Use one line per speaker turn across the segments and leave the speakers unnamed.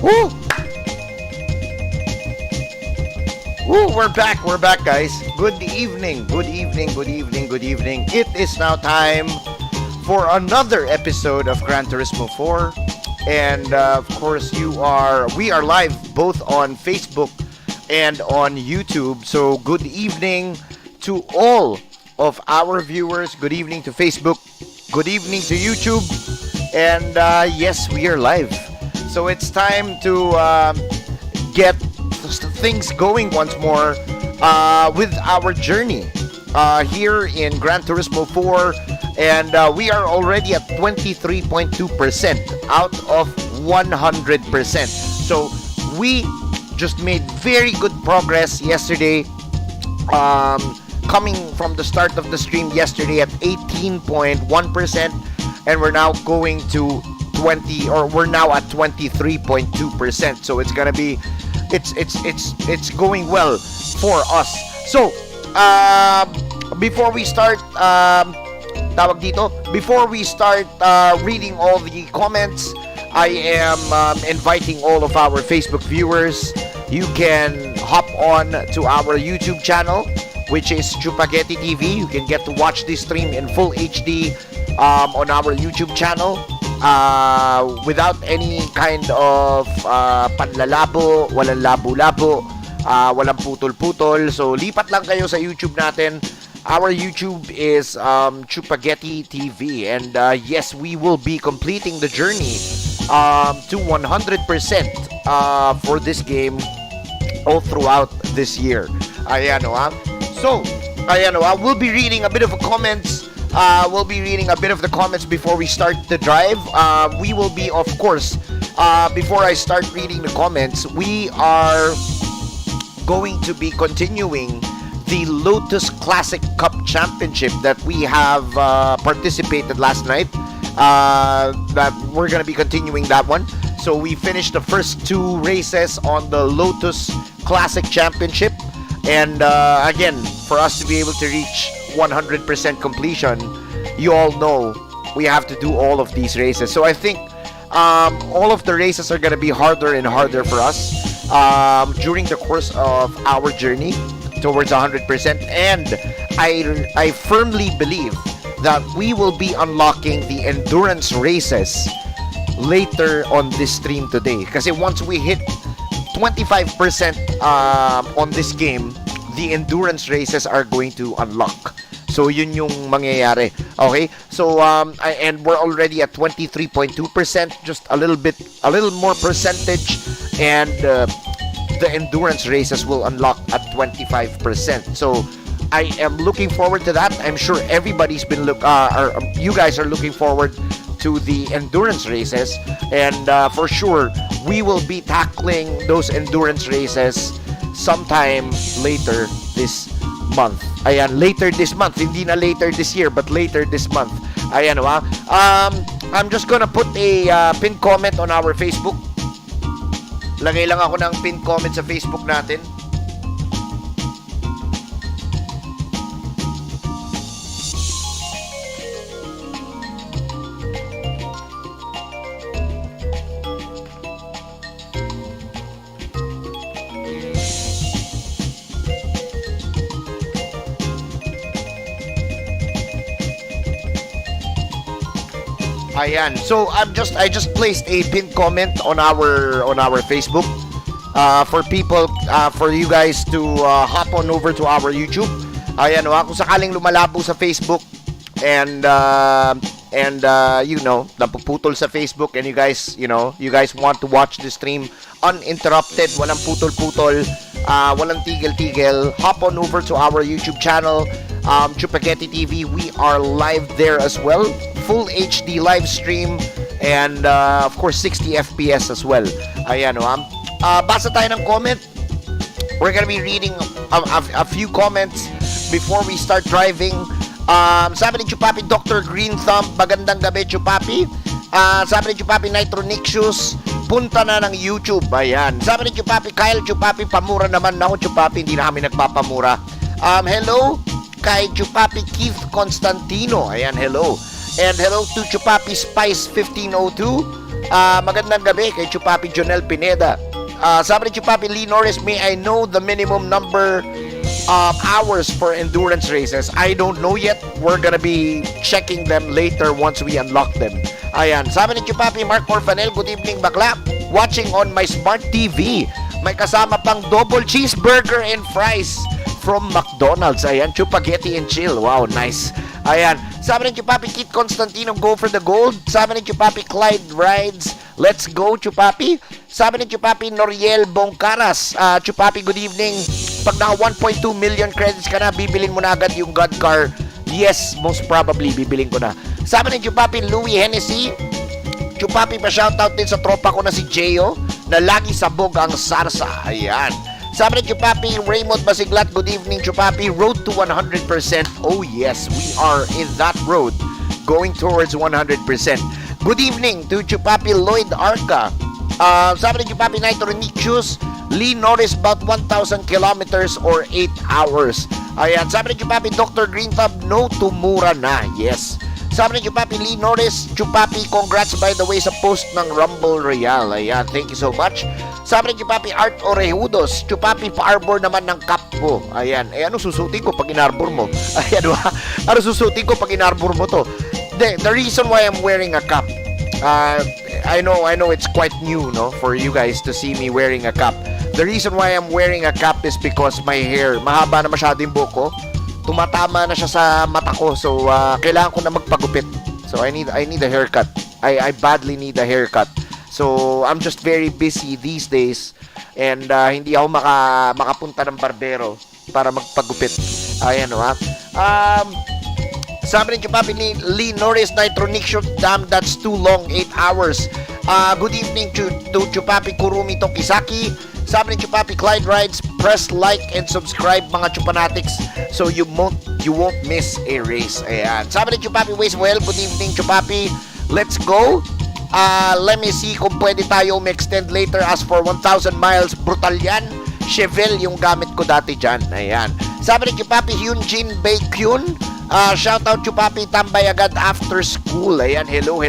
Woo! Woo! We're back, guys. Good evening. It is now time for another episode of Gran Turismo 4. And of course, we are live both on Facebook and on YouTube. So good evening to all of our viewers. Good evening to Facebook. Good evening to YouTube. And yes, we are live. So it's time to get things going once more with our journey here in Gran Turismo 4. And we are already at 23.2% out of 100%. So we just made very good progress yesterday. Coming from the start of the stream yesterday at 18.1%, and we're now going to we're now at 23.2%. So it's gonna be it's going well for us. So before we start reading all the comments, I am inviting all of our Facebook viewers. You can hop on to our YouTube channel, which is Chupageti TV. You can get to watch this stream in full HD on our YouTube channel without any kind of panlalabo, walang labo-labo, walang putol-putol. So lipat lang kayo sa YouTube natin. Our YouTube is Chupageti TV, and yes, we will be completing the journey to 100% for this game all throughout this year. Ayan o. So, we'll be reading a bit of comments. We'll be reading a bit of the comments before we start the drive. We will be, of course, before I start reading the comments, we are going to be continuing the Lotus Classic Cup Championship that we have participated last night. That we're going to be continuing that one. So we finished the first two races on the Lotus Classic Championship. And again, for us to be able to reach 100% completion, you all know we have to do all of these races. So I think all of the races are going to be harder and harder for us during the course of our journey towards 100%. And I firmly believe that we will be unlocking the endurance races later on this stream today. Because once we hit 25% on this game, the endurance races are going to unlock. So yun yung mangyayari. Okay? So and we're already at 23.2%, just a little more percentage, and the endurance races will unlock at 25%. So I am looking forward to that. I'm sure everybody's been you guys are looking forward to the endurance races, and for sure we will be tackling those endurance races sometime later this month. Ayan, later this month, hindi na later this year, but later this month. Ayan, I'm just gonna put a pinned comment on our Facebook. Lagay lang ako ng pinned comment sa Facebook natin. Ayan. So I just placed a pinned comment on our Facebook for people for you guys to hop on over to our YouTube. Ayan, kung sakaling lumalabo sa Facebook and napuputol sa Facebook, and you guys want to watch the stream uninterrupted, walang putol-putol, walang tigil-tigil, hop on over to our YouTube channel, Chupageti TV. We are live there as well. Full HD live stream, and of course 60 FPS as well. Ayan, basa tayo ng comment. We're gonna be reading a few comments before we start driving. Sabi ni Chupapi, Dr. Green Thumb, magandang gabi Chupapi. Sabi ni Chupapi, Nitronixus, punta na ng YouTube. Ayan. Sabi ni Chupapi, Kyle Chupapi, pamura naman ako Chupapi, hindi na kami nagpapamura. Hello kay Chupapi Keith Constantino. Ayan, hello. And hello to Chupapi Spice 1502. Magandang gabi kay Chupapi Jonel Pineda. Sabi ni Chupapi Lee Norris, may I know the minimum number hours for endurance races? I don't know yet. We're gonna be checking them later once we unlock them. Ayan. Sabi ni Chupapi Mark Orfanel, good evening bakla. Watching on my smart TV. May kasama pang double cheeseburger and fries from McDonald's. Ayan. Chupaghetti and chill. Wow, nice. Ayan. Sabi ni Chupapi Kit Constantino, go for the gold. Sabi ni Chupapi Clyde Rides, let's go Chupapi. Sabi ni Chupapi Noriel Bongcaras, Chupapi good evening. Pag naka 1.2 million credits ka na, bibilin mo na agad yung God car. Yes, most probably bibilin ko na. Sabi ni Chupapi Louis Hennessy, Chupapi pa shoutout din sa tropa ko na si Jeyo na lagi sabog ang sarsa. Ayan. Sabi ni Chupapi Raymond Basiglat, good evening Chupapi, road to 100%. Oh yes, we are in that road going towards 100%. Good evening to Chupapi Lloyd Arca. Sabi ni Chupapi Nitro Nicius, Lee Norris about 1,000 kilometers or 8 hours. Ayan, sabi ni Chupapi Dr. Greentub, no to mura na. Yes. Sabi ni Chupapi Lee Norris, Chupapi, congrats by the way sa post ng Rumble Royale. Ayan, thank you so much. Sabi ni Chupapi Art Orejudos, Chupapi pa-arbor naman ng cap ko. Ayan, ano susutin ko pag inarbor mo? Ayan ba? Ano susutin ko pag inarbor mo to? The reason why I'm wearing a cap, I know it's quite new, no, for you guys to see me wearing a cap. The reason why I'm wearing a cap is because my hair, mahaba na masyado yung buhok ko. Tumatama na siya sa mata ko, so kailangan ko na magpagupit. So I need a haircut. I badly need a haircut. So I'm just very busy these days and hindi ako makapunta ng barbero para magpagupit. Ayan o ha. Sabi ni Chupapi Lee Norris Nitronixio, damn, that's too long, 8 hours. Good evening to Chupapi Kurumi Tokisaki. Sabi ni Chupapi Clyde Rides, press like and subscribe mga Chupanatics so you won't miss a race. Ayan. Sabi ni Chupapi Wayswell, good evening Chupapi. Let's go. Let me see kung pwede tayo extend later. As for 1,000 miles, brutal yan. Chevelle yung gamit ko dati dyan. Ayan. Sabi ni Chupapi Hyunjin Baekhyun, shout out Chupapi, tambay agad after school. Ayan, hello.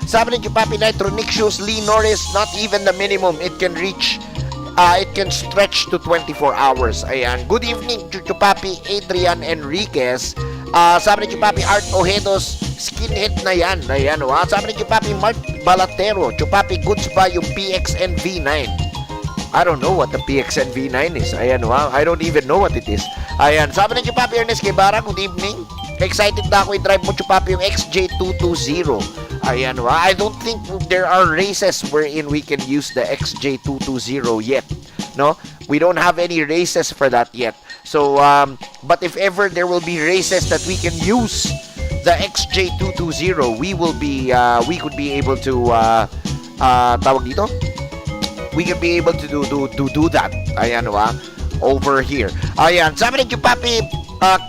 Sabi ni Chupapi Nitronixus, Lee Norris, not even the minimum. It can stretch to 24 hours. Ayan. Good evening to Chupapi Adrian Enriquez. Sabi ni Chupapi Art Ojedos, skinhead na yan. Ayan o. Sabi ni Chupapi Mark Balatero, Chupapi goods ba yung PXN V9? I don't know what the PXN V9 is. Ayan o. I don't even know what it is. Ayan. Sabi ni Chupapi Ernest Guevara, good evening. Excited na ako i-drive mo Chupapi yung XJ220. Ayan o. I don't think there are races wherein we can use the XJ220 yet. No? We don't have any races for that yet. So, but if ever there will be races that we can use the XJ220, we could be able to, tawag dito? We could be able to do that. Ayan o over here. Ayan. Sabi ni Chupapi,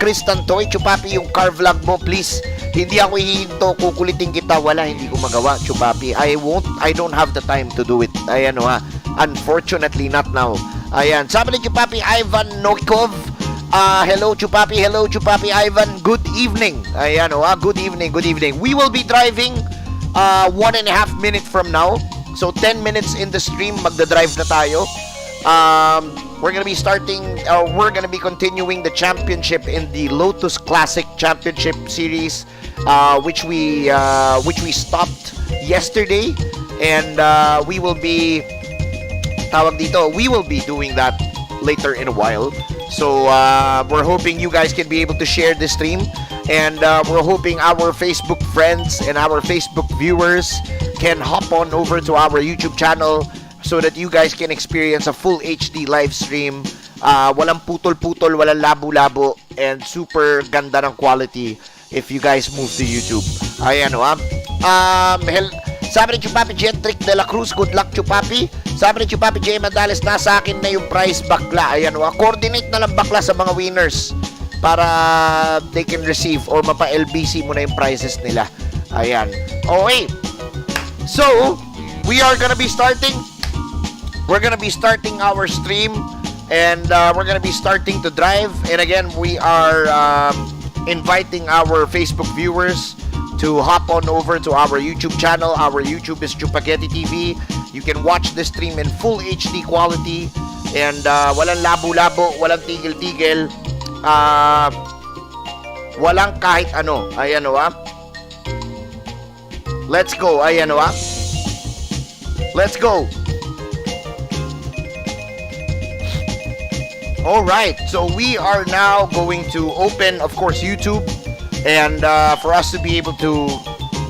Chris Tantoy, Chupapi, yung car vlog mo, please. Hindi ako hihinto, kukulitin kita. Wala, hindi ko magawa, Chupapi. I don't have the time to do it. Ayan o unfortunately, not now. Ayan. Sabi ni Chupapi Ivan Noikov, hello Chupapi, Ivan, good evening. Ayan o good evening. We will be driving 1.5 minutes from now. So 10 minutes in the stream, magdadrive na tayo. We're gonna be continuing the championship in the Lotus Classic Championship Series, which we stopped yesterday, and we will be doing that later in a while. So we're hoping you guys can be able to share the stream, and we're hoping our Facebook friends and our Facebook viewers can hop on over to our YouTube channel so that you guys can experience a full HD live stream. Walang putol-putol, walang labo-labo, and super ganda ng quality if you guys move to YouTube. Ayan o sabi ni Chupapi Gentric de la Cruz, good luck Chupapi. Sabi ni Chupapi J. Mandales, nasa akin na yung prize bakla. Ayan o, coordinate na lang bakla sa mga winners para they can receive or mapa-LBC mo na yung prizes nila. Ayan. Okay. So, we're gonna be starting our stream, and we're gonna be starting to drive. And again, we are inviting our Facebook viewers to hop on over to our YouTube channel. Our YouTube is Chupageti TV. You can watch this stream in full HD quality. And walang labo-labo, walang tigil-tigil. Walang kahit ano. Ayan o Let's go. Ayan o Let's go. Alright, so we are now going to open, of course, YouTube. And for us to be able to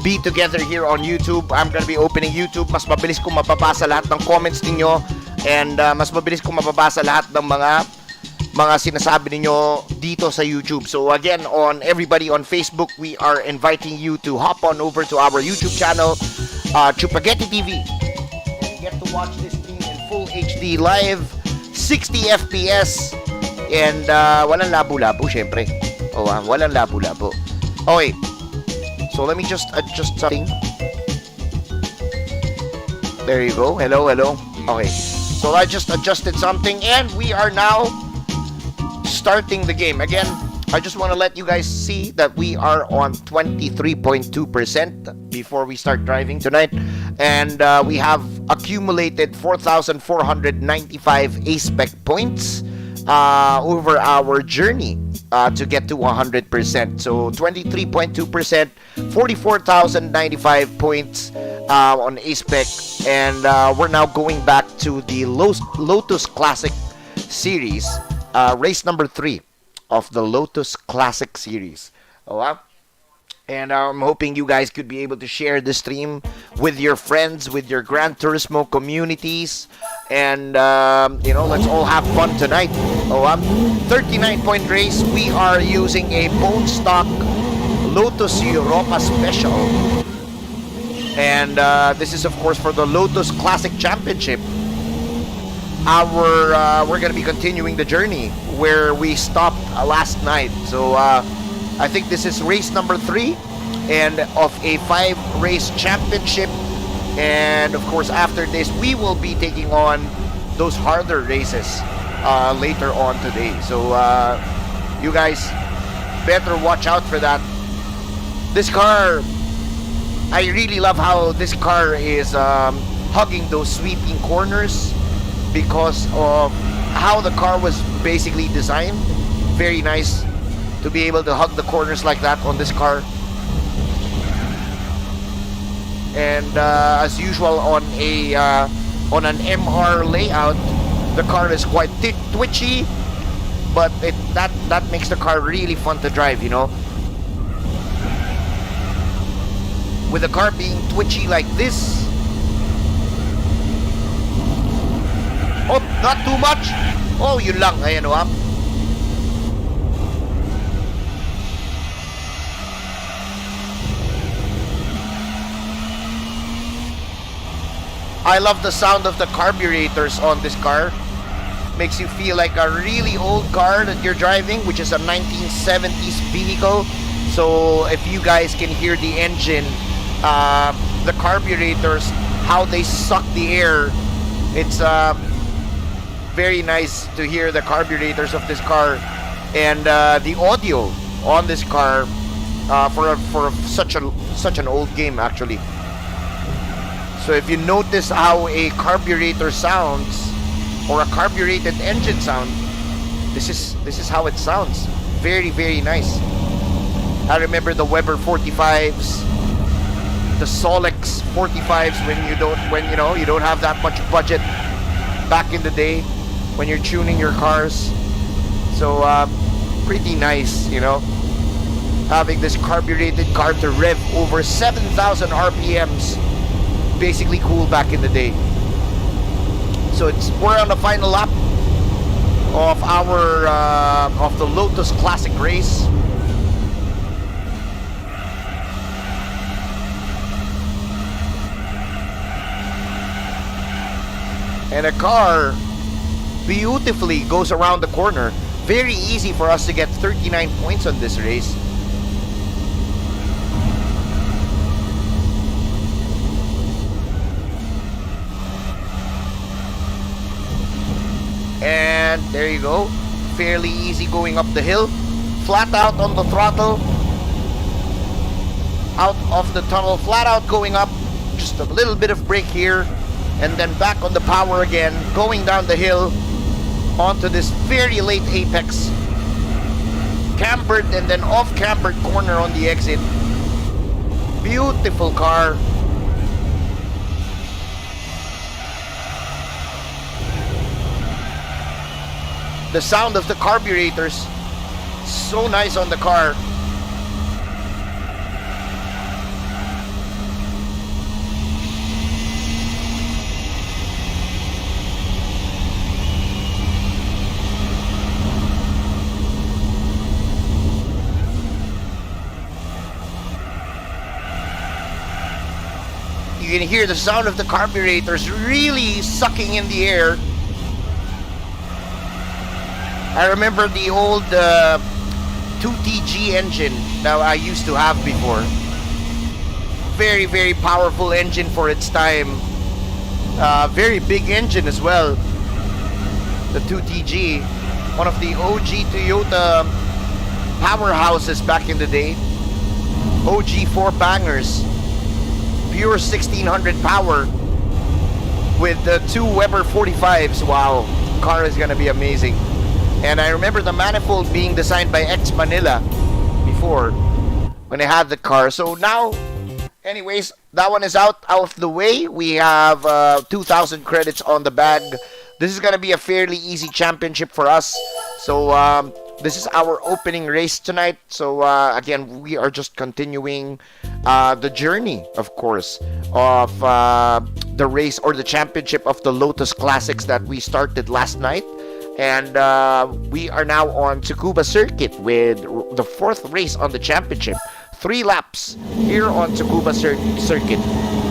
be together here on YouTube, I'm gonna be opening YouTube. Mas mabilis kong mababasa lahat ng comments ninyo. And mas mabilis kong mababasa lahat ng mga sinasabi ninyo dito sa YouTube. So again, on everybody on Facebook, we are inviting you to hop on over to our YouTube channel, Chupageti TV. And get to watch this stream in full HD live. 60 FPS and walang labo-labo syempre. Walang labo-labo. Okay. So let me just adjust something. There you go. Hello. Okay. So I just adjusted something and we are now starting the game. Again, I just want to let you guys see that we are on 23.2% before we start driving tonight. And we have accumulated 4,495 A-Spec points over our journey to get to 100%. So 23.2%, 44,095 points on A-Spec. And we're now going back to the Lotus Classic Series, race number 3 of the Lotus Classic Series. And I'm hoping you guys could be able to share the stream with your friends, with your Gran Turismo communities. And, let's all have fun tonight. 39-point race. We are using a bone stock Lotus Europa Special. And this is, of course, for the Lotus Classic Championship. We're going to be continuing the journey where we stopped last night. So, I think this is race number 3 and of a 5-race championship. And of course, after this, we will be taking on those harder races later on today. So you guys better watch out for that. This car, I really love how this car is hugging those sweeping corners because of how the car was basically designed. Very nice to be able to hug the corners like that on this car. And as usual on an MR layout, the car is quite twitchy, but that makes the car really fun to drive, With the car being twitchy like this. Oh, not too much. Oh, yun lang. Ayan I love the sound of the carburetors on this car. Makes you feel like a really old car that you're driving, which is a 1970s vehicle. So if you guys can hear the engine, the carburetors, how they suck the air, it's very nice to hear the carburetors of this car. And the audio on this car for such an old game actually. So if you notice how a carburetor sounds, or a carbureted engine sound, this is how it sounds. Very, very nice. I remember the Weber 45s, the Solex 45s when you don't have that much budget back in the day when you're tuning your cars. So pretty nice, having this carbureted car to rev over 7,000 RPMs. Basically cool back in the day. So we're on the final lap of our of the Lotus Classic race. And a car beautifully goes around the corner. Very easy for us to get 39 points on this race. And there you go. Fairly easy going up the hill. Flat out on the throttle. out of the tunnel, flat out going up, just a little bit of brake here, and then back on the power again, going down the hill onto this very late apex, cambered and then off cambered corner on the exit. Beautiful car. The sound of the carburetors, so nice on the car. You can hear the sound of the carburetors really sucking in the air. I remember the old 2TG engine that I used to have before. Very, very powerful engine for its time. Very big engine as well. The 2TG. One of the OG Toyota powerhouses back in the day. OG 4-bangers. Pure 1600 power with the 2 Weber 45s. Wow, car is gonna be amazing. And I remember the manifold being designed by X Manila before when I had the car. So now, anyways, that one is out of the way. We have 2,000 credits on the bag. This is gonna be a fairly easy championship for us. So this is our opening race tonight. So again, we are just continuing the journey, of course, of the race or the championship of the Lotus Classics that we started last night. And we are now on Tsukuba Circuit with the 4th race on the championship. 3 laps here on Tsukuba Circuit.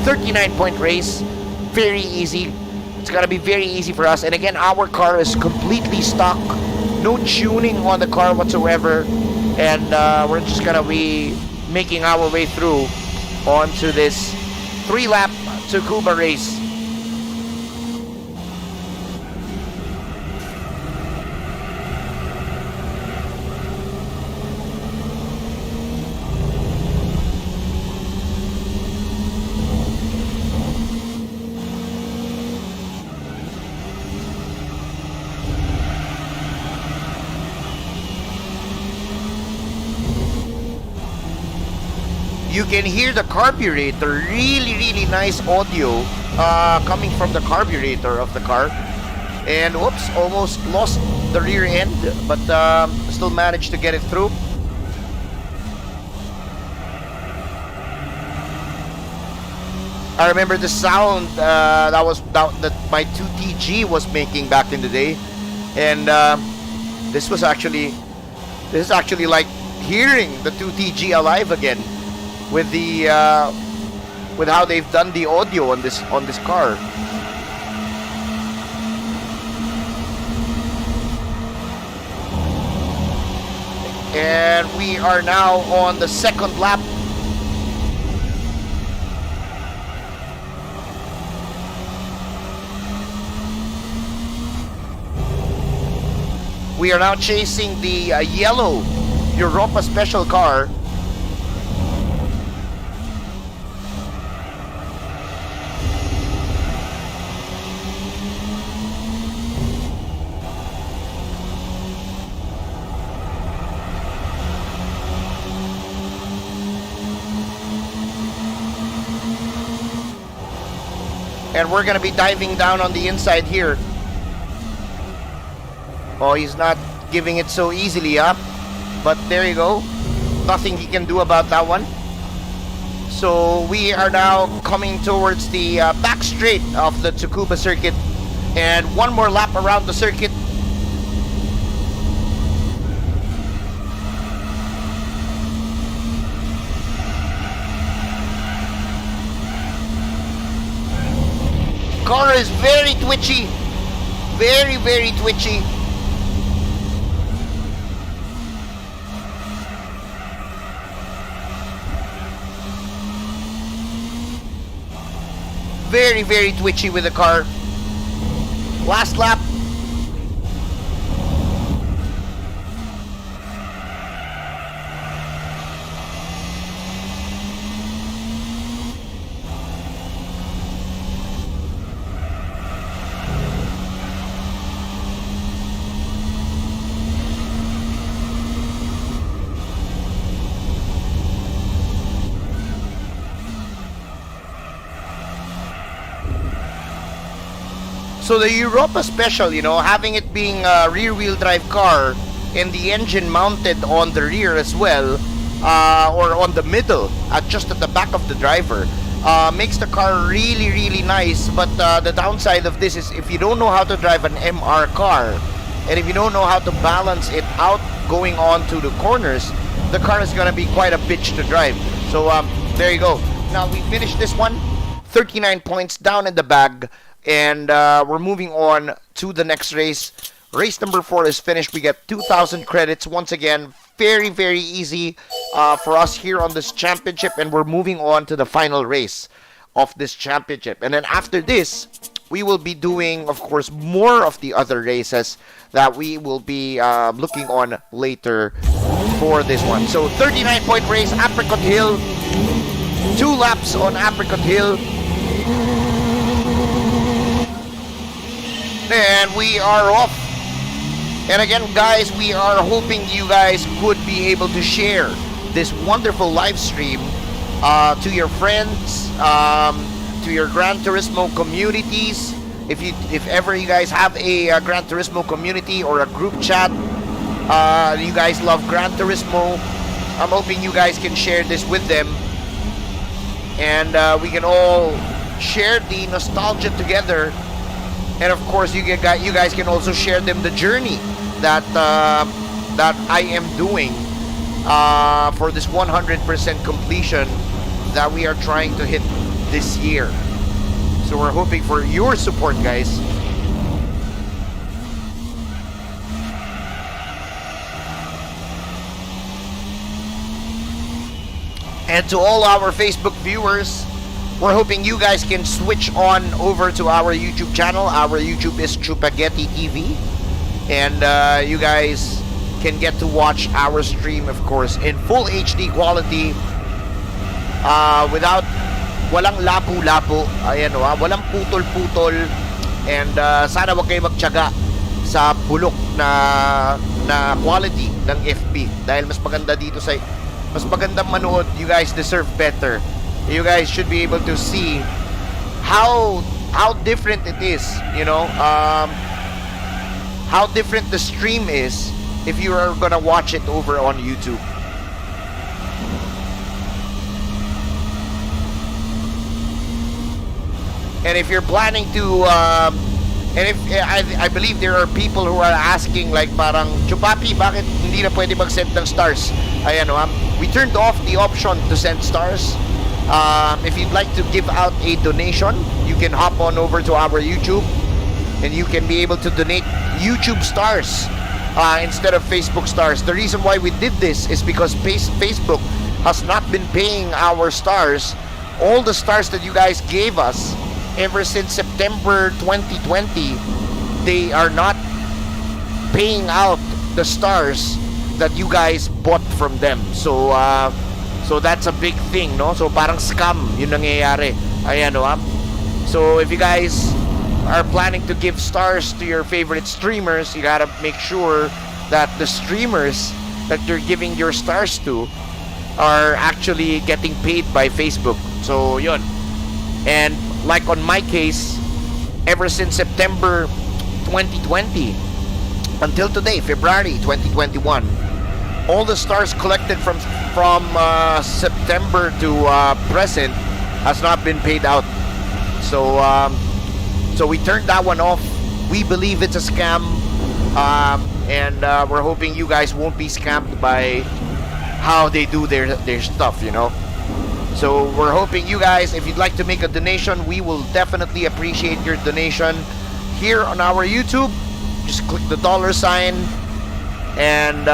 39-point race. Very easy. It's gonna be very easy for us. And again, our car is completely stock. No tuning on the car whatsoever. And we're just gonna be making our way through onto this 3-lap Tsukuba race. You can hear the carburetor, really nice audio coming from the carburetor of the car. And whoops, almost lost the rear end, but still managed to get it through. I remember the sound that my 2TG was making back in the day, and this is actually like hearing the 2TG alive again. With the with how they've done the audio on this car. And we are now on the 2nd lap. We are now chasing the yellow Europa Special car. And we're gonna be diving down on the inside here. Oh, he's not giving it so easily up. But there you go. Nothing he can do about that one. So we are now coming towards the back straight of the Tsukuba circuit. And one more lap around the circuit. Car is very twitchy. Very twitchy. Very twitchy with the car. Last lap. So the Europa Special, you know, having it being a rear-wheel drive car and the engine mounted on the rear as well, or on the middle, just at the back of the driver, makes the car really, really nice. But the downside of this is if you don't know how to drive an MR car, and if you don't know how to balance it out going on to the corners, the car is going to be quite a bitch to drive. So there you go. Now we finished this one. 39 points down in the bag. And we're moving on to the next race. Race number 4 is finished. We get 2,000 credits. Once again, very, very easy for us here on this championship. And we're moving on to the final race of this championship. And then after this, we will be doing, of course, more of the other races that we will be looking on later for this one. So 39-point race, Apricot Hill. 2 laps on Apricot Hill. And we are off. And again, guys, we are hoping you guys could be able to share this wonderful live stream to your friends, to your Gran Turismo communities. If ever you guys have a Gran Turismo community or a group chat, you guys love Gran Turismo, I'm hoping you guys can share this with them. And we can all share the nostalgia together. And of course, you guys can also share them the journey that I am doing for this 100% completion that we are trying to hit this year. So we're hoping for your support, guys. And to all our Facebook viewers, we're hoping you guys can switch on over to our YouTube channel. Our YouTube is Chupageti TV. And you guys can get to watch our stream, of course, in full HD quality. Walang lapu-lapu. Ayan, walang putol-putol. And sana wag kayo magtiyaga sa bulok na quality ng FB. Dahil mas maganda dito mas magandang manood. You guys deserve better. You guys should be able to see how different it is, you know, how different the stream is if you are gonna watch it over on YouTube. And if you're planning to, and if I believe there are people who are asking like parang, Chupapi, bakit hindi na pwede mag-send ng stars? Ayan, we turned off the option to send stars. If you'd like to give out a donation, you can hop on over to our YouTube and you can be able to donate YouTube stars instead of Facebook stars. The reason why we did this is because Facebook has not been paying our stars. All the stars that you guys gave us ever since September 2020, they are not paying out the stars that you guys bought from them. So that's a big thing, no? So parang scam yung nangyayari. Ayan, no? So if you guys are planning to give stars to your favorite streamers, you gotta make sure that the streamers that you're giving your stars to are actually getting paid by Facebook. So yun. And like on my case, ever since September 2020 until today, February 2021, all the stars collected from September to present has not been paid out. So so we turned that one off. We believe it's a scam, and we're hoping you guys won't be scammed by how they do their stuff, you know. So we're hoping you guys, if you'd like to make a donation, we will definitely appreciate your donation here on our YouTube. Just click the $sign, and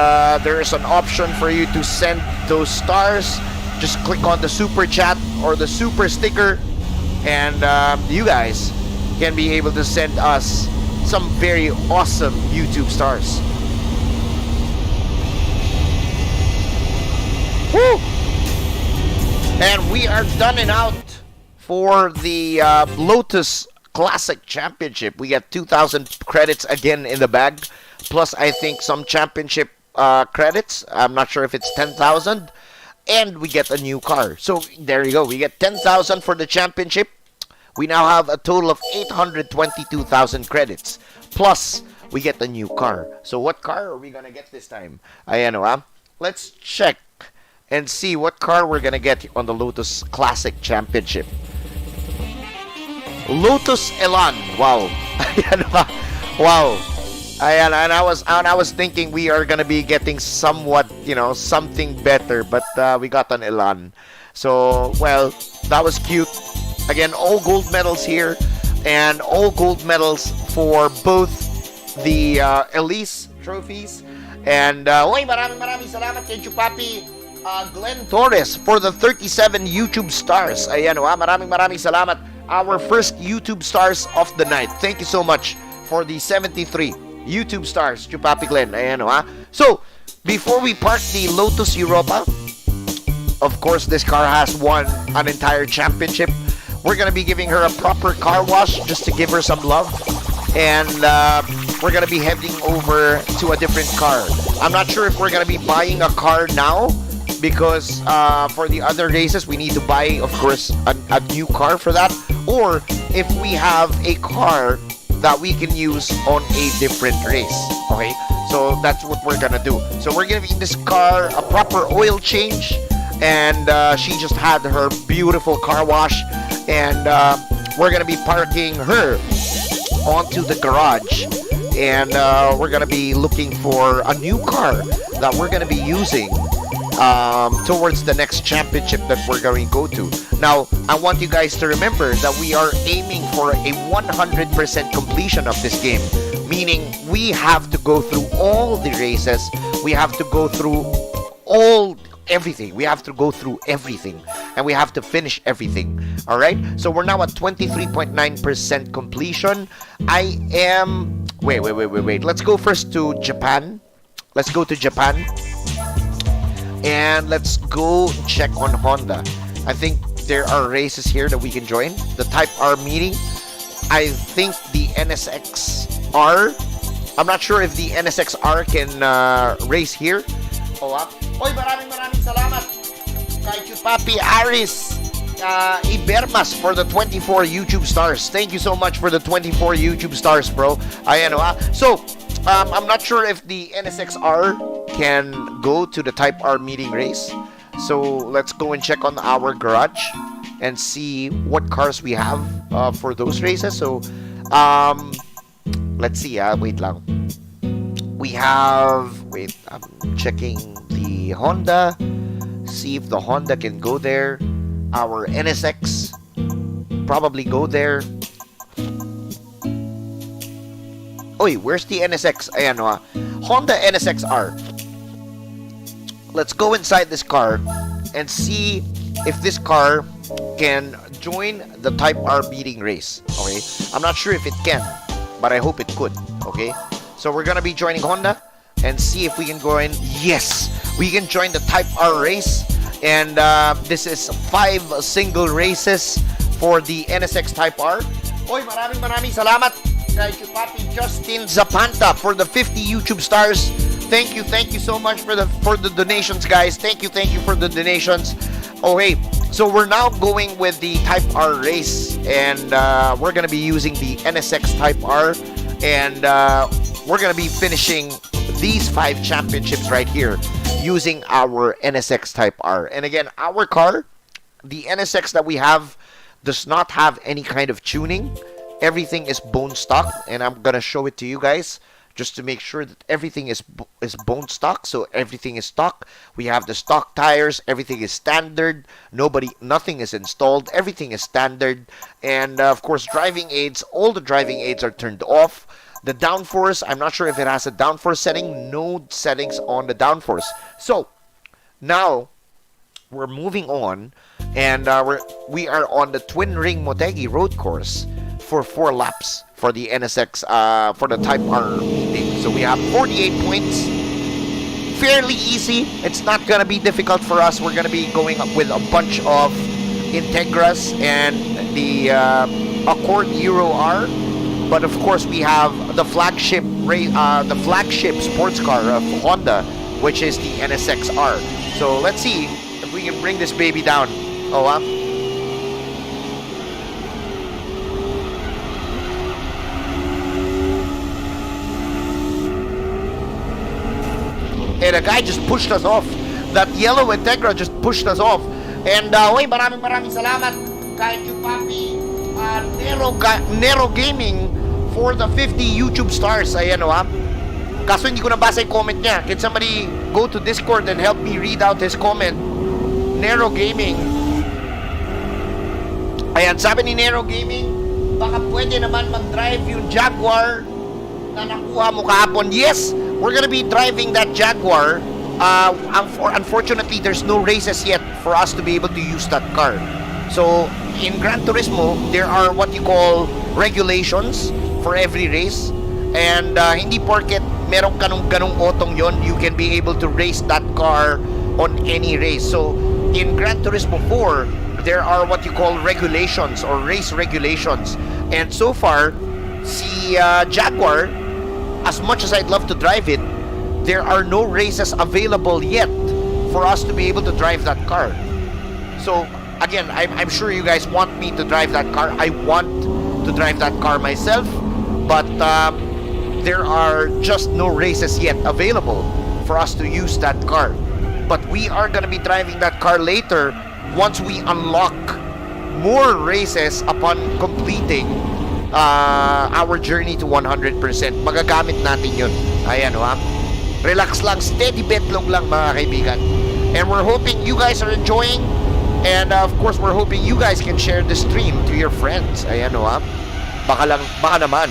there is an option for you to send those stars. Just click on the super chat or the super sticker, and you guys can be able to send us some very awesome YouTube stars. Woo! And we are done and out for the Lotus Classic Championship. We get 2,000 credits again in the bag, plus I think some championship credits. I'm not sure if it's 10,000, and we get a new car. So there you go. We get 10,000 for the championship. We now have a total of 822,000 credits. Plus, we get the new car. So what car are we gonna get this time? Ayan o, ha? Let's check and see what car we're gonna get on the Lotus Classic Championship. Lotus Elan. Wow. Ayan ba? Wow. Ayan, and I was thinking we are gonna be getting somewhat, something better, but we got an Elan. So, well, that was cute. Again, all gold medals here, and all gold medals for both the Elise trophies. And maraming salamat kay Chupapi Glenn Torres for the 37 YouTube stars. Ayan, maraming salamat. Our first YouTube stars of the night. Thank you so much for the 73 YouTube stars, Chupapi Glenn. Ayan, So, before we park the Lotus Europa, of course, this car has won an entire championship. We're going to be giving her a proper car wash just to give her some love. And we're going to be heading over to a different car. I'm not sure if we're going to be buying a car now, because for the other races, we need to buy, of course, a new car for that. Or if we have a car that we can use on a different race. Okay? So that's what we're going to do. So we're giving this car a proper oil change. And she just had her beautiful car wash. And we're going to be parking her onto the garage. And we're going to be looking for a new car that we're going to be using towards the next championship that we're going to go to. Now, I want you guys to remember that we are aiming for a 100% completion of this game. Meaning, we have to go through all the races. We have to go through everything. We have to go through everything. And we have to finish everything. Alright? So we're now at 23.9% completion. I am... Wait. Let's go first to Japan. Let's go to Japan. And let's go check on Honda. I think there are races here that we can join. The Type R meeting. I think the NSX-R. I'm not sure if the NSX-R can race here. Oy, maraming salamat kay Chupapi Aris Ibermas for the 24 YouTube stars. Thank you so much for the 24 YouTube stars, bro. Ayan, So, I'm not sure if the NSX-R can go to the Type R meeting race. So, let's go and check on our garage and see what cars we have for those races. So, let's see. Wait lang. I'm checking the Honda. See if the Honda can go there. Our NSX probably go there. Oy, where's the NSX? Ayan, Honda NSX-R. Let's go inside this car and see if this car can join the Type R beating race. Okay, I'm not sure if it can, but I hope it could. Okay, so we're gonna be joining Honda and see if we can go in. Yes, we can join the Type R race. And this is 5 single races for the NSX Type R. Oy, maraming salamat kay Chupapi Justin Zapanta for the 50 YouTube stars. Thank you so much for the donations, guys. Thank you for the donations. Okay, so we're now going with the Type R race, and we're gonna be using the NSX Type R, and we're gonna be finishing these 5 championships right here using our NSX Type R. And again, our car, the NSX that we have, does not have any kind of tuning. Everything is bone stock, and I'm gonna show it to you guys just to make sure that everything is bone stock. So everything is stock. We have the stock tires. Everything is standard. Nothing is installed. Everything is standard. And of course, driving aids. All the driving aids are turned off. The downforce, I'm not sure if it has a downforce setting. No settings on the downforce. So now we're moving on, and we are on the Twin Ring Motegi road course for 4 laps for the NSX, for the Type R meeting. So we have 48 points. Fairly easy. It's not gonna be difficult for us. We're gonna be going up with a bunch of Integras and the Accord Euro R. But of course, we have the flagship sports car of Honda, which is the NSX-R. So let's see if we can bring this baby down. And a guy just pushed us off. That yellow Integra just pushed us off. And maraming salamat kay Chupapi Nero Gaming for the 50 YouTube stars. Ayan Kaso hindi ko nabasa yung comment niya. Can somebody go to Discord and help me read out his comment? Nero Gaming. Ayan, sabi ni Nero Gaming, baka pwede naman mag-drive yung Jaguar na nakuha mo kahapon. Yes, we're gonna be driving that Jaguar. Unfortunately, there's no races yet for us to be able to use that car. So, in Gran Turismo, there are what you call regulations for every race. And hindi porket meron ganong otong yon, you can be able to race that car on any race. So, in Gran Turismo 4, there are what you call regulations or race regulations. And so far, si Jaguar, as much as I'd love to drive it, there are no races available yet for us to be able to drive that car. So, again, I'm sure you guys want me to drive that car. I want to drive that car myself, but there are just no races yet available for us to use that car. But we are going to be driving that car later once we unlock more races upon completing our journey to 100%. Magagamit natin yun. Ayan Relax lang, steady betlog lang mga kaibigan. And we're hoping you guys are enjoying. And of course, we're hoping you guys can share the stream to your friends. Ayan baka naman.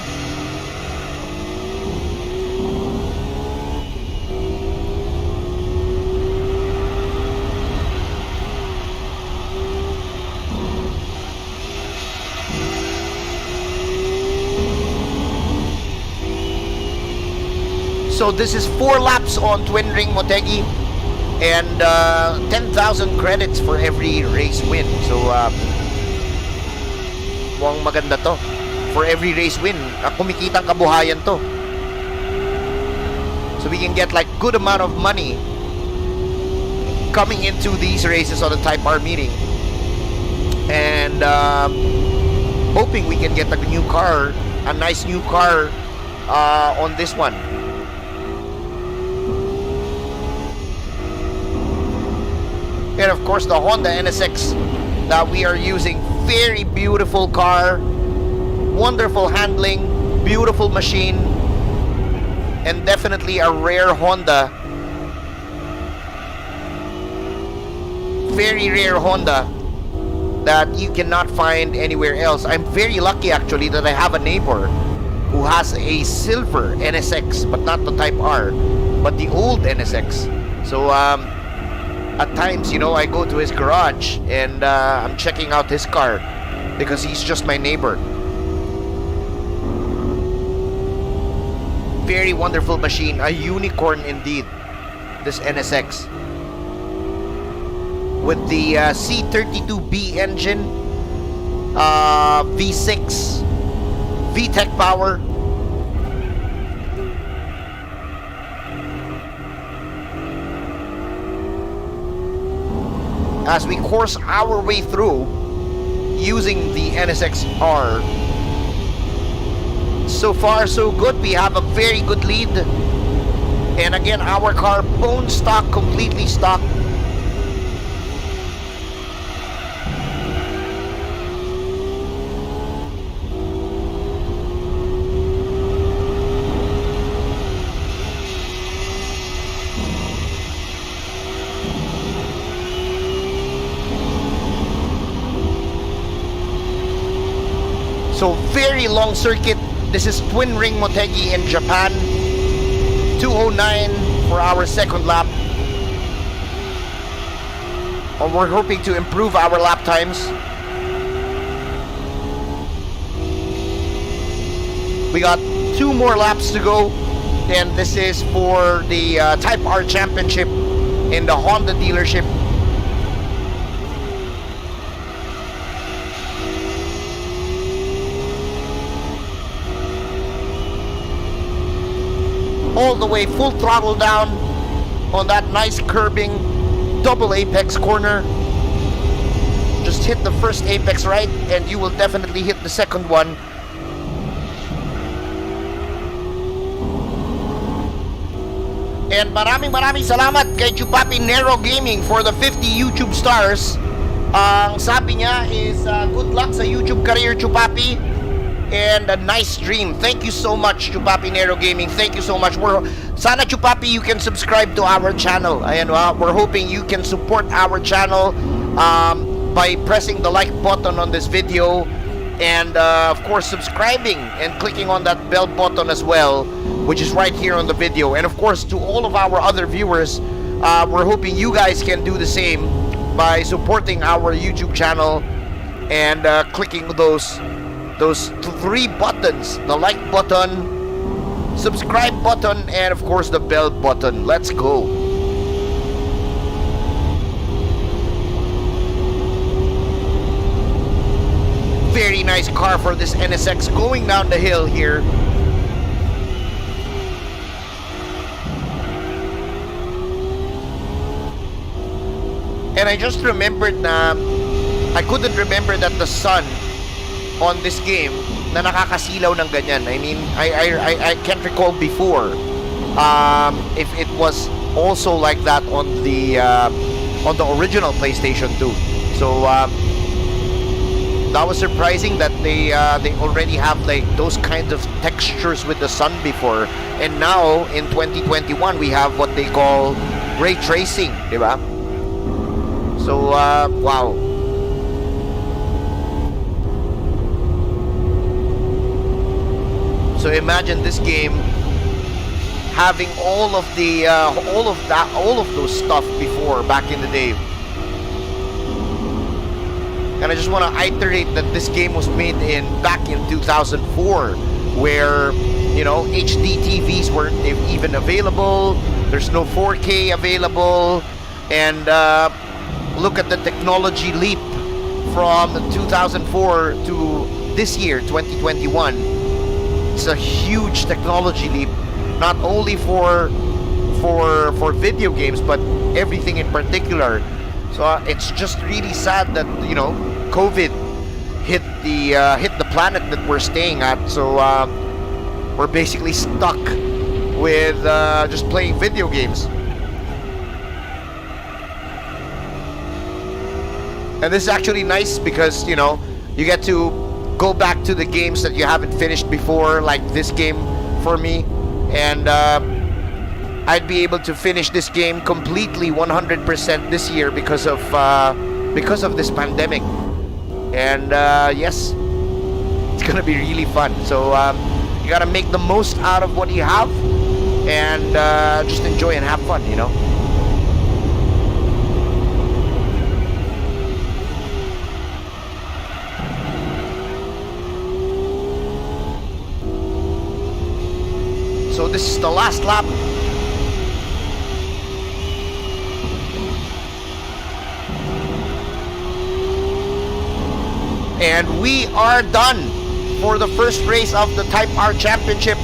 So this is 4 laps on Twin Ring Motegi and 10,000 credits for every race win. So mukhang maganda to. For every race win, kumikitang kabuhayan to. So we can get like good amount of money coming into these races on the Type R meeting. And hoping we can get a new car, a nice new car on this one. And of course the Honda NSX that we are using, very beautiful car, wonderful handling, beautiful machine, and definitely a rare Honda, very rare Honda that you cannot find anywhere else. I'm very lucky actually that I have a neighbor who has a silver NSX, but not the Type R, but the old NSX. So at times, I go to his garage and I'm checking out his car because he's just my neighbor. Very wonderful machine, a unicorn indeed, this NSX. With the C32B engine, V6, VTEC power. As we course our way through using the NSX-R. So far so good, we have a very good lead. And again, our car bone stock, completely stock. So very long circuit. This is Twin Ring Motegi in Japan. 2:09 for our second lap. And we're hoping to improve our lap times. We got 2 more laps to go. And this is for the Type R Championship in the Honda dealership. All the way full throttle down on that nice curbing double apex corner. Just hit the first apex right and you will definitely hit the second one. And maraming salamat kay Chupapi Nero Gaming for the 50 YouTube stars. Ang sabi niya is good luck sa YouTube career, Chupapi, and a nice stream. Thank you so much, Chupapi Nero Gaming. Thank you so much. Sana, Chupapi, you can subscribe to our channel. Ayan, we're hoping you can support our channel by pressing the like button on this video, and of course subscribing and clicking on that bell button as well, which is right here on the video. And of course, to all of our other viewers, we're hoping you guys can do the same by supporting our YouTube channel and clicking those three buttons: the like button, subscribe button, and of course the bell button. Let's go. Very nice car for this NSX going down the hill here. And I just remembered na I couldn't remember that the sun on this game na nakakasilaw ng ganyan. I mean, I can't recall before if it was also like that on the original PlayStation 2. So that was surprising that they already have like those kinds of textures with the sun before, and now in 2021 we have what they call ray tracing, diba? So wow. So imagine this game having all of those stuff before, back in the day. And I just want to iterate that this game was made back in 2004, where, you know, HD TVs weren't even available. There's no 4K available, and look at the technology leap from 2004 to this year, 2021. It's a huge technology leap, not only for video games, but everything in particular. So it's just really sad that, you know, COVID hit the planet that we're staying at. So we're basically stuck with just playing video games. And this is actually nice because, you know, you get to go back to the games that you haven't finished before, like this game for me, and I'd be able to finish this game completely 100% this year because of this pandemic. And yes, it's gonna be really fun. So you gotta make the most out of what you have, and just enjoy and have fun, you know. So this is the last lap. And we are done for the first race of the Type R Championship.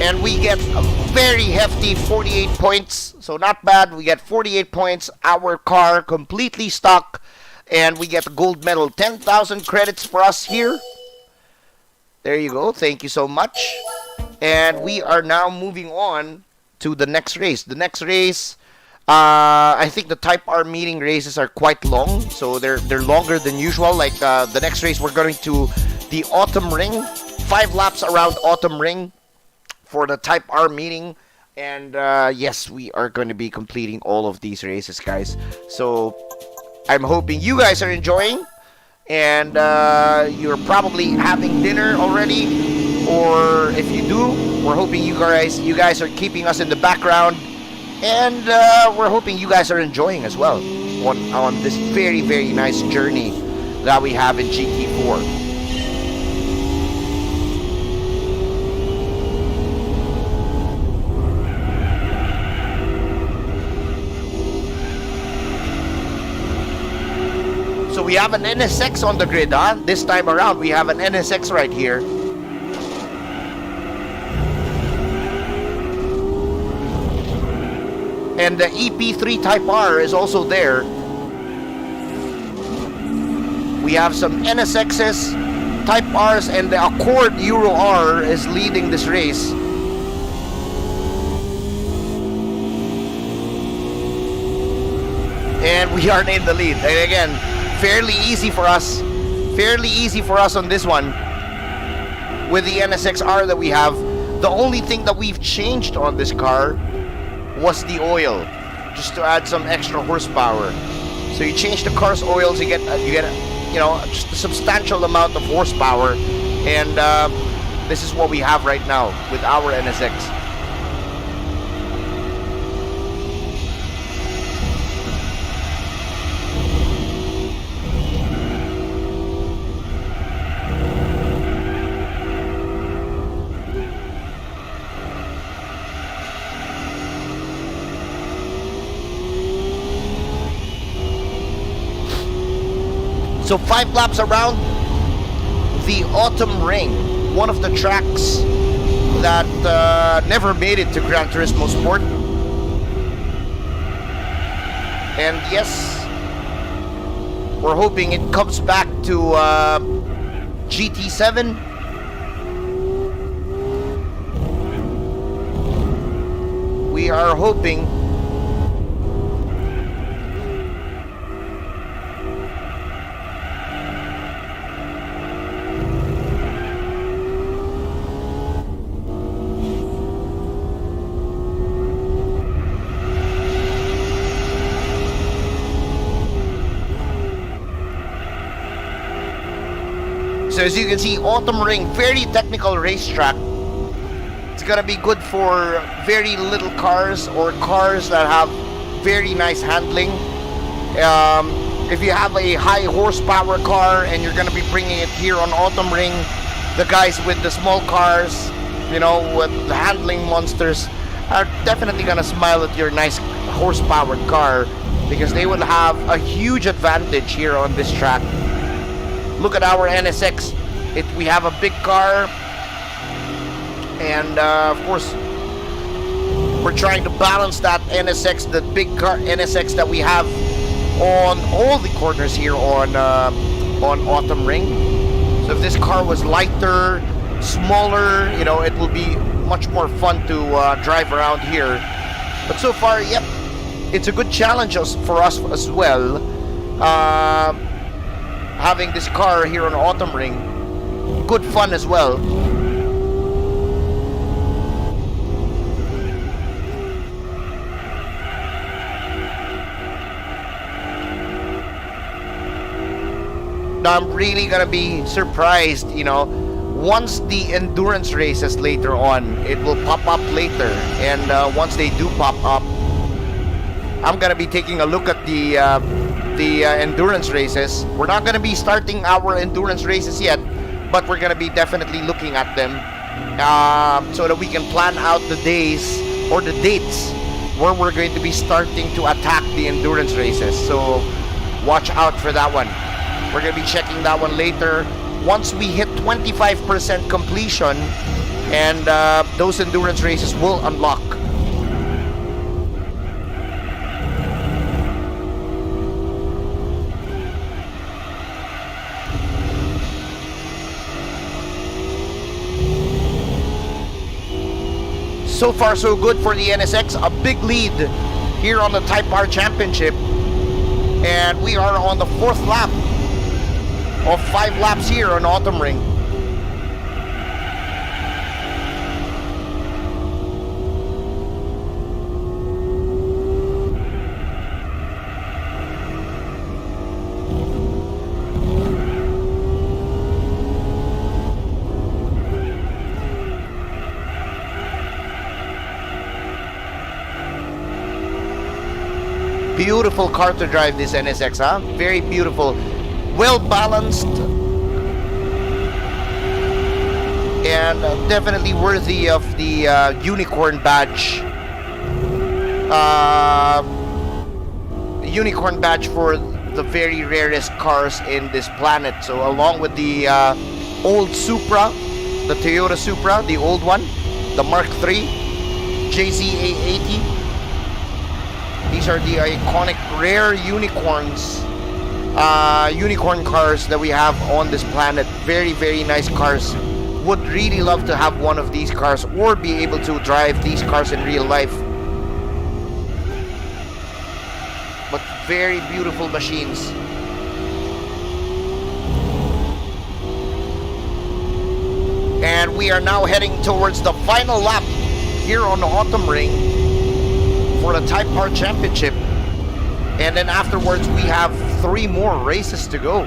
And we get a very hefty 48 points. So not bad. We get 48 points. Our car completely stock. And we get a gold medal. 10,000 credits for us here. There you go. Thank you so much. And we are now moving on to the next race. The next race, I think the Type R meeting races are quite long, so they're longer than usual. Like the next race, we're going to the Autumn Ring, 5 laps around Autumn Ring for the Type R meeting. And yes, we are going to be completing all of these races, guys. So I'm hoping you guys are enjoying, and you're probably having dinner already, or if you do, we're hoping you guys are keeping us in the background. And we're hoping you guys are enjoying as well on this very, very nice journey that we have in GT4. So we have an NSX on the grid, huh? This time around, we have an NSX right here. And the EP3 Type R is also there. We have some NSXs, Type Rs, and the Accord Euro R is leading this race. and we are in the lead. And again, fairly easy for us on this one with the NSX-R that we have. The only thing that we've changed on this car was the oil, just to add some extra horsepower. So you change the car's oils, you get just a substantial amount of horsepower, and this is what we have right now with our NSX. So 5 laps around the Autumn Ring, one of the tracks that never made it to Gran Turismo Sport. And yes, we're hoping it comes back to GT7. We are hoping. So as you can see, Autumn Ring, very technical racetrack. It's gonna be good for very little cars or cars that have very nice handling. If you have a high horsepower car and you're gonna be bringing it here on Autumn Ring, the guys with the small cars, with the handling monsters, are definitely gonna smile at your nice horsepower car, because they will have a huge advantage here on this track. Look at our NSX. We have a big car, and of course, we're trying to balance that NSX, the big car NSX that we have on all the corners here on Autumn Ring. So if this car was lighter, smaller, it will be much more fun to drive around here. But so far, yep, it's a good challenge for us as well. Having this car here on Autumn Ring, good fun as well. Now I'm really gonna be surprised, once the endurance races later on, it will pop up later, and once they do pop up, I'm gonna be taking a look at the endurance races. We're not going to be starting our endurance races yet, but we're going to be definitely looking at them so that we can plan out the days or the dates where we're going to be starting to attack the endurance races. So watch out for that one. We're going to be checking that one later once we hit 25% completion, and those endurance races will unlock. So far, so good for the NSX. A big lead here on the Type R Championship. And we are on the 4th lap of 5 laps here on Autumn Ring. Beautiful car to drive, this NSX, huh? Very beautiful. Well balanced. And definitely worthy of the unicorn badge. Unicorn badge for the very rarest cars in this planet. So along with the old Supra, the Toyota Supra, the old one, the Mark III, JZA80. These are the iconic rare unicorns, unicorn cars that we have on this planet. Very, very nice cars. Would really love to have one of these cars or be able to drive these cars in real life. But Very beautiful machines. And we are now heading towards the final lap here on the Autumn Ring for the Type R Championship. And then afterwards, we have 3 more races to go.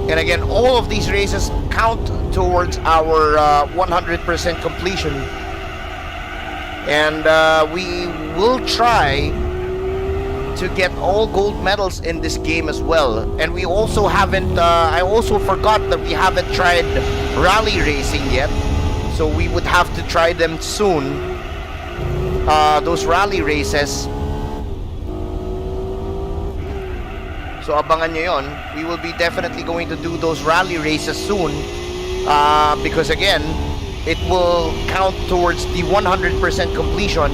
And again, all of these races count towards our 100% completion. And we will try to get all gold medals in this game as well. And we also haven't, I also forgot that we haven't tried rally racing yet. So we would have to try them soon. Those rally races. So abangan nyo yun. We will be definitely going to do those rally races soon. Because again, it will count towards the 100% completion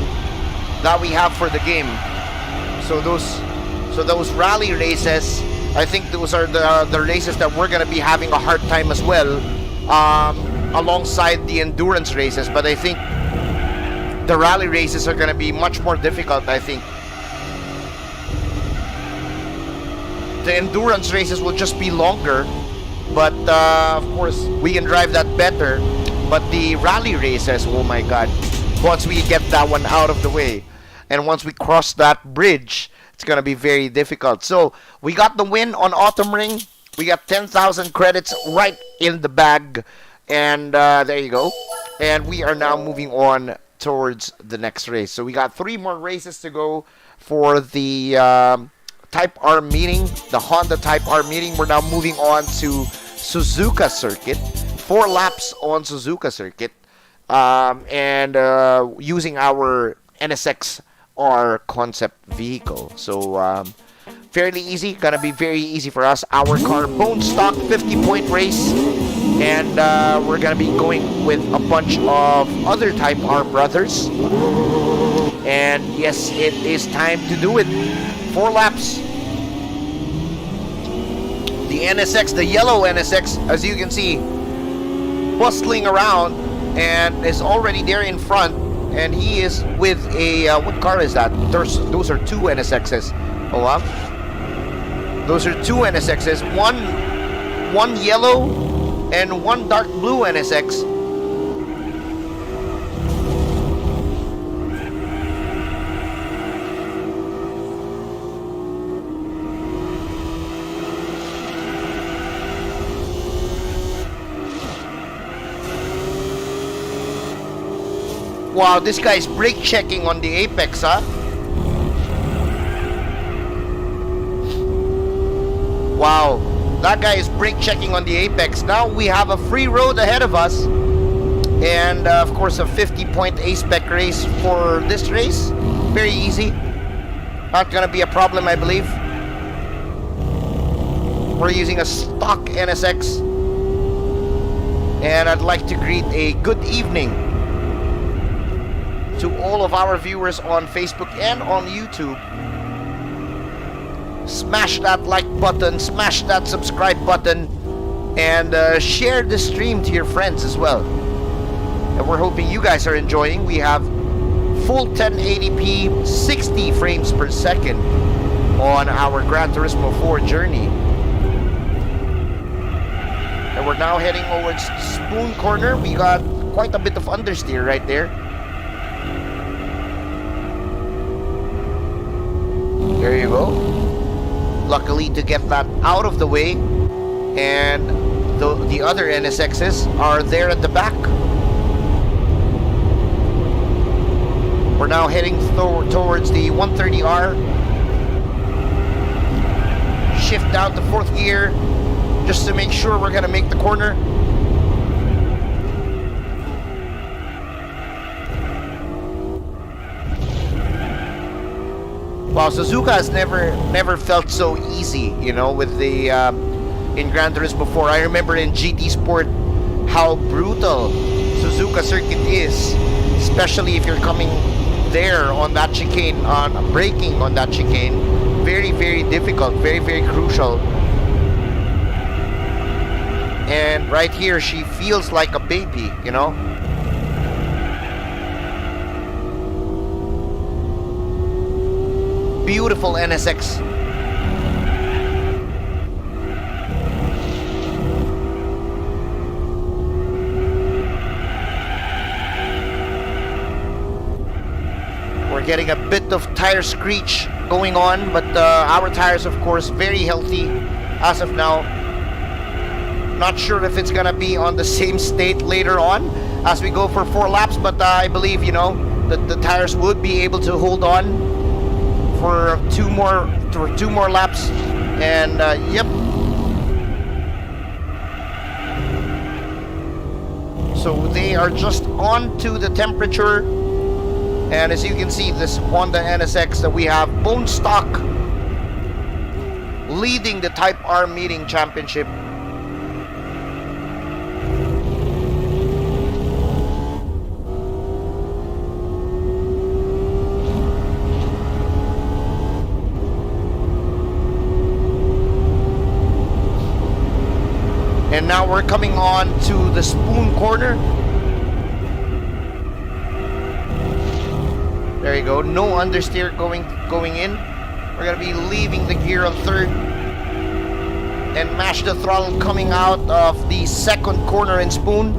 that we have for the game. So those rally races, I think those are the races that we're gonna be having a hard time as well, alongside the endurance races. But I think the rally races are gonna be much more difficult, I think. The endurance races will just be longer, but of course we can drive that better. But the rally races, oh my god, once we get that one out of the way and once we cross that bridge, it's gonna be very difficult. So we got the win on Autumn Ring. We got 10,000 credits right in the bag, and there you go. And we are now moving on towards the next race. So we got 3 more races to go for the Type R meeting, the Honda Type R meeting. We're now moving on to Suzuka Circuit. 4 laps on Suzuka Circuit, and using our NSX-R concept vehicle. So fairly easy, gonna be very easy for us. Our car, bone stock, 50-point race, and we're gonna be going with a bunch of other Type R brothers. And yes, it is time to do it. 4 laps. The NSX, the yellow NSX, as you can see, bustling around and is already there in front, and he is with a what car is that? Those are 2 NSXs. Oh wow. Those are 2 NSXs, one yellow and 1 dark blue NSX. Wow, this guy's brake checking on the apex, huh? Wow, that guy is brake checking on the apex. Now we have a free road ahead of us. And of course, a 50-point A-spec race for this race. Very easy. Not gonna be a problem, I believe. We're using a stock NSX. And I'd like to greet a good evening to all of our viewers on Facebook and on YouTube. Smash that like button, smash that subscribe button, and share the stream to your friends as well. And we're hoping you guys are enjoying. We have full 1080p, 60 frames per second on our Gran Turismo 4 journey. And we're now heading towards Spoon Corner. We got quite a bit of understeer right there. There you go. Luckily to get that out of the way, and the other NSXs are there at the back. We're now heading towards the 130R. Shift down to 4th gear just to make sure we're gonna make the corner. Wow, Suzuka has never felt so easy, you know, with the in Gran Turismo 4. I remember in GT Sport how brutal Suzuka circuit is, especially if you're coming there on that chicane, on braking on that chicane. Very, very difficult, very, very crucial. And right here, she feels like a baby, you know. Beautiful NSX. We're getting a bit of tire screech going on, but our tires, of course, very healthy as of now. Not sure if it's gonna be on the same state later on as we go for 4 laps, but I believe, you know, that the tires would be able to hold on for two more laps. And yep. So they are just on to the temperature. And as you can see, this Honda NSX that we have, bone stock, leading the Type R meeting championship. And now we're coming on to the spoon corner. There you go. No understeer going in. We're gonna be leaving the gear on 3rd and mash the throttle coming out of the 2nd corner in spoon.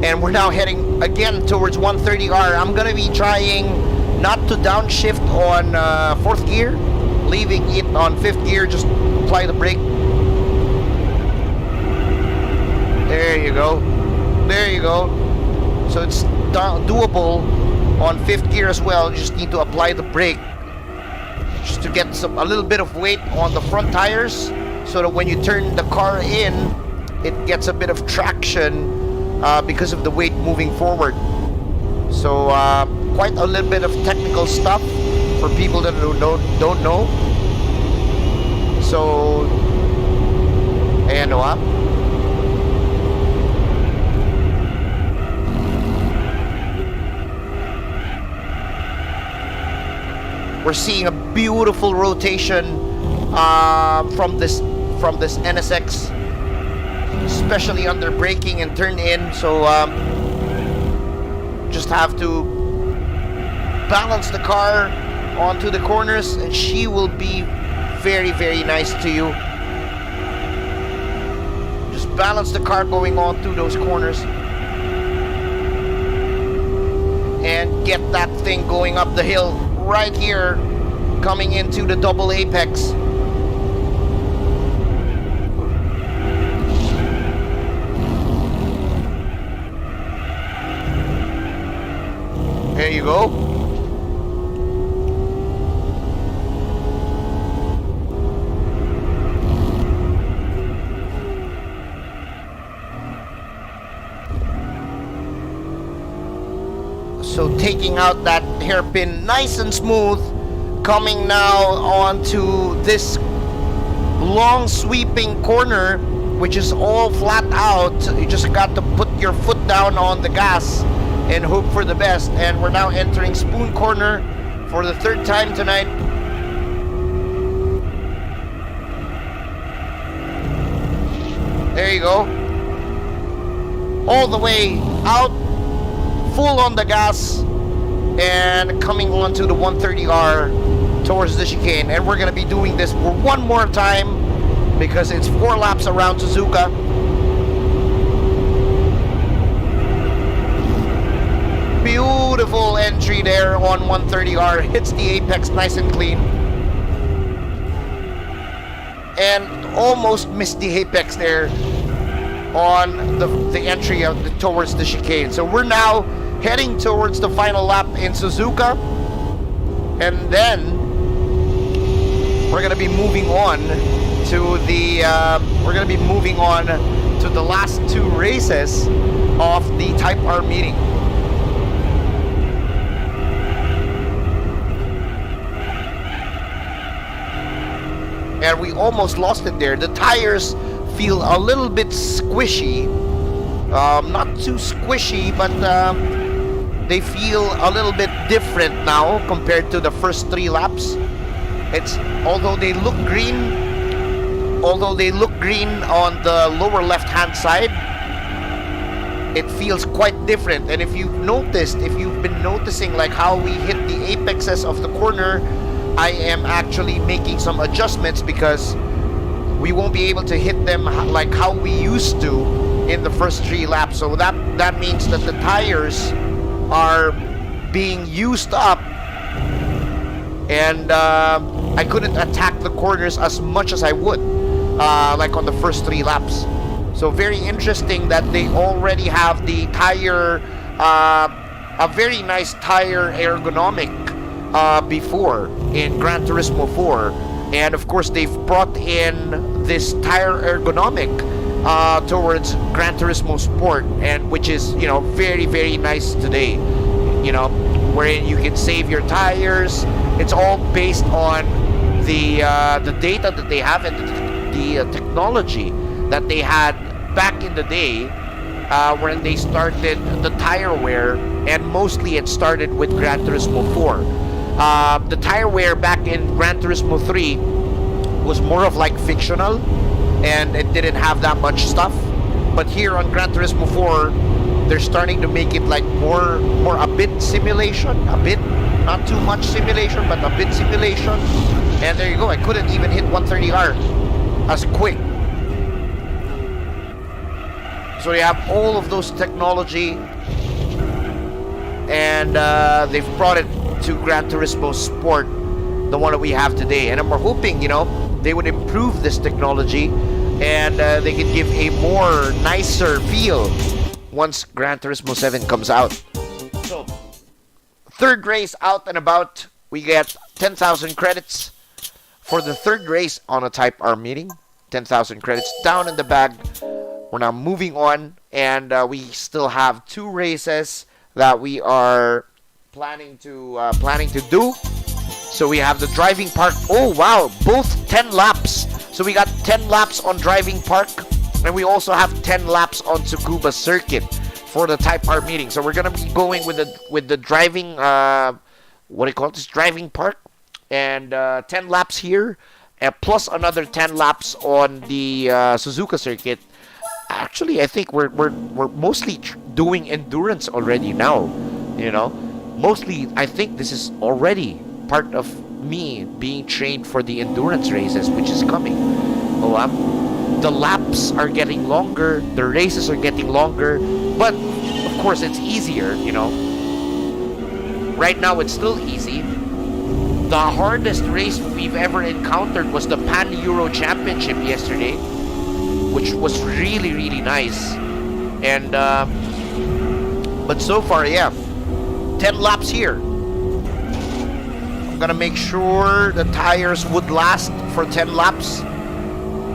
And we're now heading again towards 130R. I'm gonna be trying not to downshift on 4th gear, leaving it on 5th gear. Just apply the brake. There you go. There you go. So it's doable on 5th gear as well. You just need to apply the brake just to get a little bit of weight on the front tires, so that when you turn the car in, it gets a bit of traction because of the weight moving forward. So quite a little bit of technical stuff for people that don't know. So ayan o. We're seeing a beautiful rotation from this NSX, especially under braking and turn in. So just have to balance the car onto the corners, and she will be very, very nice to you. Just balance the car going on through those corners and get that thing going up the hill. Right here, coming into the double apex. There you go. So taking out that hairpin nice and smooth, coming now onto this long sweeping corner, which is all flat out. You just got to put your foot down on the gas and hope for the best. And we're now entering spoon corner for the 3rd time tonight. There you go. All the way out, full on the gas, and coming onto the 130R towards the chicane. And we're going to be doing this for one more time because it's 4 laps around Suzuka. Beautiful entry there on 130R. Hits the apex nice and clean. And almost missed the apex there on the entry towards the chicane. So we're now heading towards the final lap in Suzuka, and then we're gonna be moving on to the last 2 races of the Type R meeting. And we almost lost it there. The tires feel a little bit squishy, not too squishy, but they feel a little bit different now compared to the first 3 laps. Although they look green, although they look green on the lower left-hand side, it feels quite different. And if you've been noticing like how we hit the apexes of the corner, I am actually making some adjustments because we won't be able to hit them like how we used to in the first 3 laps. So that means that the tires are being used up, and I couldn't attack the corners as much as I would like on the first 3 laps. So very interesting that they already have the tire, a very nice tire ergonomic before in Gran Turismo 4. And of course they've brought in this tire ergonomic towards Gran Turismo Sport, and which is, you know, very, very nice today. You know, wherein you can save your tires. It's all based on the data that they have and the technology that they had back in the day when they started the tire wear, and mostly it started with Gran Turismo 4. The tire wear back in Gran Turismo 3 was more of like fictional, and it didn't have that much stuff. But here on Gran Turismo 4, they're starting to make it like more a bit simulation, a bit, not too much simulation, but a bit simulation. And there you go, I couldn't even hit 130R as quick. So you have all of those technology, and they've brought it to Gran Turismo Sport, the one that we have today. And we're hoping, you know, they would improve this technology, and they can give a more nicer feel once Gran Turismo 7 comes out. So, third race out and about, we get 10,000 credits for the third race on a Type R meeting. 10,000 credits down in the bag. We're now moving on, and we still have 2 races that we are planning to do. So we have the driving park. Oh wow, both 10 laps. So we got 10 laps on driving park, and we also have 10 laps on Tsukuba circuit for the Type R meeting. So we're gonna be going with the driving what do you call this, driving park, and 10 laps here, plus another 10 laps on the Suzuka circuit. Actually, I think we're mostly doing endurance already now. You know, mostly I think this is already part of me being trained for the endurance races, which is coming. Oh, the laps are getting longer, the races are getting longer, but of course it's easier, you know. Right now it's still easy. The hardest race we've ever encountered was the Pan Euro Championship yesterday, which was really, really nice. And but so far, yeah, 10 laps here. I'm gonna make sure the tires would last for 10 laps.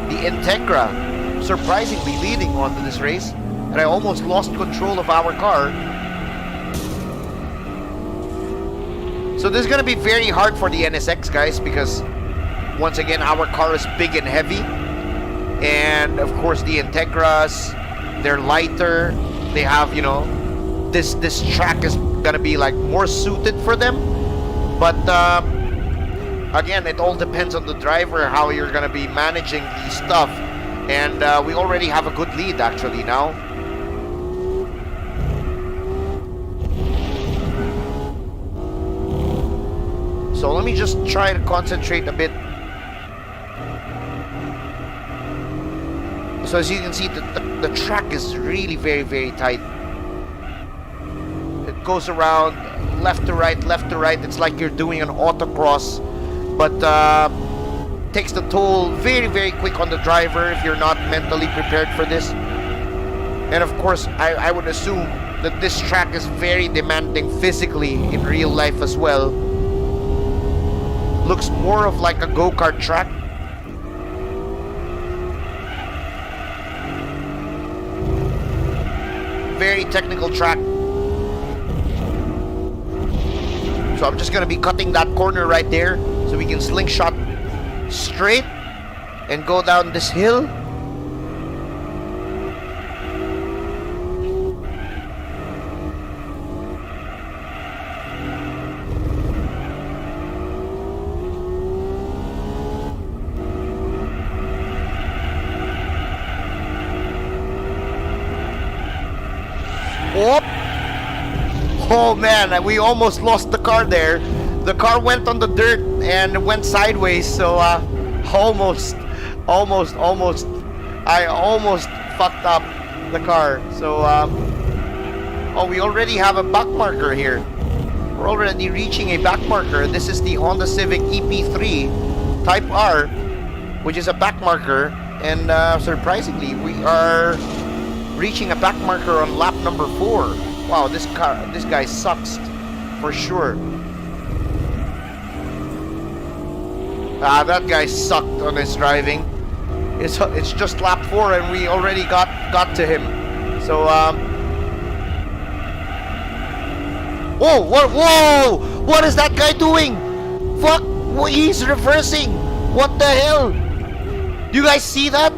The Integra surprisingly leading on to this race, and I almost lost control of our car. So this is gonna be very hard for the NSX guys, because once again our car is big and heavy, and of course the Integras, they're lighter. They have, you know, this track is gonna be like more suited for them. But again, it all depends on the driver, how you're gonna be managing the stuff. And we already have a good lead actually now. So let me just try to concentrate a bit. So as you can see, the track is really very, very tight. It goes around left to right, left to right. It's like you're doing an autocross, but takes the toll very, very quick on the driver if you're not mentally prepared for this. And of course, I would assume that this track is very demanding physically in real life as well. Looks more of like a go-kart track. Very technical track. So I'm just gonna be cutting that corner right there so we can slingshot straight and go down this hill. Oh man, we almost lost the car there. The car went on the dirt and went sideways, so almost. I almost fucked up the car. So oh, we already have a back marker here. We're already reaching a back marker. This is the Honda Civic EP3 Type R, which is a back marker, and surprisingly, we are reaching a back marker on lap number 4. Wow, this guy sucks for sure. That guy sucked on his driving. It's just lap 4 and we already got to him. So whoa, what is that guy doing? Fuck, he's reversing. What the hell? You guys see that?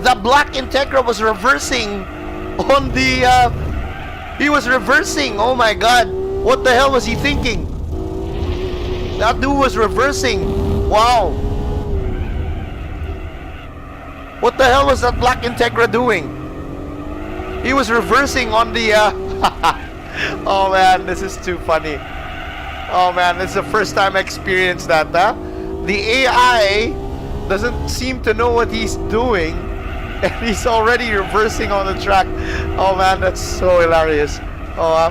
The black Integra was reversing on the he was reversing. Oh my god, what the hell was he thinking? That dude was reversing. Wow. What the hell was that black Integra doing? He was reversing on the oh man, this is too funny. Oh man, this is the first time I experienced that, huh? The AI doesn't seem to know what he's doing, and he's already reversing on the track. Oh man, that's so hilarious. Oh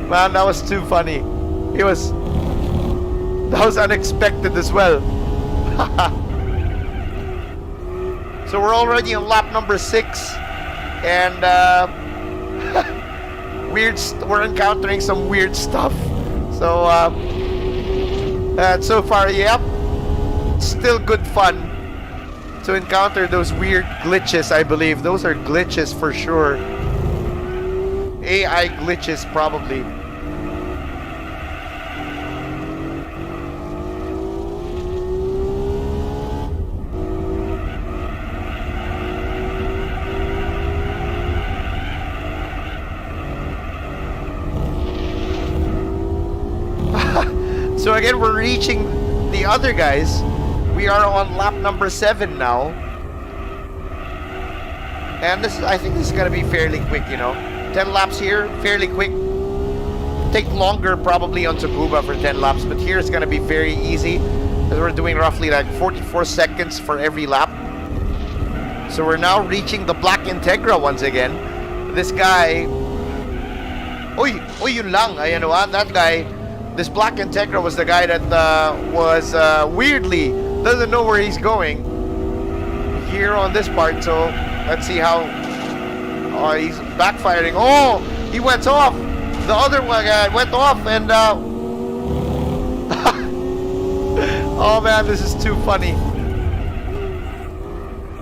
man, that was too funny. That was unexpected as well. So we're already on lap number 6, and we're encountering some weird stuff. So so far, yep, still good fun to encounter those weird glitches. I believe those are glitches for sure. AI glitches probably. So again, we're reaching the other guys. We are on lap number 7 now. And I think this is going to be fairly quick, you know. 10 laps here, fairly quick. Take longer probably on Tsukuba for 10 laps, but here it's going to be very easy, because we're doing roughly like 44 seconds for every lap. So we're now reaching the black Integra once again. This guy, yun lang. Ayan, that guy, this black Integra was the guy that was weirdly doesn't know where he's going here on this part. So let's see how he's backfiring. Oh, he went off. The other one guy went off, and oh man, this is too funny.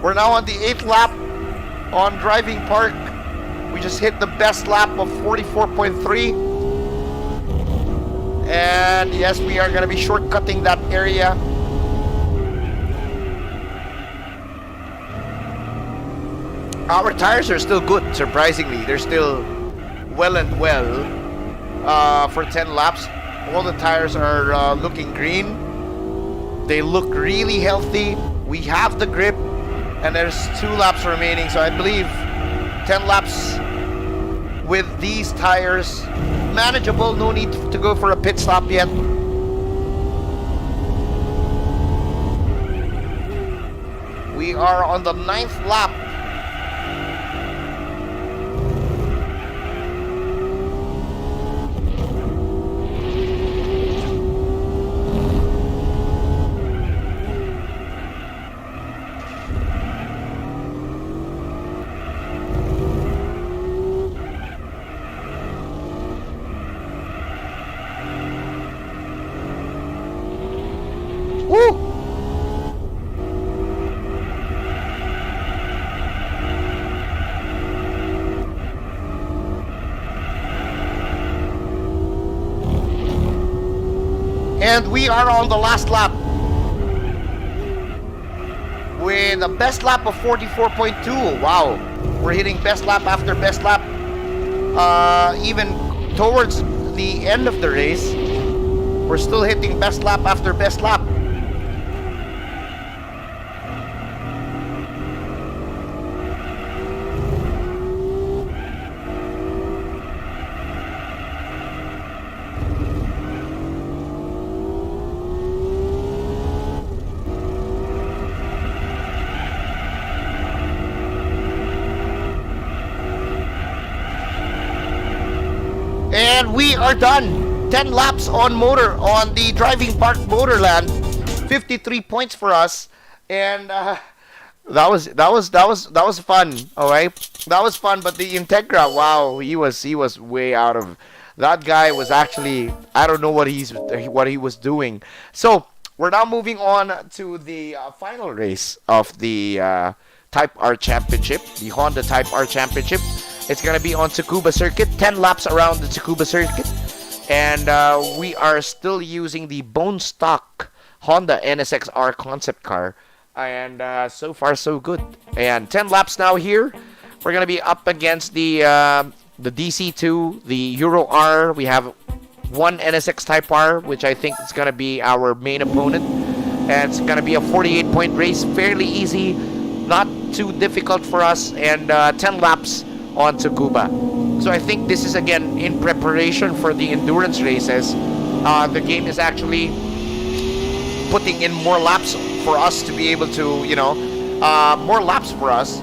We're now on the 8th lap on Driving Park. We just hit the best lap of 44.3. And yes, we are going to be shortcutting that area. Our tires are still good, surprisingly. They're still well and well for 10 laps. All the tires are looking green. They look really healthy. We have the grip, and there's 2 laps remaining. So I believe 10 laps with these tires, manageable. No need to go for a pit stop yet. We are on the 9th lap. And we are on the last lap with a best lap of 44.2. Wow, we're hitting best lap after best lap. Even towards the end of the race, we're still hitting best lap after best lap. we are done. 10 laps on the driving park Motorland. 53 points for us, and that was fun. All right, that was fun. But the Integra, wow, he was way out of. That guy was actually, I don't know what he was doing. So we're now moving on to the final race of the Type R Championship, the Honda Type R Championship. It's gonna be on Tsukuba Circuit, 10 laps around the Tsukuba Circuit, and we are still using the bone stock Honda NSX-R concept car, and so far so good. And 10 laps now here. We're gonna be up against the DC2, the Euro R. We have one NSX Type R, which I think is gonna be our main opponent, and it's gonna be a 48-point race, fairly easy, not too difficult for us, and 10 laps on Tsukuba. So I think this is again in preparation for the endurance races. The game is actually putting in more laps for us to be able to, more laps for us.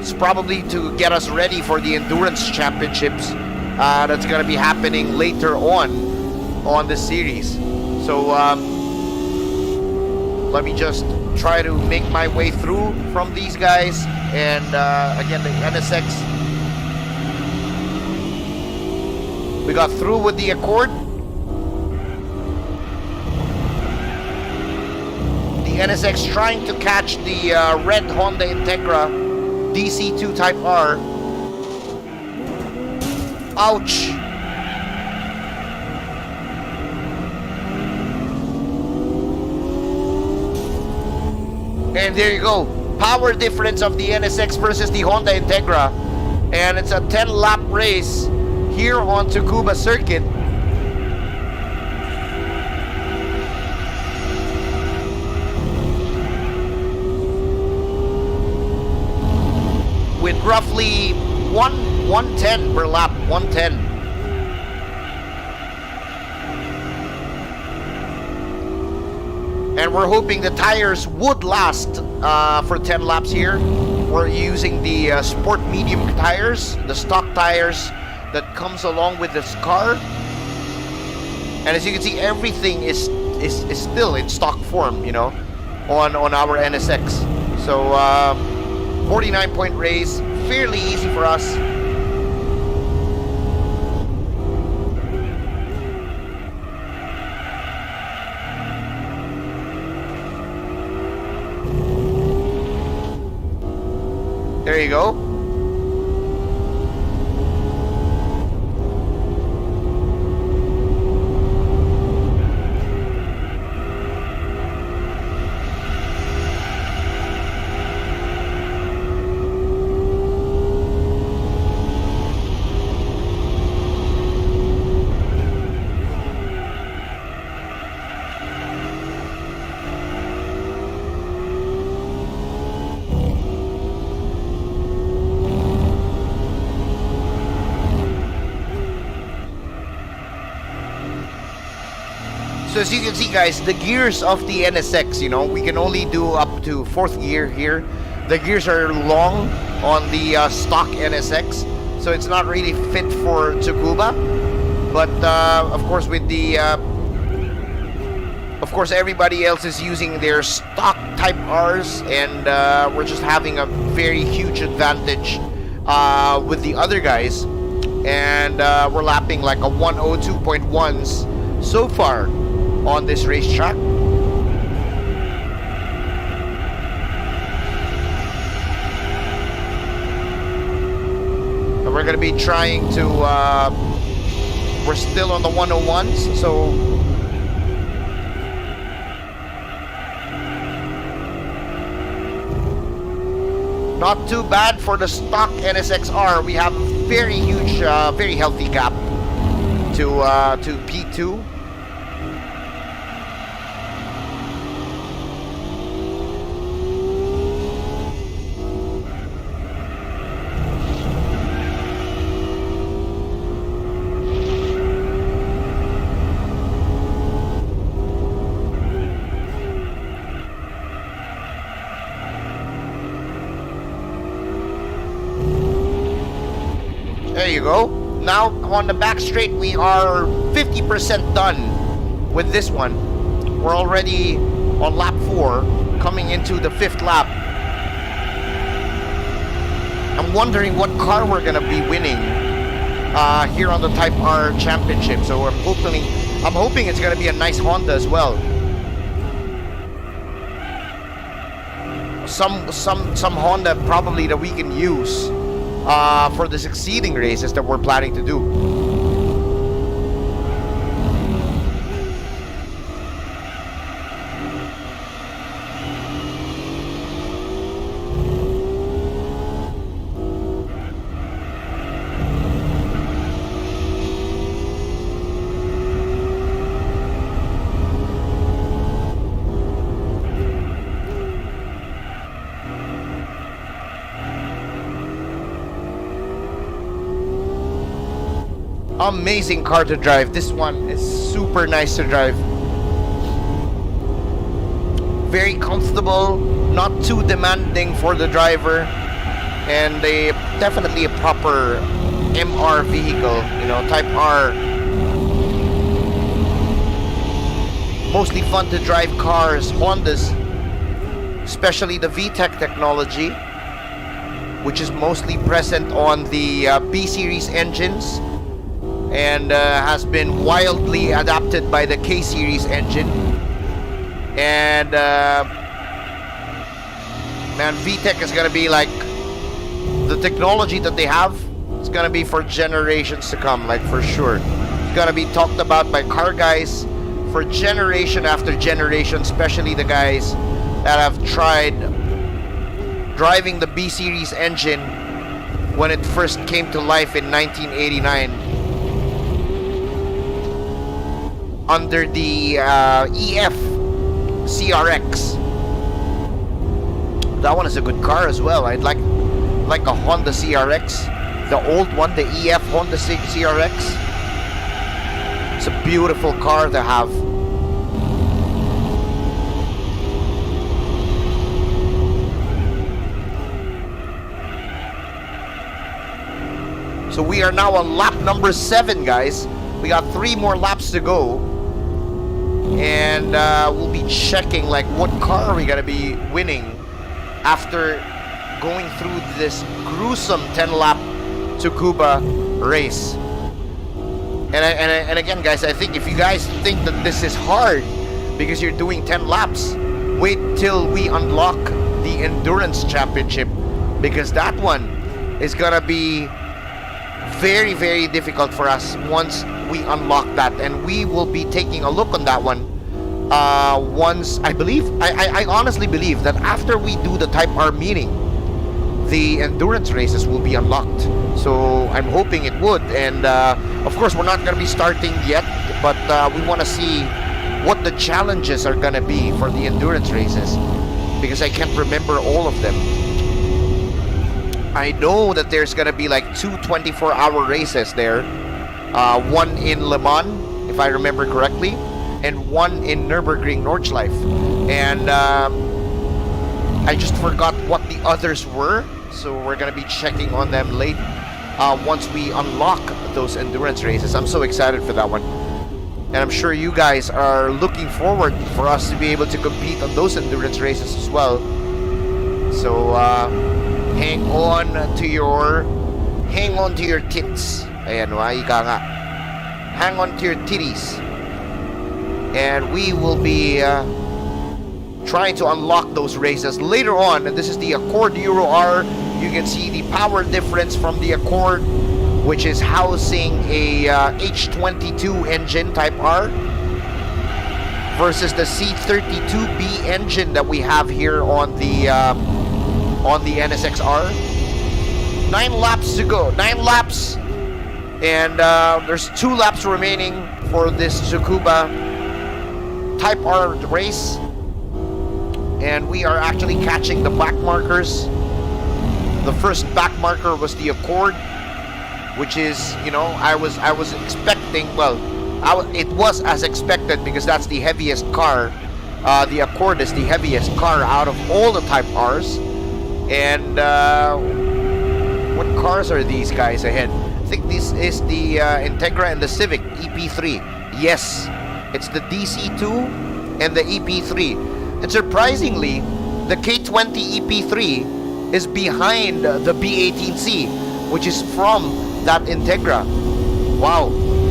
It's probably to get us ready for the endurance championships that's going to be happening later on the series. So let me just try to make my way through from these guys. And again, the NSX, we got through with the Accord. The NSX trying to catch the red Honda Integra DC2 Type R. Ouch. And there you go. Power difference of the NSX versus the Honda Integra. And it's a 10-lap race here on Tsukuba Circuit. With roughly 110 per lap, 110. And we're hoping the tires would last for 10 laps here. We're using the sport medium tires, the stock tires that comes along with this car. And as you can see, everything is still in stock form, on our NSX. So 49-point race, fairly easy for us. There you go. So as you can see, guys, the gears of the NSX, we can only do up to 4th gear here. The gears are long on the stock NSX, so it's not really fit for Tsukuba. But of course, with the everybody else is using their stock Type R's, and we're just having a very huge advantage with the other guys. And we're lapping like a 102.1s so far on this racetrack. And we're going to be trying to, we're still on the 101s, so not too bad for the stock NSX-R. We have a very huge, very healthy gap to P2. There you go. Now on the back straight, we are 50% done with this one. We're already on lap 4, coming into the 5th lap. I'm wondering what car we're gonna be winning here on the Type R Championship. So I'm hoping it's gonna be a nice Honda as well. Some Honda probably that we can use for the succeeding races that we're planning to do. Amazing car to drive. This one is super nice to drive. Very comfortable, not too demanding for the driver, and definitely a proper MR vehicle, you know, Type R. Mostly fun to drive cars, Hondas, especially the VTEC technology, which is mostly present on the B Series engines, and has been wildly adapted by the K Series engine. And man, VTEC is gonna be like the technology that they have. It's gonna be for generations to come, like for sure. It's gonna be talked about by car guys for generation after generation, especially the guys that have tried driving the B Series engine when it first came to life in 1989. Under the EF CRX. That one is a good car as well. I'd like a Honda CRX, the old one, the EF Honda CRX. It's a beautiful car to have. So we are now on lap number 7, guys. We got 3 more laps to go. And we'll be checking like what car are we gonna be winning after going through this gruesome 10-lap Tsukuba race. And again, guys, I think if you guys think that this is hard because you're doing 10 laps, wait till we unlock the Endurance Championship, because that one is gonna be very, very difficult for us once we unlock that, and we will be taking a look on that one once I honestly believe that after we do the Type R meeting, the endurance races will be unlocked. So I'm hoping it would, and of course we're not going to be starting yet, but we want to see what the challenges are going to be for the endurance races, because I can't remember all of them. I know that there's gonna be like 2 24-hour races there. One in Le Mans, if I remember correctly, and one in Nürburgring Nordschleife. And I just forgot what the others were, so we're gonna be checking on them late once we unlock those endurance races. I'm so excited for that one. And I'm sure you guys are looking forward for us to be able to compete on those endurance races as well. So hang on to your tits. Ayan, ika nga. Hang on to your titties. And we will be trying to unlock those races later on. And this is the Accord Euro R. You can see the power difference from the Accord, which is housing a H22 engine Type R, versus the C32B engine that we have here on the NSX-R. 9 laps to go. 9 laps, and there's 2 laps remaining for this Tsukuba Type R race, and we are actually catching the back markers. The first back marker was the Accord, which is, you know, I was expecting, well, it was as expected, because that's the heaviest car. The Accord is the heaviest car out of all the Type Rs. And what cars are these guys ahead? I think this is the Integra and the Civic EP3. Yes, it's the DC2 and the EP3. And surprisingly, the K20 EP3 is behind the B18C, which is from that Integra. Wow,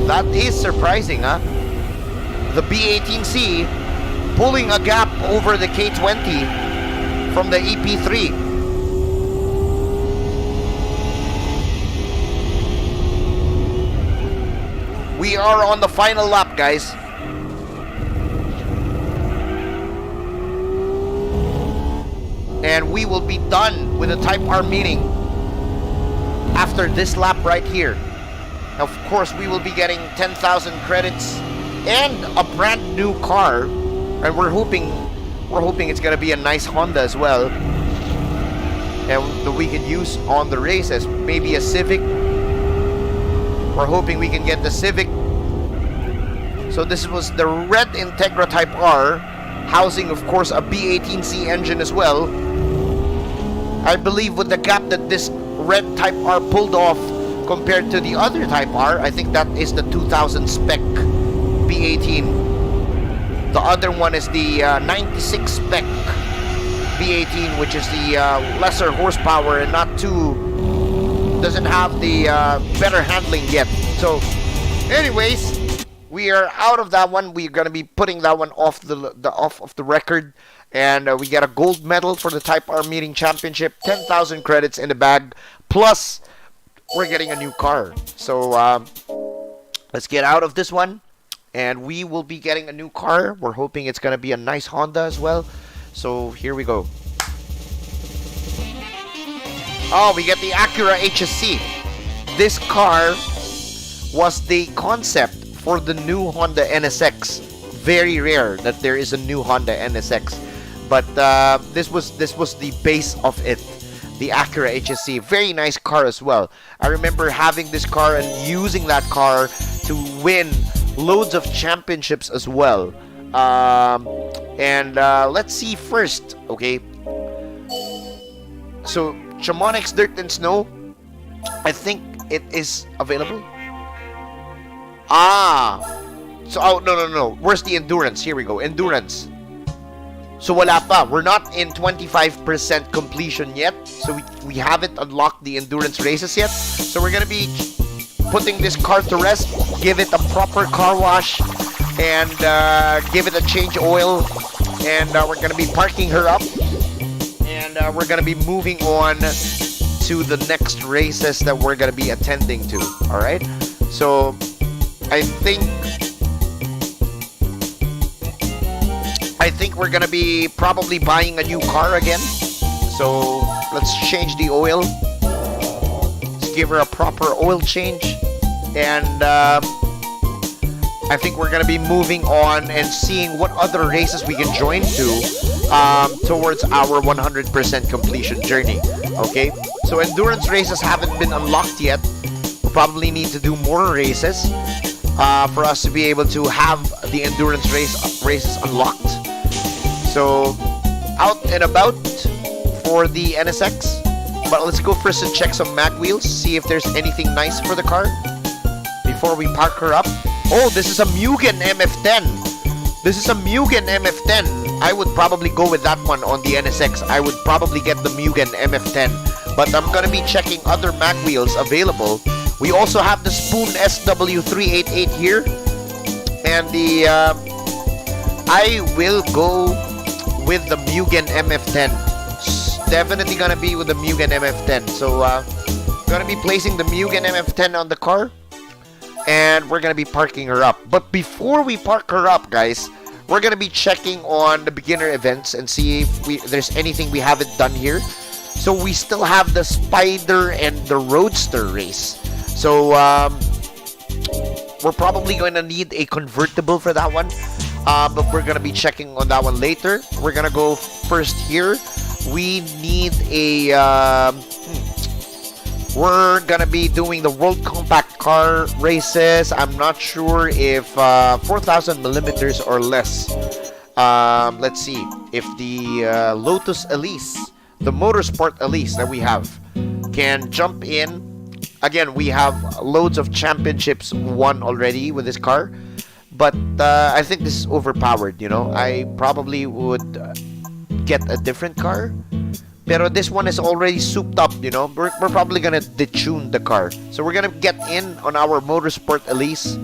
that is surprising, huh? The B18C pulling a gap over the K20 from the EP3. We are on the final lap, guys. And we will be done with the Type R meeting after this lap right here. Of course, we will be getting 10,000 credits and a brand new car. And we're hoping it's gonna be a nice Honda as well, and that we can use on the races. Maybe a Civic. We're hoping we can get the Civic. So this was the red Integra Type R, housing of course a B18C engine as well. I believe with the gap that this red Type R pulled off compared to the other Type R, I think that is the 2000 spec B18. The other one is the 96 spec B18, which is the lesser horsepower and not too, doesn't have the better handling yet. So anyways, we are out of that one. We're gonna be putting that one off the record, and we get a gold medal for the Type R meeting championship, 10,000 credits in the bag, plus we're getting a new car. So let's get out of this one, and we will be getting a new car. We're hoping it's gonna be a nice Honda as well. So here we go. Oh, we get the Acura HSC. This car was the concept for the new Honda NSX. Very rare that there is a new Honda NSX, but this was the base of it. The Acura HSC, very nice car as well. I remember having this car and using that car to win loads of championships as well. Let's see first, okay? So Chamonix Dirt and Snow, I think it is available. So no. Where's the endurance? Here we go, endurance. So wala pa. We're not in 25% completion yet. So we haven't unlocked the endurance races yet. So we're gonna be putting this car to rest, give it a proper car wash, and give it a change oil. And we're gonna be parking her up. And we're gonna be moving on to the next races that we're gonna be attending to. Alright? So I think we're gonna be probably buying a new car again. So let's change the oil. Let's give her a proper oil change. And I think we're gonna be moving on and seeing what other races we can join to towards our 100% completion journey. Okay, so endurance races haven't been unlocked yet. We'll probably need to do more races for us to be able to have the endurance races unlocked. So out and about for the NSX, but let's go first and check some mag wheels, see if there's anything nice for the car before we park her up. Oh, this is a Mugen MF10. This is a Mugen MF10. I would probably go with that one on the NSX. I would probably get the Mugen MF10, but I'm gonna be checking other mag wheels available. We also have the Spoon SW388 here, and the I will go with the Mugen MF10. Definitely gonna be with the Mugen MF10. So gonna be placing the Mugen MF10 on the car, and we're gonna be parking her up. But before we park her up, guys, we're gonna be checking on the beginner events and see if there's anything we haven't done here. So we still have the Spider and the Roadster race. So we're probably going to need a convertible for that one, but we're going to be checking on that one later. We're going to go first here. We need a we're going to be doing the World Compact Car races. I'm not sure if 4,000 millimeters or less. Let's see if the Lotus Elise, the Motorsport Elise that we have, can jump in again, we have loads of championships won already with this car, but I think this is overpowered. I probably would get a different car. Pero this one is already souped up. We're probably gonna detune the car. So we're gonna get in on our Motorsport Elise,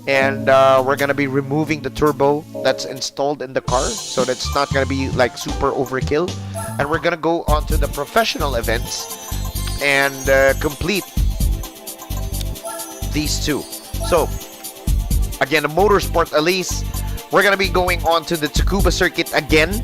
and we're gonna be removing the turbo that's installed in the car, so that's not gonna be like super overkill. And we're gonna go on to the professional events and complete these two. So again, the Motorsport Elise, we're gonna be going on to the Tsukuba circuit again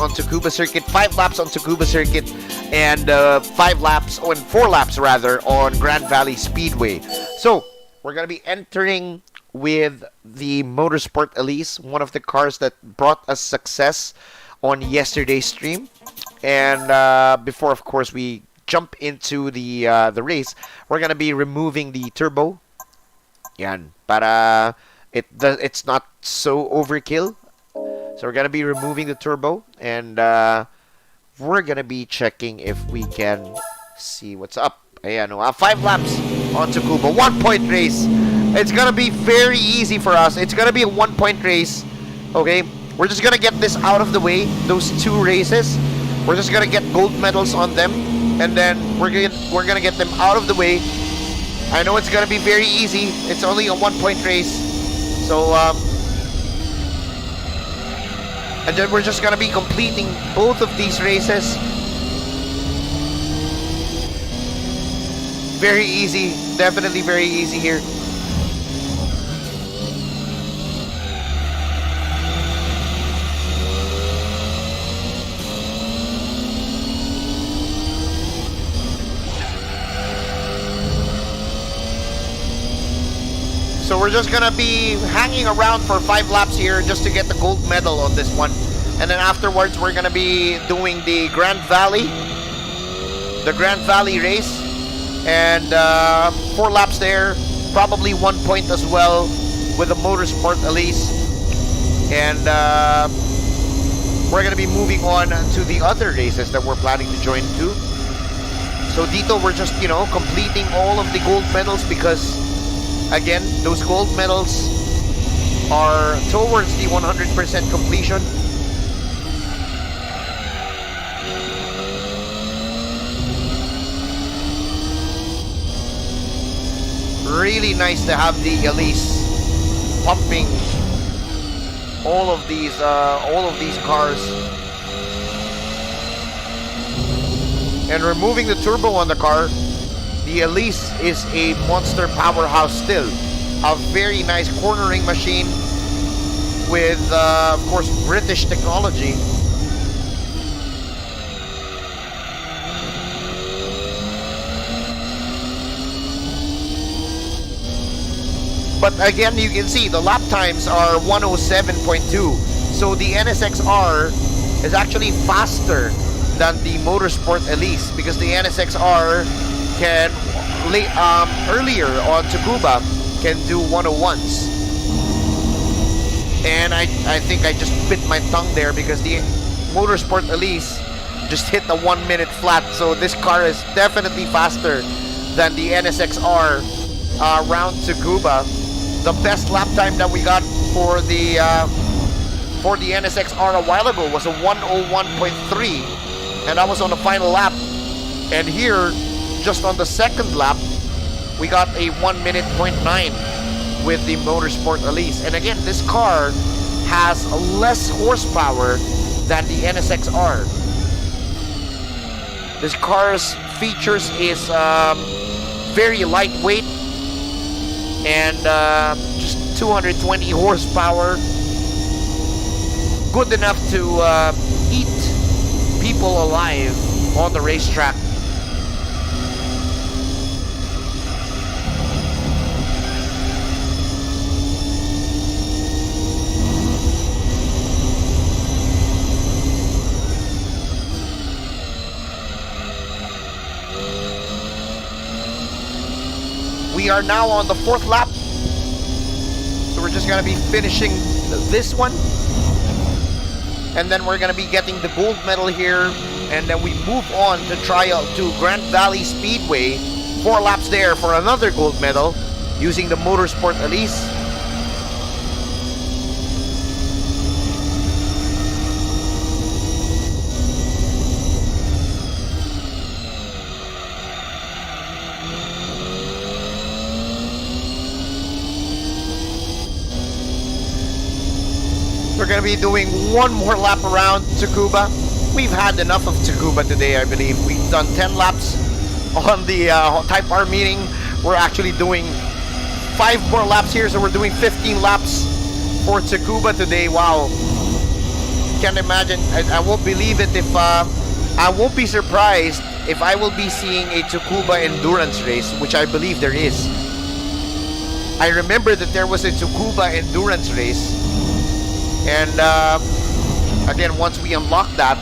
on Tsukuba circuit, 5 laps on Tsukuba circuit, and 4 laps rather on Grand Valley Speedway. So we're gonna be entering with the Motorsport Elise, one of the cars that brought us success on yesterday's stream. And before, of course, we jump into the race, we're gonna be removing the turbo. Yan, para it's not so overkill. So we're gonna be removing the turbo, and we're gonna be checking if we can see what's up. Ayan, 5 laps on Tsukuba, 1-point race. It's gonna be very easy for us. It's gonna be a 1-point race. Okay, we're just gonna get this out of the way. Those 2 races, we're just gonna get gold medals on them, and then we're gonna get them out of the way. I know it's gonna be very easy. It's only a 1-point race, so and then we're just gonna be completing both of these races. Very easy, definitely very easy here. So we're just gonna be hanging around for 5 laps here just to get the gold medal on this one. And then afterwards we're gonna be doing the Grand Valley race. And 4 laps there, probably 1 point as well with the Motorsport Elise. And we're gonna be moving on to the other races that we're planning to join to. So dito we're just, completing all of the gold medals, because again, those gold medals are towards the 100% completion. Really nice to have the Elise pumping all of these cars, and removing the turbo on the car. The Elise is a monster powerhouse still. A very nice cornering machine with, of course, British technology. But again, you can see the lap times are 107.2. So the NSX-R is actually faster than the Motorsport Elise, because the NSX-R can earlier on Tsukuba can do 101s, and I think I just bit my tongue there, because the Motorsport Elise just hit the 1 minute flat. So this car is definitely faster than the NSX-R around Tsukuba. The best lap time that we got for the NSX-R a while ago was a 101.3, and that was on the final lap. And here, just on the second lap, we got a 1 minute 0.9 with the Motorsport Elise. And again, this car has less horsepower than the NSX-R. This car's features is very lightweight, and just 220 horsepower. Good enough to eat people alive on the racetrack. We are now on the 4th lap, so we're just going to be finishing this one, and then we're going to be getting the gold medal here, and then we move on to trial to Grand Valley Speedway 4 laps there for another gold medal using the Motorsport Elise. We're going to be doing one more lap around Tsukuba. We've had enough of Tsukuba today, I believe. We've done 10 laps on the Type R meeting. We're actually doing 5 more laps here, so we're doing 15 laps for Tsukuba today. Wow. Can't imagine. I won't believe it if... I won't be surprised if I will be seeing a Tsukuba endurance race, which I believe there is. I remember that there was a Tsukuba endurance race. And again, once we unlock that,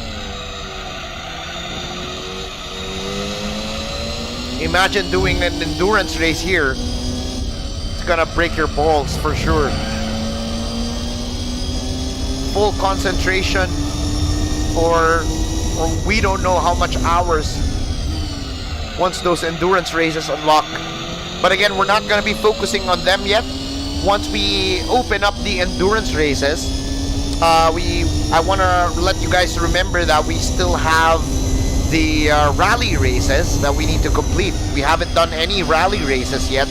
imagine doing an endurance race here. It's gonna break your balls for sure. Full concentration, or we don't know how much hours once those endurance races unlock. But again, we're not gonna be focusing on them yet. Once we open up the endurance races, I want to let you guys remember that we still have the rally races that we need to complete. We haven't done any rally races yet.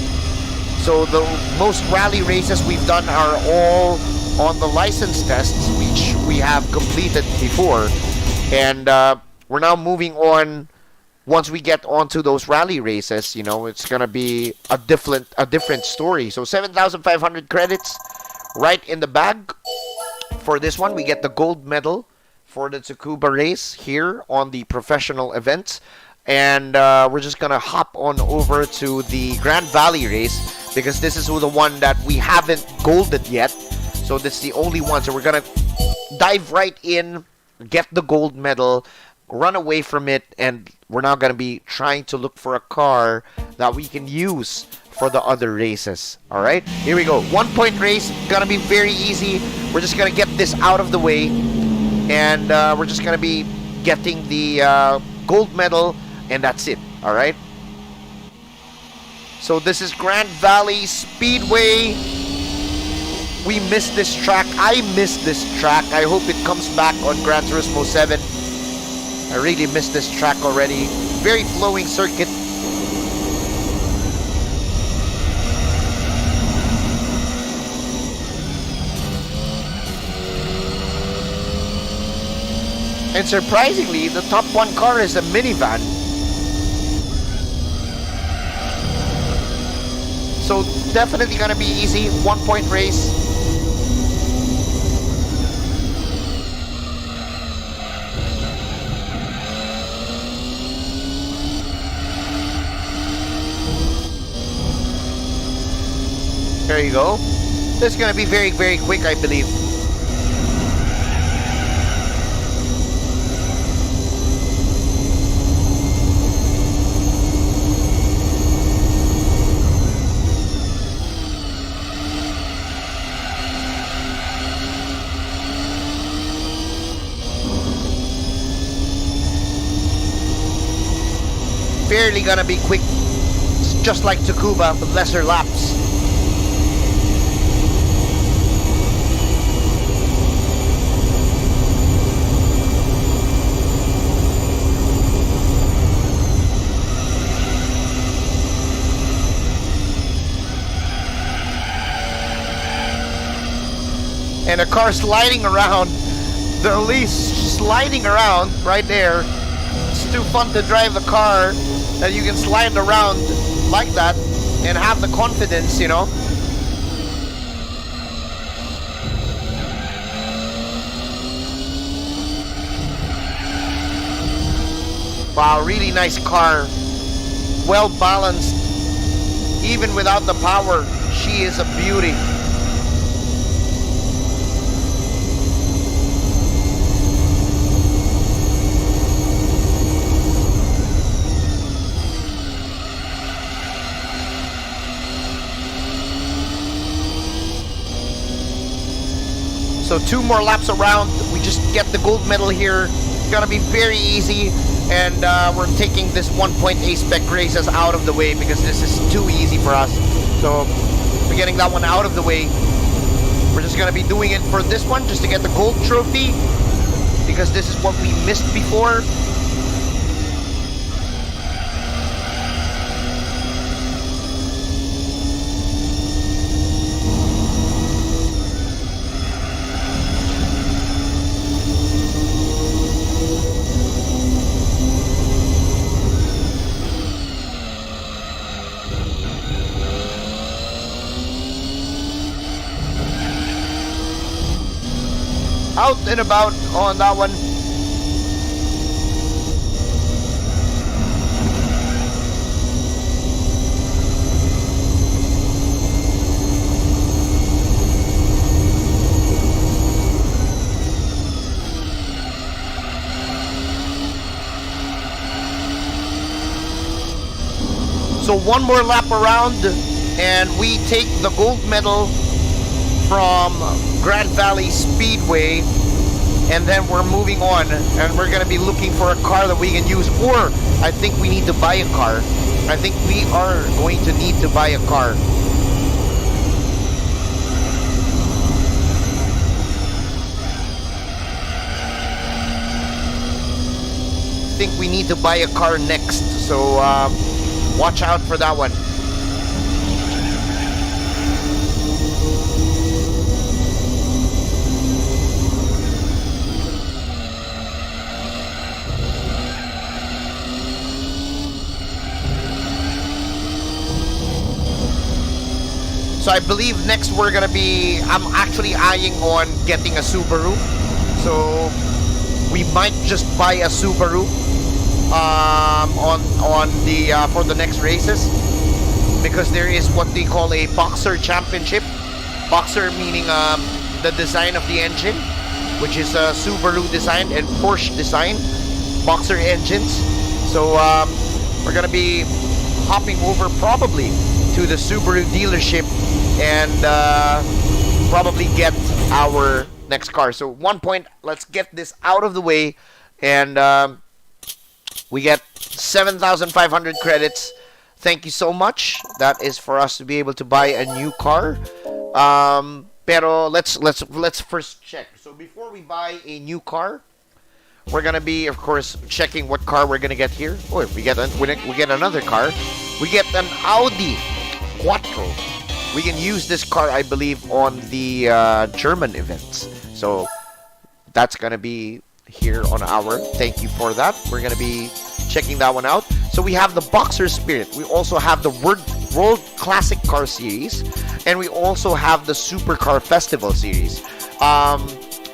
So the most rally races we've done are all on the license tests, which we have completed before. And we're now moving on. Once we get onto those rally races, you know, it's going to be a different story. So 7,500 credits right in the bag. For this one, we get the gold medal for the Tsukuba race here on the professional events. And we're just going to hop on over to the Grand Valley race because this is the one that we haven't golded yet. So this is the only one. So we're going to dive right in, get the gold medal, run away from it, and we're now going to be trying to look for a car that we can use for the other races. All right, here we go. 1 point race, gonna be very easy. We're just gonna get this out of the way, and we're just gonna be getting the gold medal, and that's it. All right, so this is Grand Valley Speedway. We missed this track. I missed this track. I hope it comes back on Gran Turismo 7. I really missed this track already. Very flowing circuit. And surprisingly, the top one car is a minivan. So definitely gonna be easy. 1 point race. There you go. This is gonna be very, very quick, I believe. Fairly gonna be quick. It's just like Tsukuba with lesser laps. And a car sliding around, the Elise sliding around right there. It's too fun to drive a car that you can slide around like that and have the confidence, you know. Wow, really nice car. Well balanced. Even without the power, she is a beauty. So 2 more laps around. We just get the gold medal here. It's gonna be very easy. And we're taking this 1.8 spec races out of the way because this is too easy for us. So we're getting that one out of the way. We're just gonna be doing it for this one just to get the gold trophy, because this is what we missed before. Out and about on that one. So one more lap around and we take the gold medal from Grand Valley Speedway, and then we're moving on and we're gonna be looking for a car that we can use, or I think we need to buy a car. I think we are going to need to buy a car. I think we need to buy a car next, so watch out for that one. So I believe next we're gonna be, I'm actually eyeing on getting a Subaru. So we might just buy a Subaru on the for the next races, because there is what they call a Boxer Championship. Boxer meaning the design of the engine, which is a Subaru design and Porsche design, Boxer engines. So we're gonna be hopping over probably to the Subaru dealership and probably get our next car. So 1 point, let's get this out of the way, and we get 7,500 credits. Thank you so much. That is for us to be able to buy a new car. Pero let's first check. So before we buy a new car, we're gonna be, of course, checking what car we're gonna get here. Oh, we get another car. We get an Audi Quattro. We can use this car, I believe, on the German events. So that's gonna be here on our. Thank you for that. We're gonna be checking that one out. So we have the Boxer Spirit. We also have the World Classic Car Series, and we also have the Supercar Festival Series.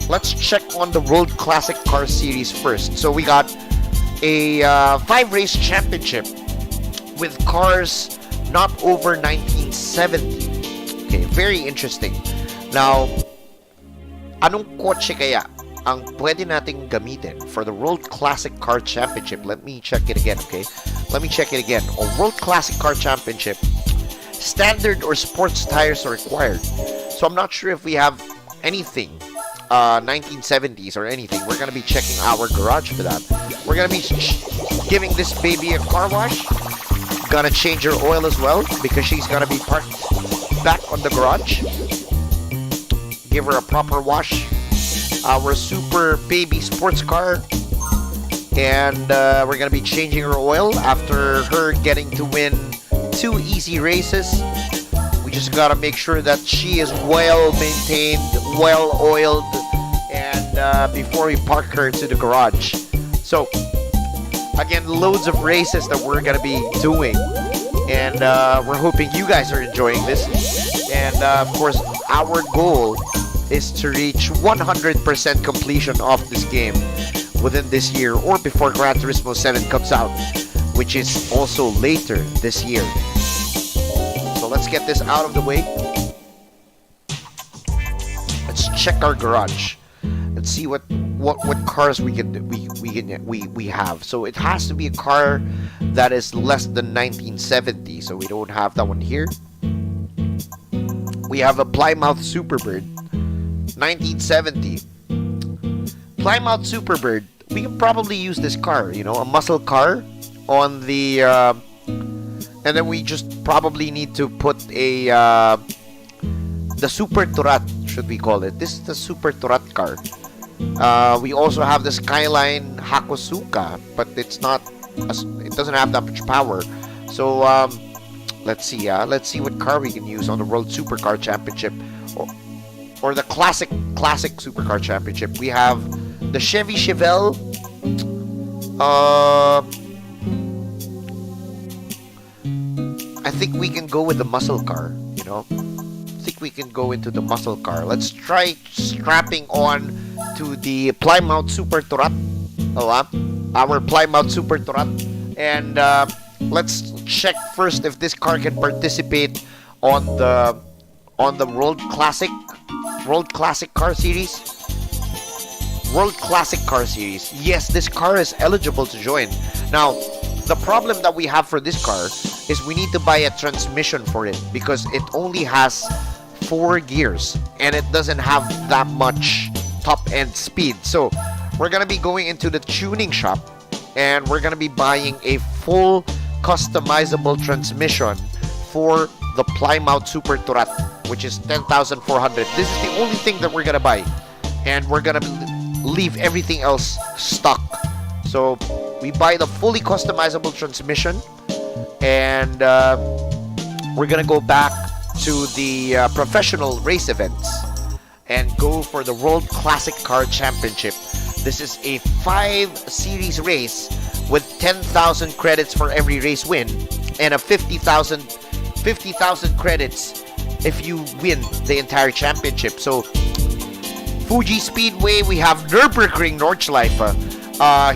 Let's check on the World Classic Car Series first. So we got a 5-race championship with cars not over 1970. Okay, very interesting. Now, anong kotse kaya ang pwede nating gamitin for the World Classic Car Championship? Let me check it again, okay? Let me check it again. On World Classic Car Championship, standard or sports tires are required. So I'm not sure if we have anything 1970s or anything. We're gonna be checking our garage for that. We're gonna be giving this baby a car wash. Gonna change her oil as well, because she's gonna be parked back on the garage. Give her a proper wash. Our super baby sports car, and we're gonna be changing her oil after her getting to win 2 easy races. We just gotta make sure that she is well maintained, well oiled, and before we park her to the garage. So again, loads of races that we're gonna be doing, and we're hoping you guys are enjoying this. And of course, our goal is to reach 100% completion of this game within this year, or before Gran Turismo 7 comes out, which is also later this year. So let's get this out of the way. Let's check our garage. Let's see what cars we have. So it has to be a car that is less than 1970. So we don't have that one here. We have a Plymouth Superbird, 1970. Plymouth Superbird we can probably use this car, you know, a muscle car on the and then we just probably need to put a the Super Turat, should we call it. This is the Super Turat car. We also have the Skyline Hakosuka, but it's not it doesn't have that much power. So let's see what car we can use on the World Supercar Championship, or the classic Supercar Championship. We have the Chevy Chevelle. I think we can go with the muscle car, you know. I think we can go into the muscle car. Let's try strapping on to the Plymouth Super Turat. Our Plymouth Super Turat. And let's check first if this car can participate on the World Classic Car Series. World Classic Car Series. Yes, this car is eligible to join. Now, the problem that we have for this car is we need to buy a transmission for it, because it only has 4 gears and it doesn't have that much top end speed. So we're gonna be going into the tuning shop and we're gonna be buying a full customizable transmission for the Plymouth Super Turat, which is 10,400. This is the only thing that we're gonna buy, and we're gonna leave everything else stock. So we buy the fully customizable transmission, and we're gonna go back to the professional race events and go for the World Classic Car Championship. This is a 5 series race with 10,000 credits for every race win, and a 50,000 credits if you win the entire championship. So Fuji Speedway, we have Nürburgring Nordschleife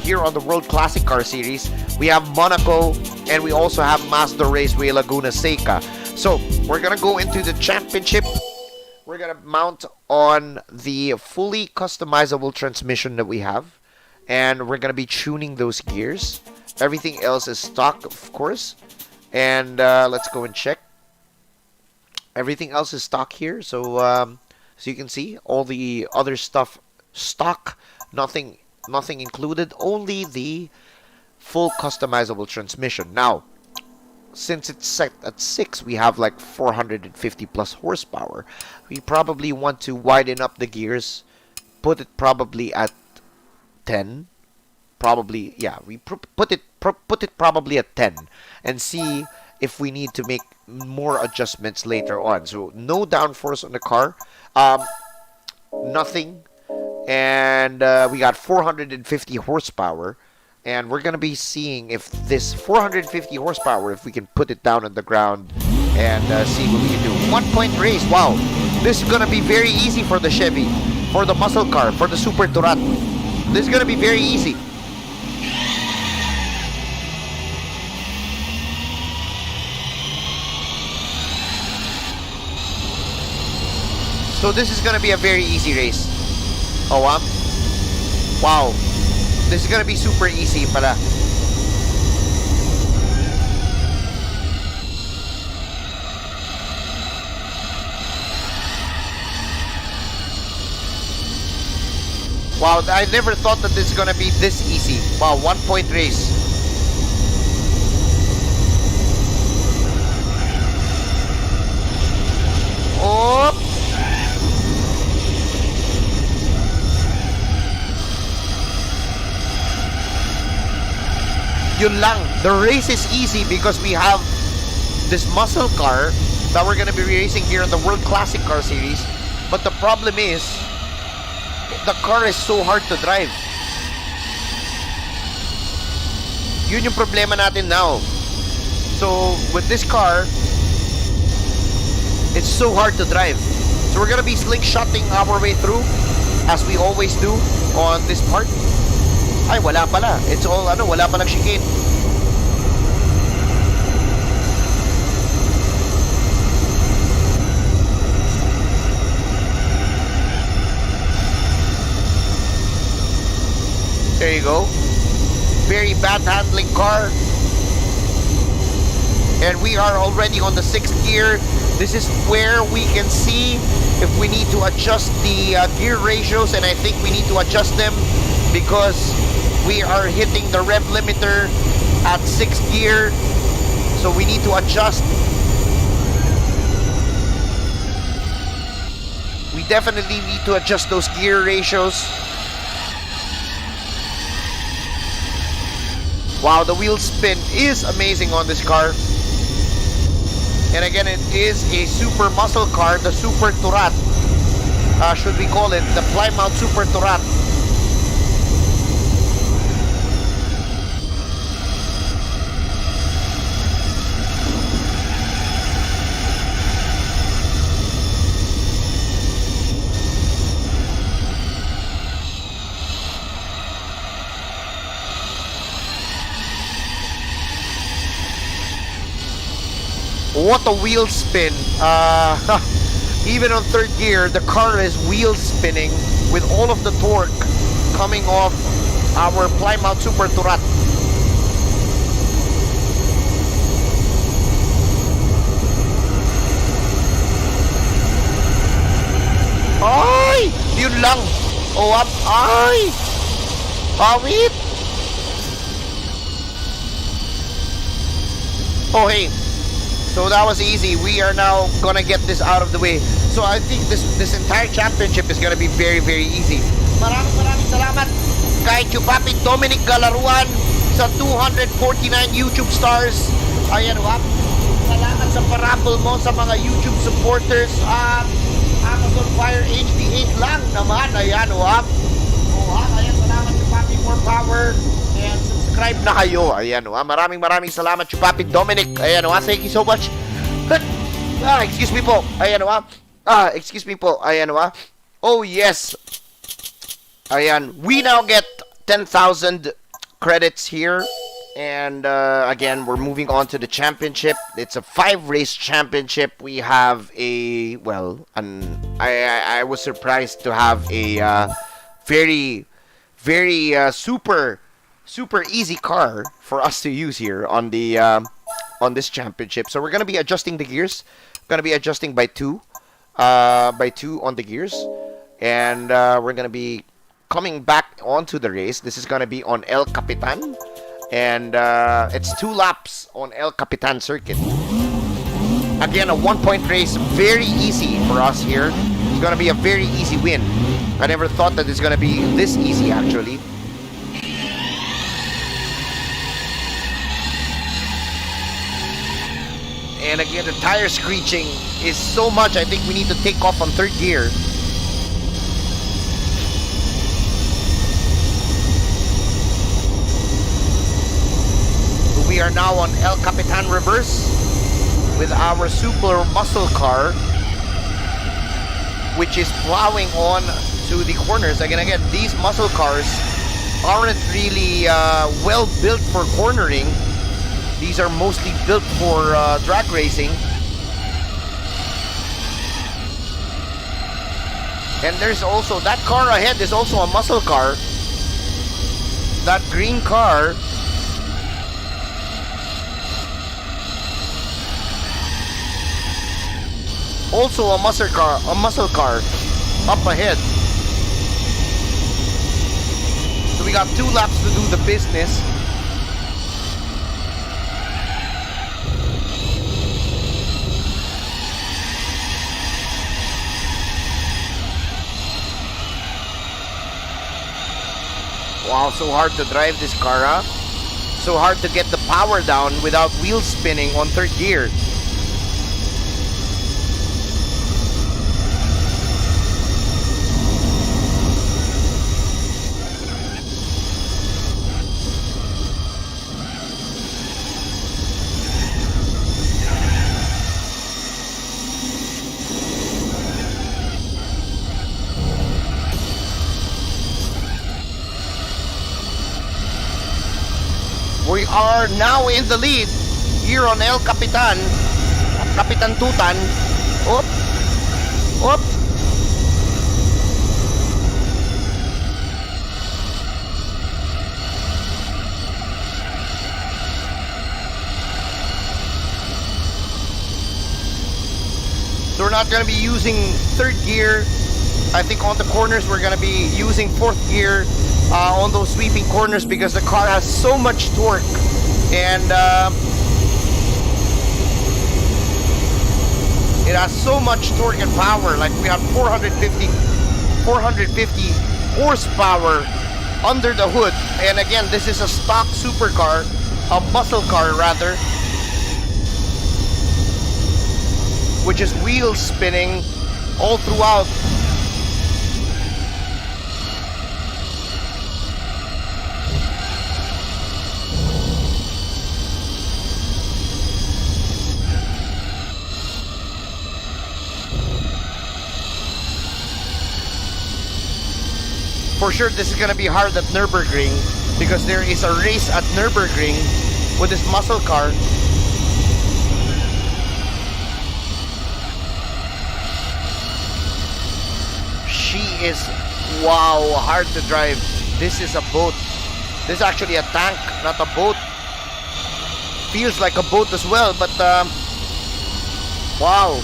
here on the World Classic Car Series. We have Monaco, and we also have Mazda Raceway Laguna Seca. So we're gonna go into the championship. We're gonna mount on the fully customizable transmission that we have, and we're gonna be tuning those gears. Everything else is stock, of course. And let's go and check. Everything else is stock here. So so you can see all the other stuff stock, nothing included, only the full customizable transmission. Now, since it's set at 6, we have like 450 plus horsepower. We probably want to widen up the gears, put it probably at 10. Probably, yeah, we put it probably at 10 and see if we need to make more adjustments later on. So no downforce on the car, nothing, and we got 450 horsepower. And we're gonna be seeing if this 450 horsepower, if we can put it down on the ground and see what we can do. 1-point race. Wow, this is gonna be very easy for the Chevy, for the muscle car, for the Super Turat. This is gonna be very easy. So this is gonna be a very easy race. Oh, wow. This is gonna be super easy pala. Wow, I never thought that this is gonna be this easy. Wow, 1-point race. Oh! Yun lang. The race is easy because we have this muscle car that we're gonna be racing here in the World Classic Car Series. But the problem is, the car is so hard to drive. Yun yung problema natin now. So, with this car, it's so hard to drive. So we're gonna be slingshotting our way through, as we always do on this part. Ay, wala pala. It's all, wala palang chicane. There you go. Very bad handling car. And we are already on the 6th gear. This is where we can see if we need to adjust the gear ratios, and I think we need to adjust them because we are hitting the rev limiter at 6th gear, so we need to adjust. We definitely need to adjust those gear ratios. Wow, the wheel spin is amazing on this car. And again, it is a super muscle car, the Super Turat. Should we call it the Plymouth Super Turat? What a wheel spin. Even on 3rd gear, the car is wheel spinning with all of the torque coming off our Plymouth Super Turat. Ay! Yun lang. Oh, up. Ay! Awit! Oh, hey. So that was easy. We are now gonna get this out of the way. So I think this entire championship is gonna be very, very easy. Maraming salamat kay Chupapi Dominic Galaruan sa 249 YouTube stars. Ayan, wap. Salamat sa parapol mo sa mga YouTube supporters. Amazon Fire HD8 lang naman. Ayan, wap. Ayan, salamat Chupapi, more power. And subscribe na kayo. Ayan, maraming salamat Chupapi Dominic. Ayan, thank you so much. Excuse me po. Ayan, excuse me po. Ayan, oh yes. Ayan, we now get 10,000 credits here. And again, we're moving on to the championship. It's a 5-race championship. We have I was surprised to have a very super easy car for us to use here on the on this championship. So we're gonna be adjusting the gears. Gonna be adjusting by two on the gears, and we're gonna be coming back onto the race. This is gonna be on El Capitan, and it's 2 laps on El Capitan circuit. Again, a 1-point race, very easy for us here. It's gonna be a very easy win. I never thought that it's gonna be this easy actually. And again, the tire screeching is so much, I think we need to take off on 3rd gear. We are now on El Capitan reverse with our super muscle car, which is plowing on to the corners. Again, these muscle cars aren't really well built for cornering. These are mostly built for drag racing. And there's also, that car ahead is also a muscle car. That green car. Also a muscle car up ahead. So we got 2 laps to do the business. Wow, so hard to drive this car, huh? So hard to get the power down without wheel spinning on 3rd gear. We are now in the lead here on El Capitan, Capitan Tutan. Oop, oop. So we're not going to be using 3rd gear. I think on the corners we're going to be using 4th gear. on those sweeping corners because the car has so much torque, and it has so much torque and power. Like we have 450 horsepower under the hood. And again, this is a stock supercar, a muscle car rather, which is wheel spinning all throughout. For sure, this is gonna be hard at Nürburgring because there is a race at Nürburgring with this muscle car. She is, wow, hard to drive. This is a boat. This is actually a tank, not a boat. Feels like a boat as well, but wow.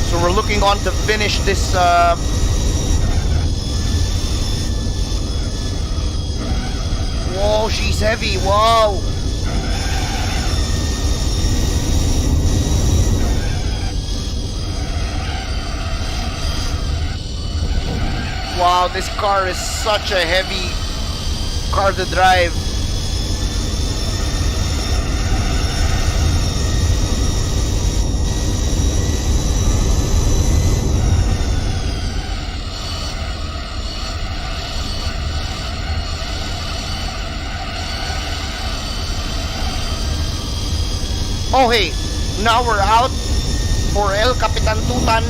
So we're looking on to finish this whoa, she's heavy, whoa. Wow, this car is such a heavy car to drive. Oh hey, now we're out for El Capitan Tutan,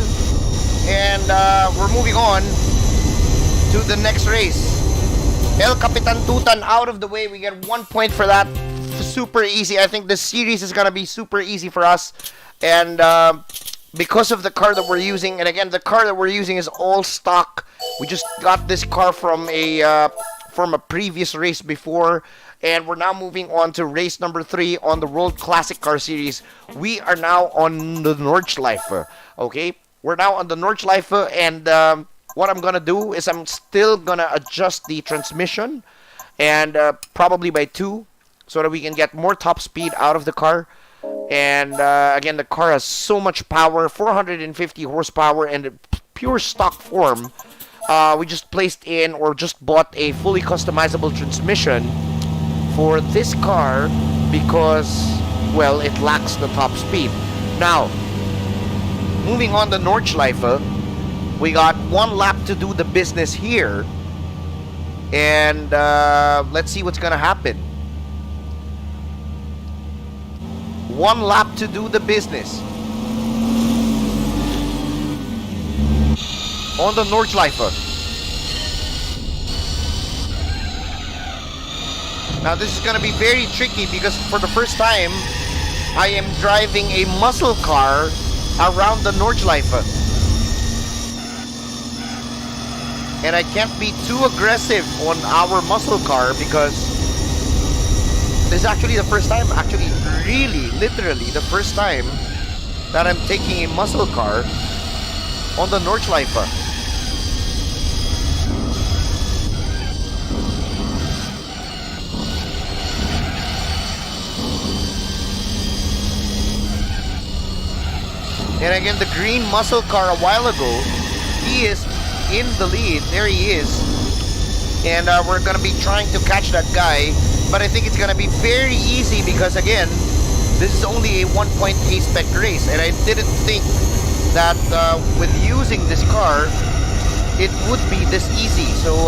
and we're moving on to the next race. El Capitan Tutan out of the way. We get 1 point for that. Super easy. I think this series is gonna be super easy for us, and because of the car that we're using, and again, the car that we're using is all stock. We just got this car from a previous race before. And we're now moving on to race number 3 on the World Classic Car Series. We are now on the Nordschleife, okay? We're now on the Nordschleife, and what I'm gonna do is I'm still gonna adjust the transmission, and probably by 2, so that we can get more top speed out of the car. And again, the car has so much power, 450 horsepower, and pure stock form. We just placed in, or just bought, a fully customizable transmission for this car because, well, it lacks the top speed. Now, moving on to Nordschleife, we got 1 lap to do the business here, and let's see what's gonna happen. 1 lap to do the business on the Nordschleife. Now this is going to be very tricky because for the first time I am driving a muscle car around the Nordschleife. And I can't be too aggressive on our muscle car because this is actually the first time, actually really, literally the first time that I'm taking a muscle car on the Nordschleife. And again, the green muscle car a while ago, he is in the lead. There he is. And we're going to be trying to catch that guy. But I think it's going to be very easy because, again, this is only a 1-point A-spec race. And I didn't think that with using this car, it would be this easy. So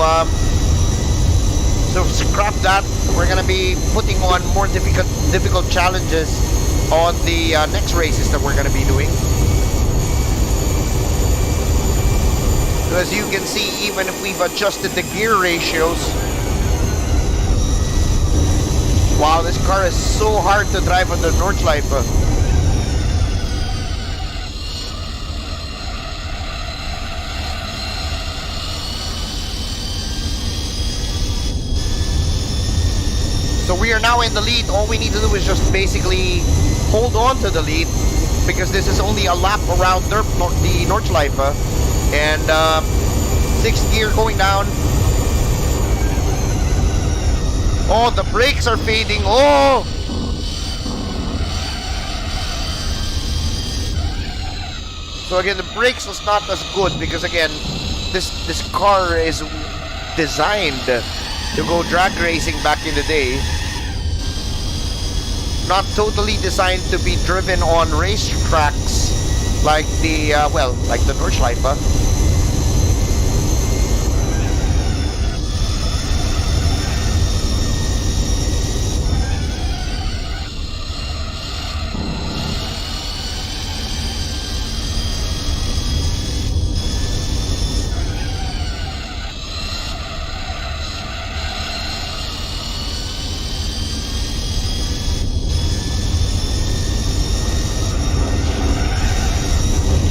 scrap that. We're going to be putting on more difficult challenges on the next races that we're going to be doing. So as you can see, even if we've adjusted the gear ratios, wow, this car is so hard to drive on the Nordschleife. So we are now in the lead. All we need to do is just basically hold on to the lead because this is only a lap around the Nordschleife, and 6th gear going down. Oh, the brakes are fading. Oh! So again, the brakes was not as good because again, this car is designed to go drag racing back in the day. Not totally designed to be driven on race tracks like the like the Nordschleife.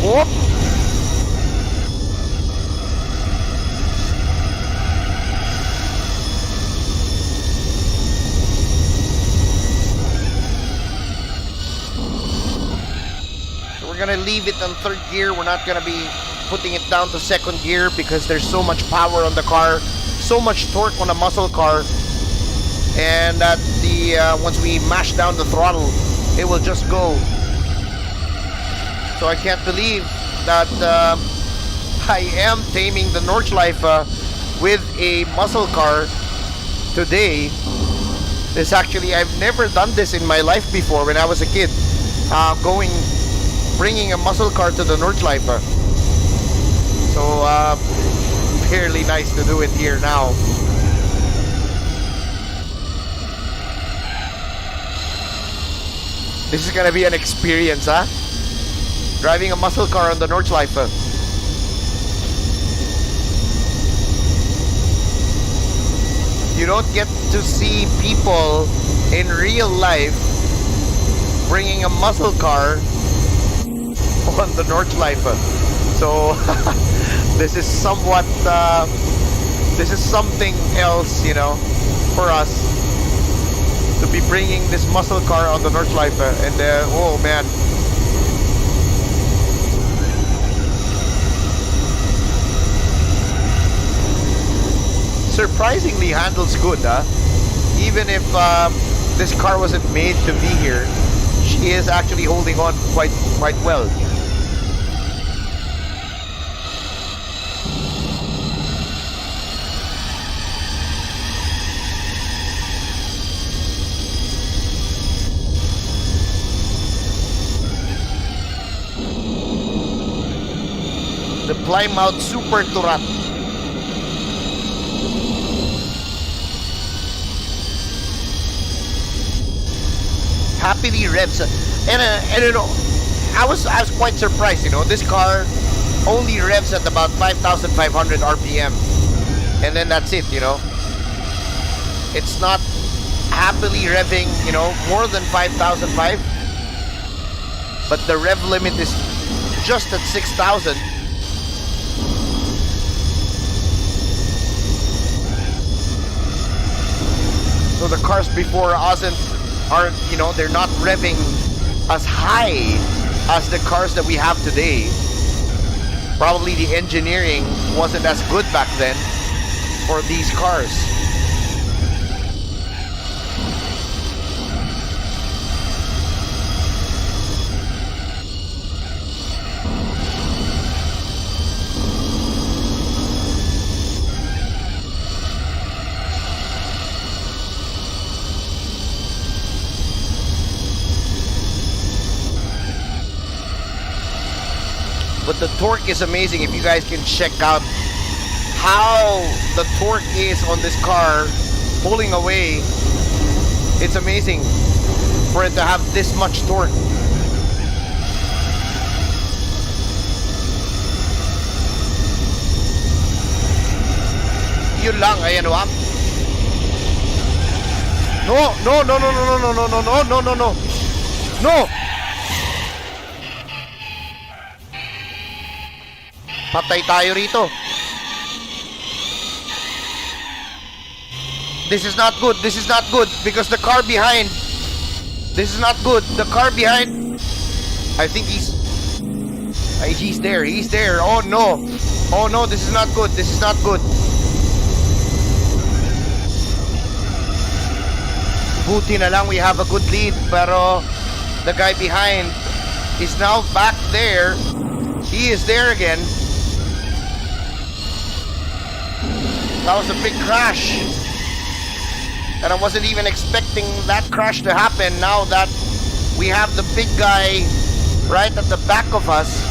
Whoop. So we're gonna leave it on 3rd gear. We're not gonna be putting it down to 2nd gear because there's so much power on the car, so much torque on a muscle car, and that once we mash down the throttle, it will just go. So I can't believe that I am taming the Nordschleife with a muscle car today. This actually, I've never done this in my life before when I was a kid. Bringing a muscle car to the Nordschleife. So fairly nice to do it here now. This is gonna be an experience, huh? Driving a muscle car on the Nordschleife. You don't get to see people in real life bringing a muscle car on the Nordschleife. So this is somewhat this is something else, you know, for us to be bringing this muscle car on the Nordschleife. And oh man, surprisingly handles good, huh? Even if this car wasn't made to be here, she is actually holding on quite well. The Plymouth Super Tourat. Happily revs, and you know, I was quite surprised. You know, this car only revs at about 5,500 RPM, and then that's it. You know, it's not happily revving, you know, more than 5,005, but the rev limit is just at 6,000. So the cars before aren't, you know, they're not revving as high as the cars that we have today. Probably the engineering wasn't as good back then for these cars. But the torque is amazing. If you guys can check out how the torque is on this car pulling away, it's amazing for it to have this much torque. Yun lang, ayan o. No, no, no, no, no, no, no, no, no, no, no, no, no. Patay tayo rito. This is not good. This is not good because the car behind. This is not good. The car behind. I think he's there. He's there. Oh no. Oh no, this is not good. This is not good. Buti na lang we have a good lead, pero the guy behind is now back there. He is there again. That was a big crash. And I wasn't even expecting that crash to happen now that we have the big guy right at the back of us.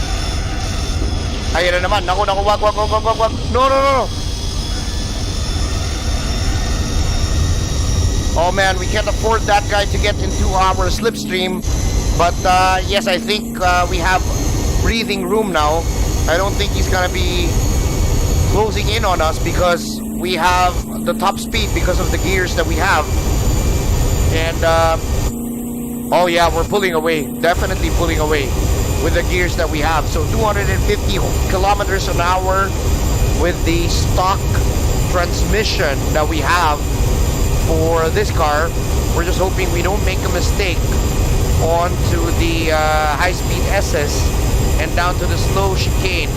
Ayan na naman. Naku, wag. No. Oh man, we can't afford that guy to get into our slipstream. But yes, I think we have breathing room now. I don't think he's gonna be closing in on us because we have the top speed because of the gears that we have. And oh yeah, we're pulling away. Definitely pulling away with the gears that we have. So 250 kilometers an hour with the stock transmission that we have for this car. We're just hoping we don't make a mistake onto the high-speed SS and down to the slow chicane.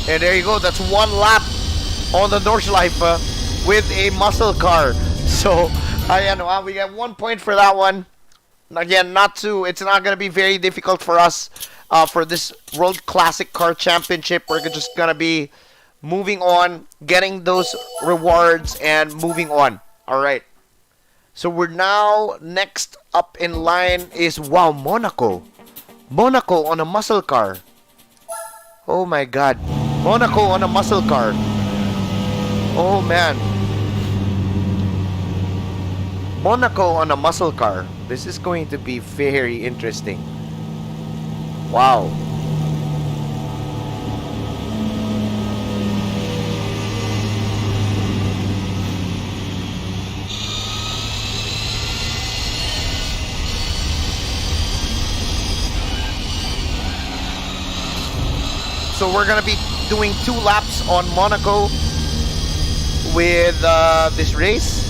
And there you go. That's one lap on the Nordschleife with a muscle car. So, ayan, we got 1 point for that one. Again, it's not going to be very difficult for us for this World Classic Car Championship. We're just going to be moving on, getting those rewards, and moving on. All right. So we're now next up in line is, wow, Monaco. Monaco on a muscle car. Oh my God. Monaco on a muscle car. Oh man. Monaco on a muscle car. This is going to be very interesting. Wow. So we're gonna be doing 2 laps on Monaco with this race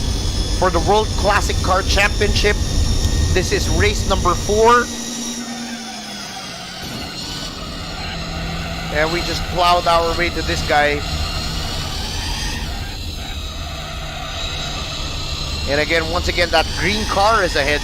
for the World Classic Car Championship. This is race number 4. And we just plowed our way to this guy. And again, once again, that green car is ahead.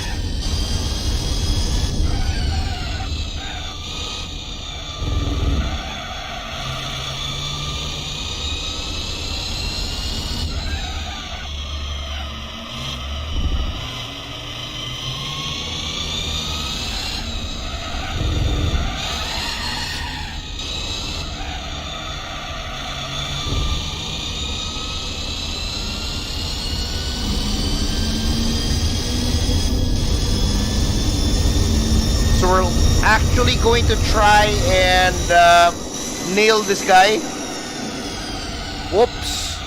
Actually going to try and nail this guy. Whoops.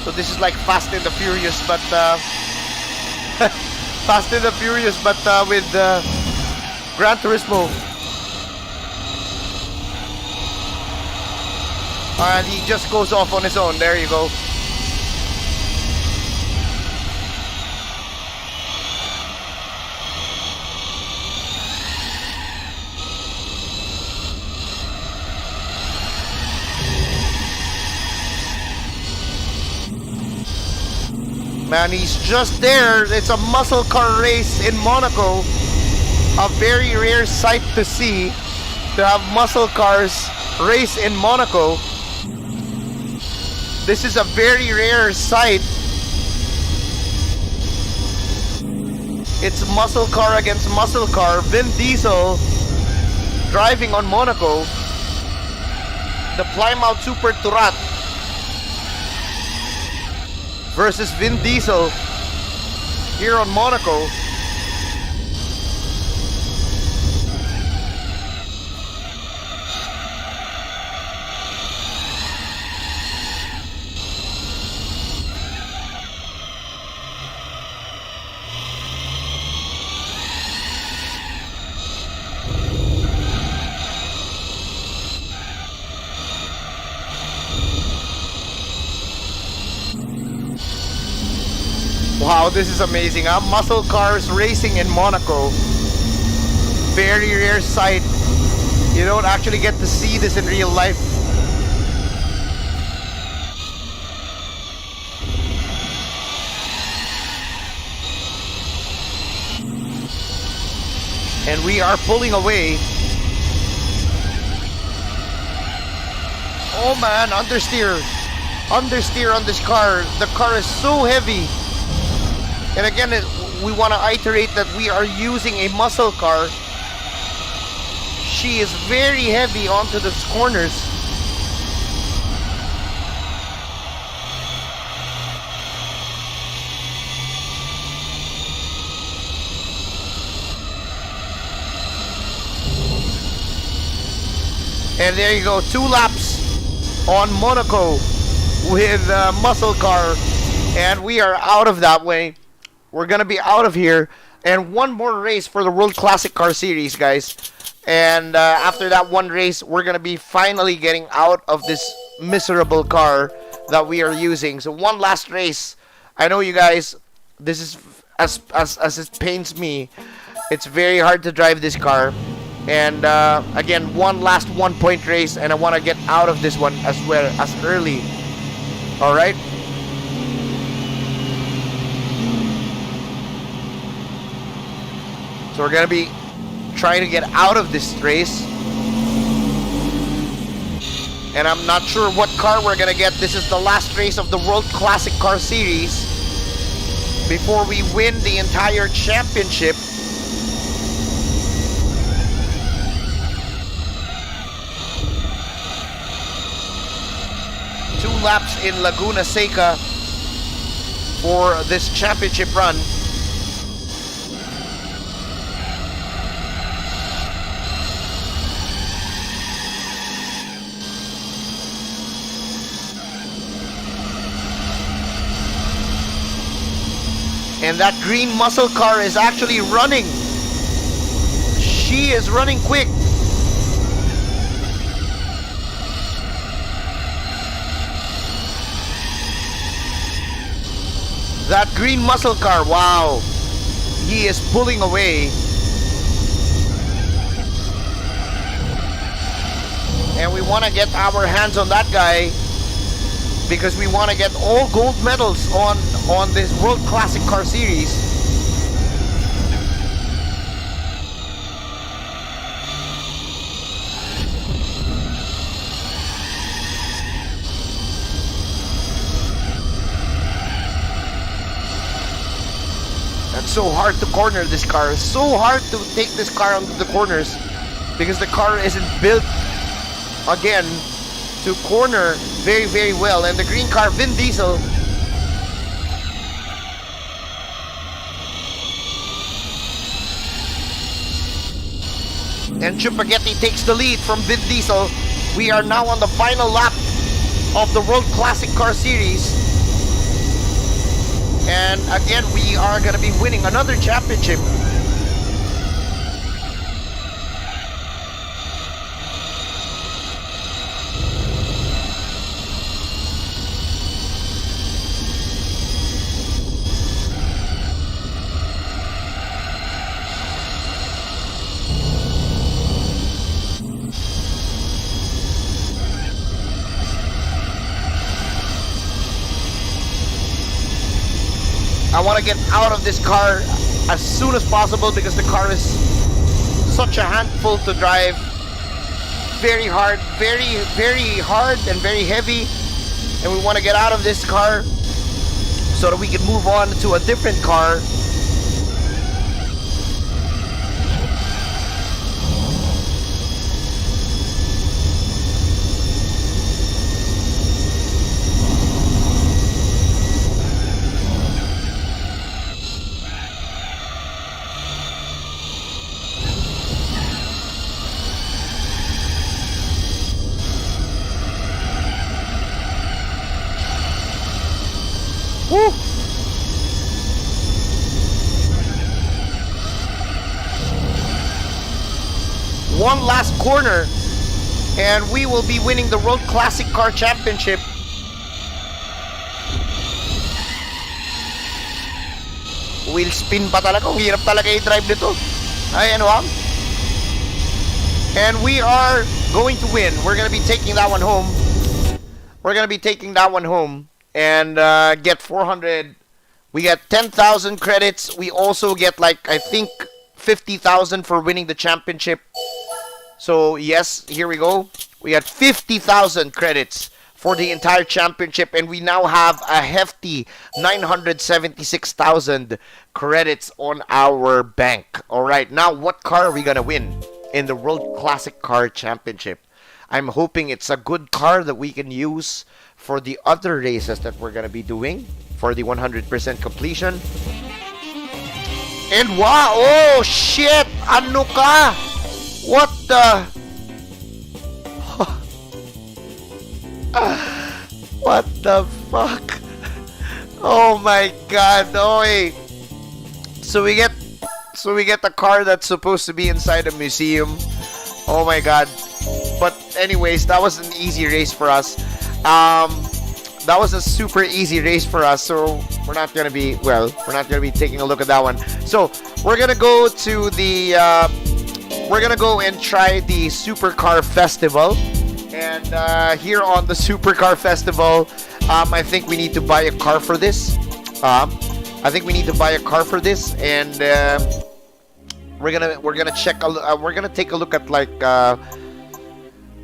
So this is like Fast and the Furious, but Fast and the Furious, but with Gran Turismo. And he just goes off on his own. There you go. Man, he's just there. It's a muscle car race in Monaco. A very rare sight to see, to have muscle cars race in Monaco. This is a very rare sight. It's muscle car against muscle car. Vin Diesel driving on Monaco. The Plymouth Super Tourat versus Vin Diesel here on Monaco. Wow, this is amazing, huh? Muscle cars racing in Monaco. Very rare sight. You don't actually get to see this in real life. And we are pulling away. Oh man, understeer. Understeer on this car. The car is so heavy. And again, we want to iterate that we are using a muscle car. She is very heavy onto the corners. And there you go, 2 laps on Monaco with a muscle car. And we are out of that way. We're going to be out of here. And one more race for the World Classic Car Series, guys. And after that one race, we're going to be finally getting out of this miserable car that we are using. So one last race. I know you guys, this is, as it pains me, it's very hard to drive this car. And again, one last 1-point race, and I want to get out of this one as well as early. All right. So we're gonna be trying to get out of this race, and I'm not sure what car we're gonna get. This is the last race of the World Classic Car Series before we win the entire championship. Laps in Laguna Seca for this championship run. And that green muscle car is actually running. She is running quick. That green muscle car, wow, he is pulling away. And we want to get our hands on that guy because we want to get all gold medals on this World Classic Car Series. So hard to corner this car. It's so hard to take this car onto the corners because the car isn't built again to corner very, very well. And the green car, Vin Diesel, and Chupagetti takes the lead from Vin Diesel. We are now on the final lap of the World Classic Car Series. And again, we are going to be winning another championship. I want to get out of this car as soon as possible because the car is such a handful to drive. Very hard, very, very hard and very heavy. And we want to get out of this car so that we can move on to a different car. Woo! One last corner and we will be winning the World Classic Car Championship. Wheel spin pa talaga. Ang hirap talaga i-drive nito. Ay, ano And we are going to win. We're gonna be taking that one home. We're gonna be taking that one home and get 400. We get 10,000 credits. We also get like I think 50,000 for winning the championship. So yes, here we go. We got 50,000 credits for the entire championship, and we now have a hefty 976,000 credits on our bank. All right, now what car are we gonna win in the World Classic Car Championship? I'm hoping it's a good car that we can use for the other races that we're gonna be doing for the 100% completion. And wow, oh shit, ano ka? What the? What the fuck? Oh my god, oy. So we get a car that's supposed to be inside a museum. Oh my god. But anyways, that was an easy race for us. That was a super easy race for us, so we're not gonna be taking a look at that one. So we're gonna go to the we're gonna go and try the Supercar Festival. And here on the Supercar Festival, I think we need to buy a car for this. I think we need to buy a car for this, and we're gonna take a look at like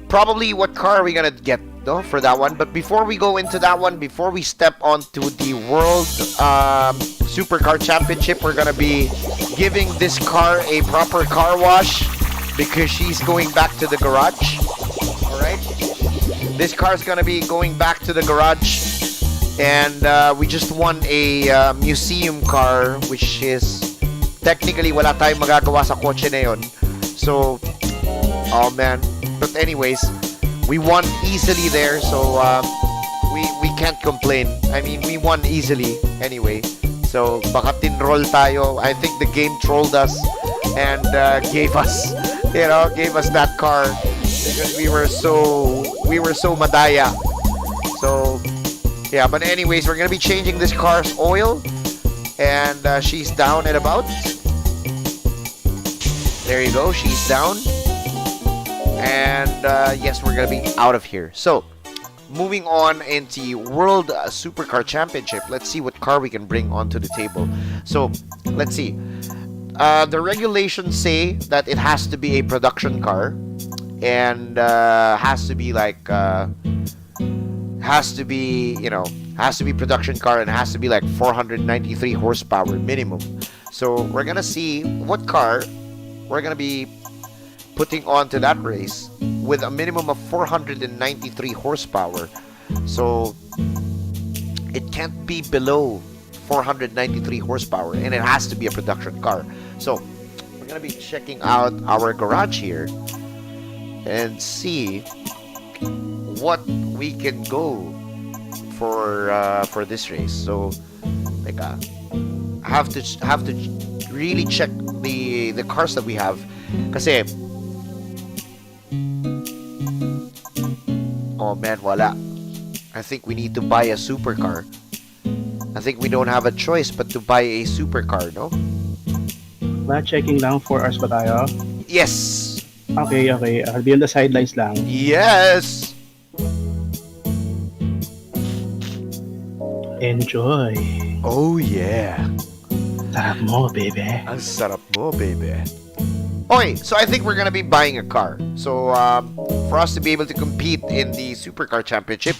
probably what car are we gonna get though for that one. But before we go into that one, before we step onto the World Supercar Championship, we're gonna be giving this car a proper car wash because she's going back to the garage. Alright, this car's gonna be going back to the garage, and we just won a museum car, which is technically wala tayong magagawa sa kotse na yun. So, oh man. But anyways, we won easily there, so we can't complain. I mean, we won easily anyway. So baka tinroll tayo. I think the game trolled us and gave us that car because we were so madaya. So yeah, but anyways, we're gonna be changing this car's oil, and she's down at about. There you go, she's down. And yes, we're gonna be out of here. So moving on into World Supercar Championship, let's see what car we can bring onto the table. So let's see. The regulations say that it has to be a production car, and has to be production car, and has to be like 493 horsepower minimum. So we're gonna see what car we're gonna be putting on to that race with a minimum of 493 horsepower. So it can't be below 493 horsepower, and it has to be a production car. So we're gonna be checking out our garage here and see what we can go for this race. So like I have to really check the cars that we have, kasi oh man, wala. I think we need to buy a supercar. I think we don't have a choice but to buy a supercar, no?
Checking lang 4 hours ba tayo?
Yes.
Okay. I'll be on the sidelines lang.
Yes.
Enjoy.
Oh yeah.
Sarap mo, baby.
Ang sarap mo, baby. Okay, so I think we're gonna be buying a car. So for us to be able to compete in the Supercar Championship,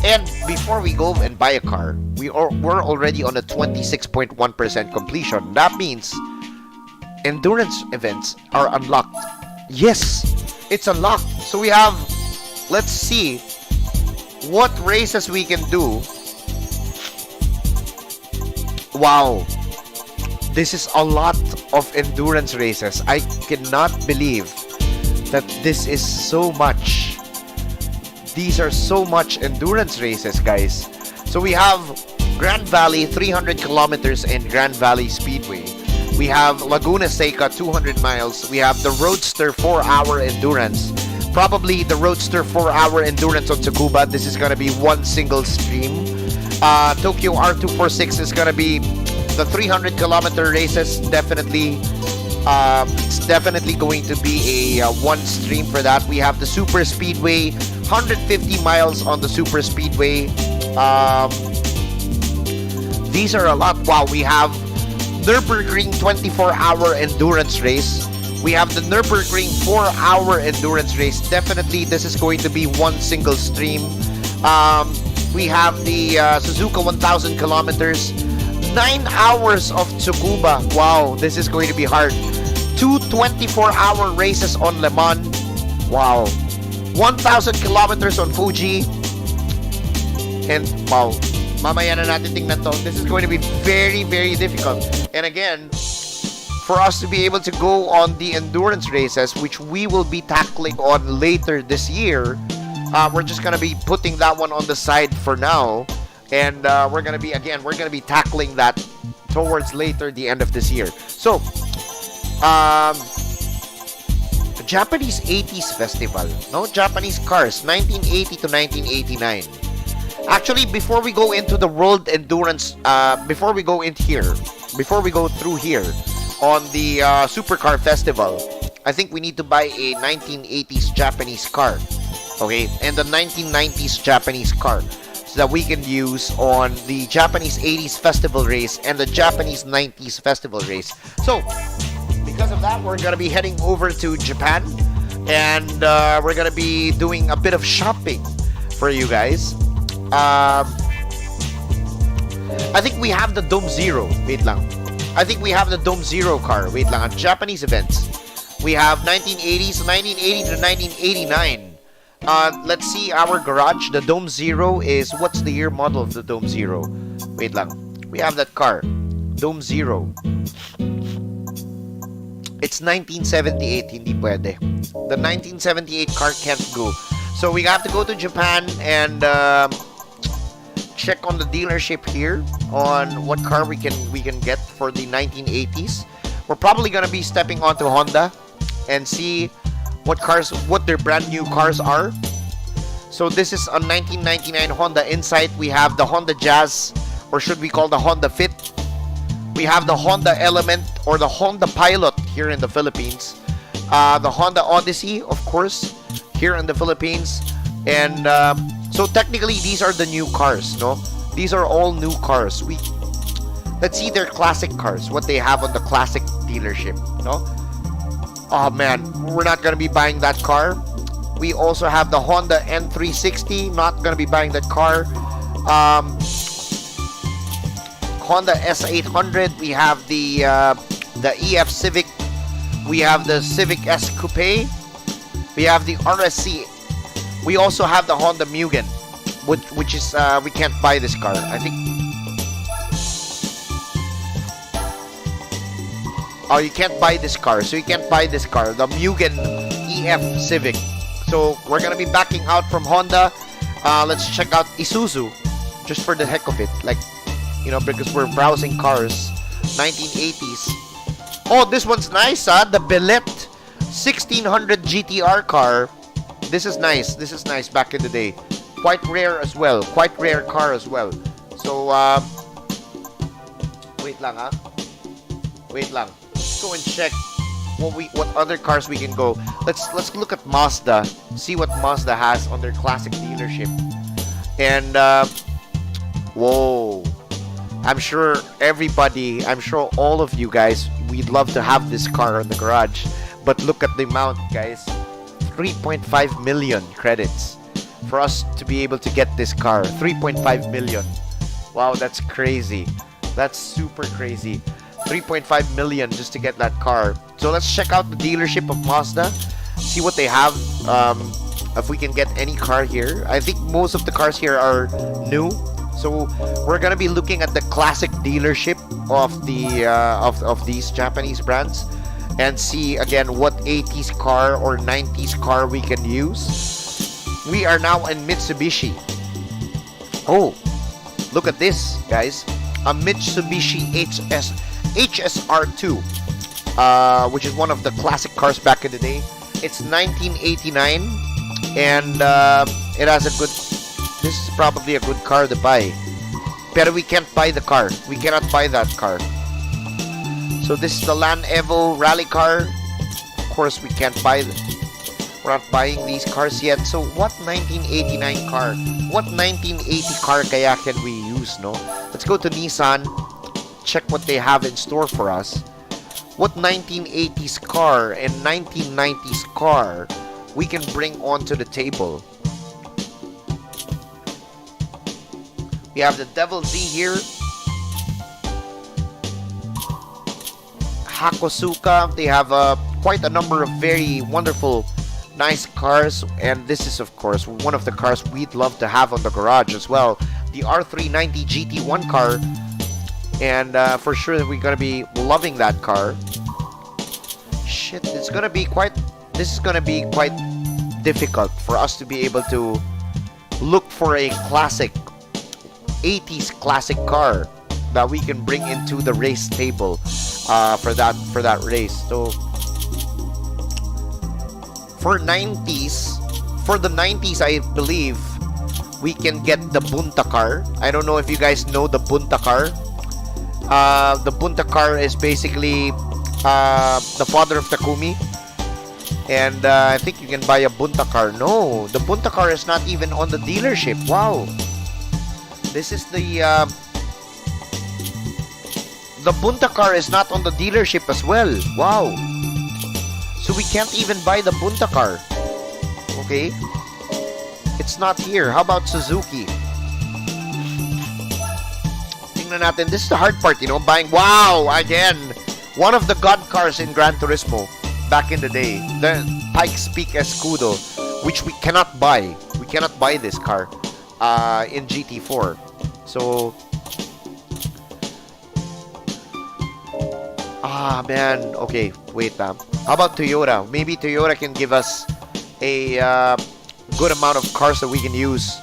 and before we go and buy a car, we're already on a 26.1% completion. That means endurance events are unlocked. Yes, it's unlocked. So we have, let's see what races we can do. Wow. This is a lot of endurance races. I cannot believe that this is so much. These are so much endurance races, guys. So we have Grand Valley 300 kilometers in Grand Valley Speedway. We have Laguna Seca 200 miles. We have the Roadster 4-hour endurance. Probably the Roadster 4-hour endurance on Tsukuba. This is going to be one single stream. Tokyo R246 is going to be The 300-kilometer races, definitely, it's definitely going to be a one stream for that. We have the Super Speedway, 150 miles on the Super Speedway. These are a lot. Wow, we have Nürburgring 24-hour endurance race. We have the Nürburgring 4-hour endurance race. Definitely, this is going to be one single stream. We have the Suzuka 1000 kilometers. 9 hours of Tsukuba. Wow, this is going to be hard. 2 24-hour races on Le Mans. Wow. 1,000 kilometers on Fuji. And wow, mamaya na natin tingnan to. This is going to be very, very difficult. And again, for us to be able to go on the endurance races, which we will be tackling on later this year, we're just going to be putting that one on the side for now. And we're going to be tackling that towards later the end of this year. So, Japanese 80s festival, no? Japanese cars, 1980 to 1989. Actually, before we go into the world endurance, before we go through here on the supercar festival, I think we need to buy a 1980s Japanese car, okay, and the 1990s Japanese car, so that we can use on the Japanese 80s festival race and the Japanese 90s festival race. So, because of that, we're going to be heading over to Japan, and we're going to be doing a bit of shopping for you guys. I think we have the Dome Zero. Wait lang. I think we have the Dome Zero car. Wait lang. Japanese events. We have 1980s, 1980 to 1989. Let's see our garage. The Dome Zero is, what's the year model of the Dome Zero? Wait lang. We have that car. Dome Zero. It's 1978. Hindi pwede. The 1978 car can't go. So we have to go to Japan and check on the dealership here on what car we can get for the 1980s. We're probably gonna be stepping onto Honda and see what their brand new cars are. So this is a 1999 Honda. Inside we have the Honda Jazz, or should we call the Honda Fit. We have the Honda Element or the Honda Pilot here in the Philippines. The Honda Odyssey, of course, here in the Philippines. And so technically these are the new cars, no? These are all new cars. Let's see their classic cars, what they have on the classic dealership, no? Oh man, we're not gonna be buying that car. We also have the Honda N360, not gonna be buying that car. Honda S800, we have the EF Civic, we have the Civic S Coupe, we have the RSC. We also have the Honda Mugen, which is, we can't buy this car. I think... Oh, you can't buy this car. So you can't buy this car. The Mugen EF Civic. So we're going to be backing out from Honda. Let's check out Isuzu. Just for the heck of it. Like, you know, because we're browsing cars. 1980s. Oh, this one's nice, huh? The Bellet 1600 GTR car. This is nice. This is nice back in the day. Quite rare as well. Quite rare car as well. So, wait lang, ha? Wait lang. Let's go and check what other cars we can go. Let's look at Mazda. See what Mazda has on their classic dealership. And, whoa. I'm sure all of you guys, we'd love to have this car in the garage. But look at the amount, guys. 3.5 million credits for us to be able to get this car. 3.5 million. Wow, that's crazy. That's super crazy. 3.5 million just to get that car. So let's check out the dealership of Mazda. See what they have. If we can get any car here. I think most of the cars here are new. So we're gonna be looking at the classic dealership of the of these Japanese brands, and see again what 80s car or 90s car we can use. We are now in Mitsubishi. Oh, look at this, guys. A Mitsubishi HSR2, which is one of the classic cars back in the day. It's 1989, and it has a good... This is probably a good car to buy. Pero we can't buy the car. We cannot buy that car. So this is the Land Evo rally car. Of course, we can't buy them. We're not buying these cars yet. So what 1989 car? What 1980 car kaya can we use, no? Let's go to Nissan. Check what they have in store for us. What 1980s car and 1990s car we can bring onto the table. We have the Devil Z here. Hakosuka. They have quite a number of very wonderful, nice cars. And this is, of course, one of the cars we'd love to have on the garage as well. The R390 GT1 car. And for sure we're going to be loving that car. Shit, it's going to be quite... This is going to be quite difficult for us to be able to look for a classic 80s classic car that we can bring into the race table for that race. So for the 90s, I believe we can get the Bunta car. I don't know if you guys know the Bunta car. The Bunta car is basically the father of Takumi. And I think you can buy a Bunta car. No, the Bunta car is not even on the dealership. Wow. This is the Bunta car is not on the dealership as well. Wow. So we can't even buy the Bunta car. Okay. It's not here. How about Suzuki? Tingnan natin. This is the hard part, you know, buying. Wow, again, one of the god cars in Gran Turismo back in the day. The Pikes Peak Escudo, which we cannot buy. We cannot buy this car in GT4. So man, okay, wait. How about Toyota? Maybe Toyota can give us a good amount of cars that we can use.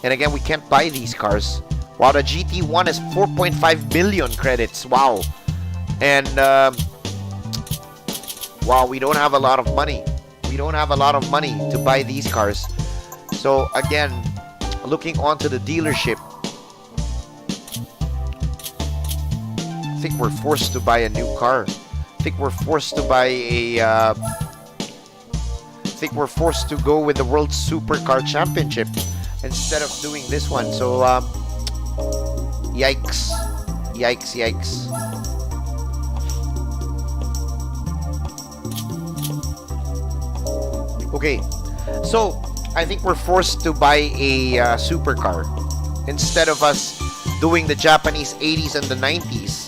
And again, we can't buy these cars. Wow, the GT1 is 4.5 million credits. Wow. And wow, we don't have a lot of money. We don't have a lot of money to buy these cars. So again, looking onto the dealership, I think we're forced to buy a new car. I think we're forced to buy a I think we're forced to go with the World Supercar Championship instead of doing this one. So yikes. Okay, so I think we're forced to buy a supercar instead of us doing the Japanese 80s and the 90s.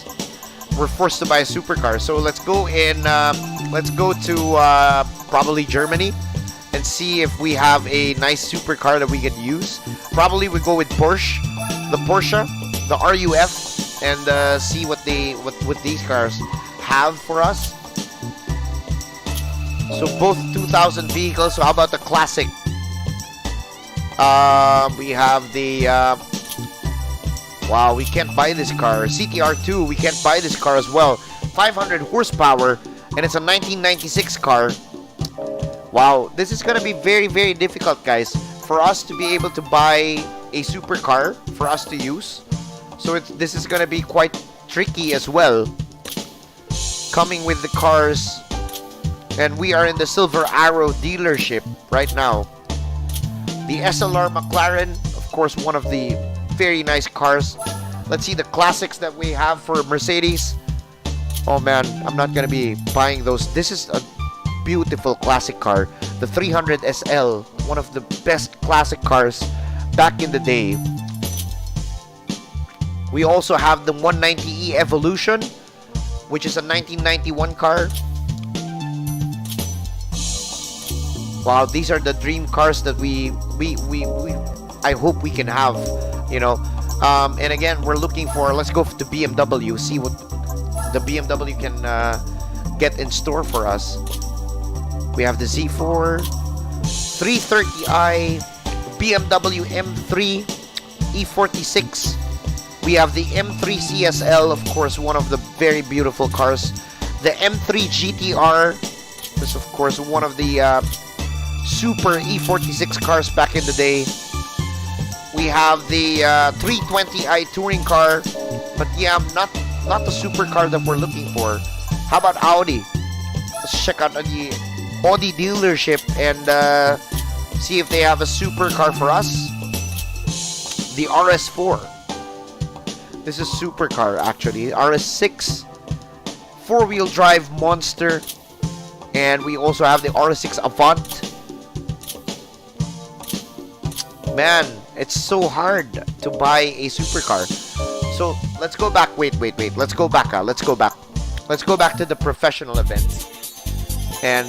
We're forced to buy a supercar. So let's go to probably Germany and see if we have a nice supercar that we can use. Probably we go with Porsche, the RUF, and see what these cars have for us. So both 2000 vehicles. So how about the classic? We have the wow, we can't buy this car. CTR2, we can't buy this car as well. 500 horsepower, and it's a 1996 car. Wow, this is gonna be very, very difficult, guys, for us to be able to buy a supercar for us to use. So this is gonna be quite tricky as well, coming with the cars. And we are in the Silver Arrow dealership right now. The SLR McLaren, of course, one of the very nice cars. Let's see the classics that we have for Mercedes. Oh man, I'm not gonna be buying those. This is a beautiful classic car, the 300 SL, one of the best classic cars back in the day. We also have the 190E Evolution, which is a 1991 car. Wow, these are the dream cars that I hope we can have, you know. And again, we're looking for, let's go to BMW, see what the BMW can get in store for us. We have the Z4, 330i, BMW M3, E46. We have the M3 CSL, of course, one of the very beautiful cars. The M3 GTR, this is of course one of the super E46 cars back in the day. We have the 320i touring car, but yeah, not the supercar that we're looking for. How about Audi? Let's check out the Audi dealership and see if they have a supercar for us. The RS4. This is supercar actually. RS6, four-wheel drive monster, and we also have the RS6 Avant. Man, it's so hard to buy a supercar. So let's go back. Wait. Let's go back. Let's go back to the professional events and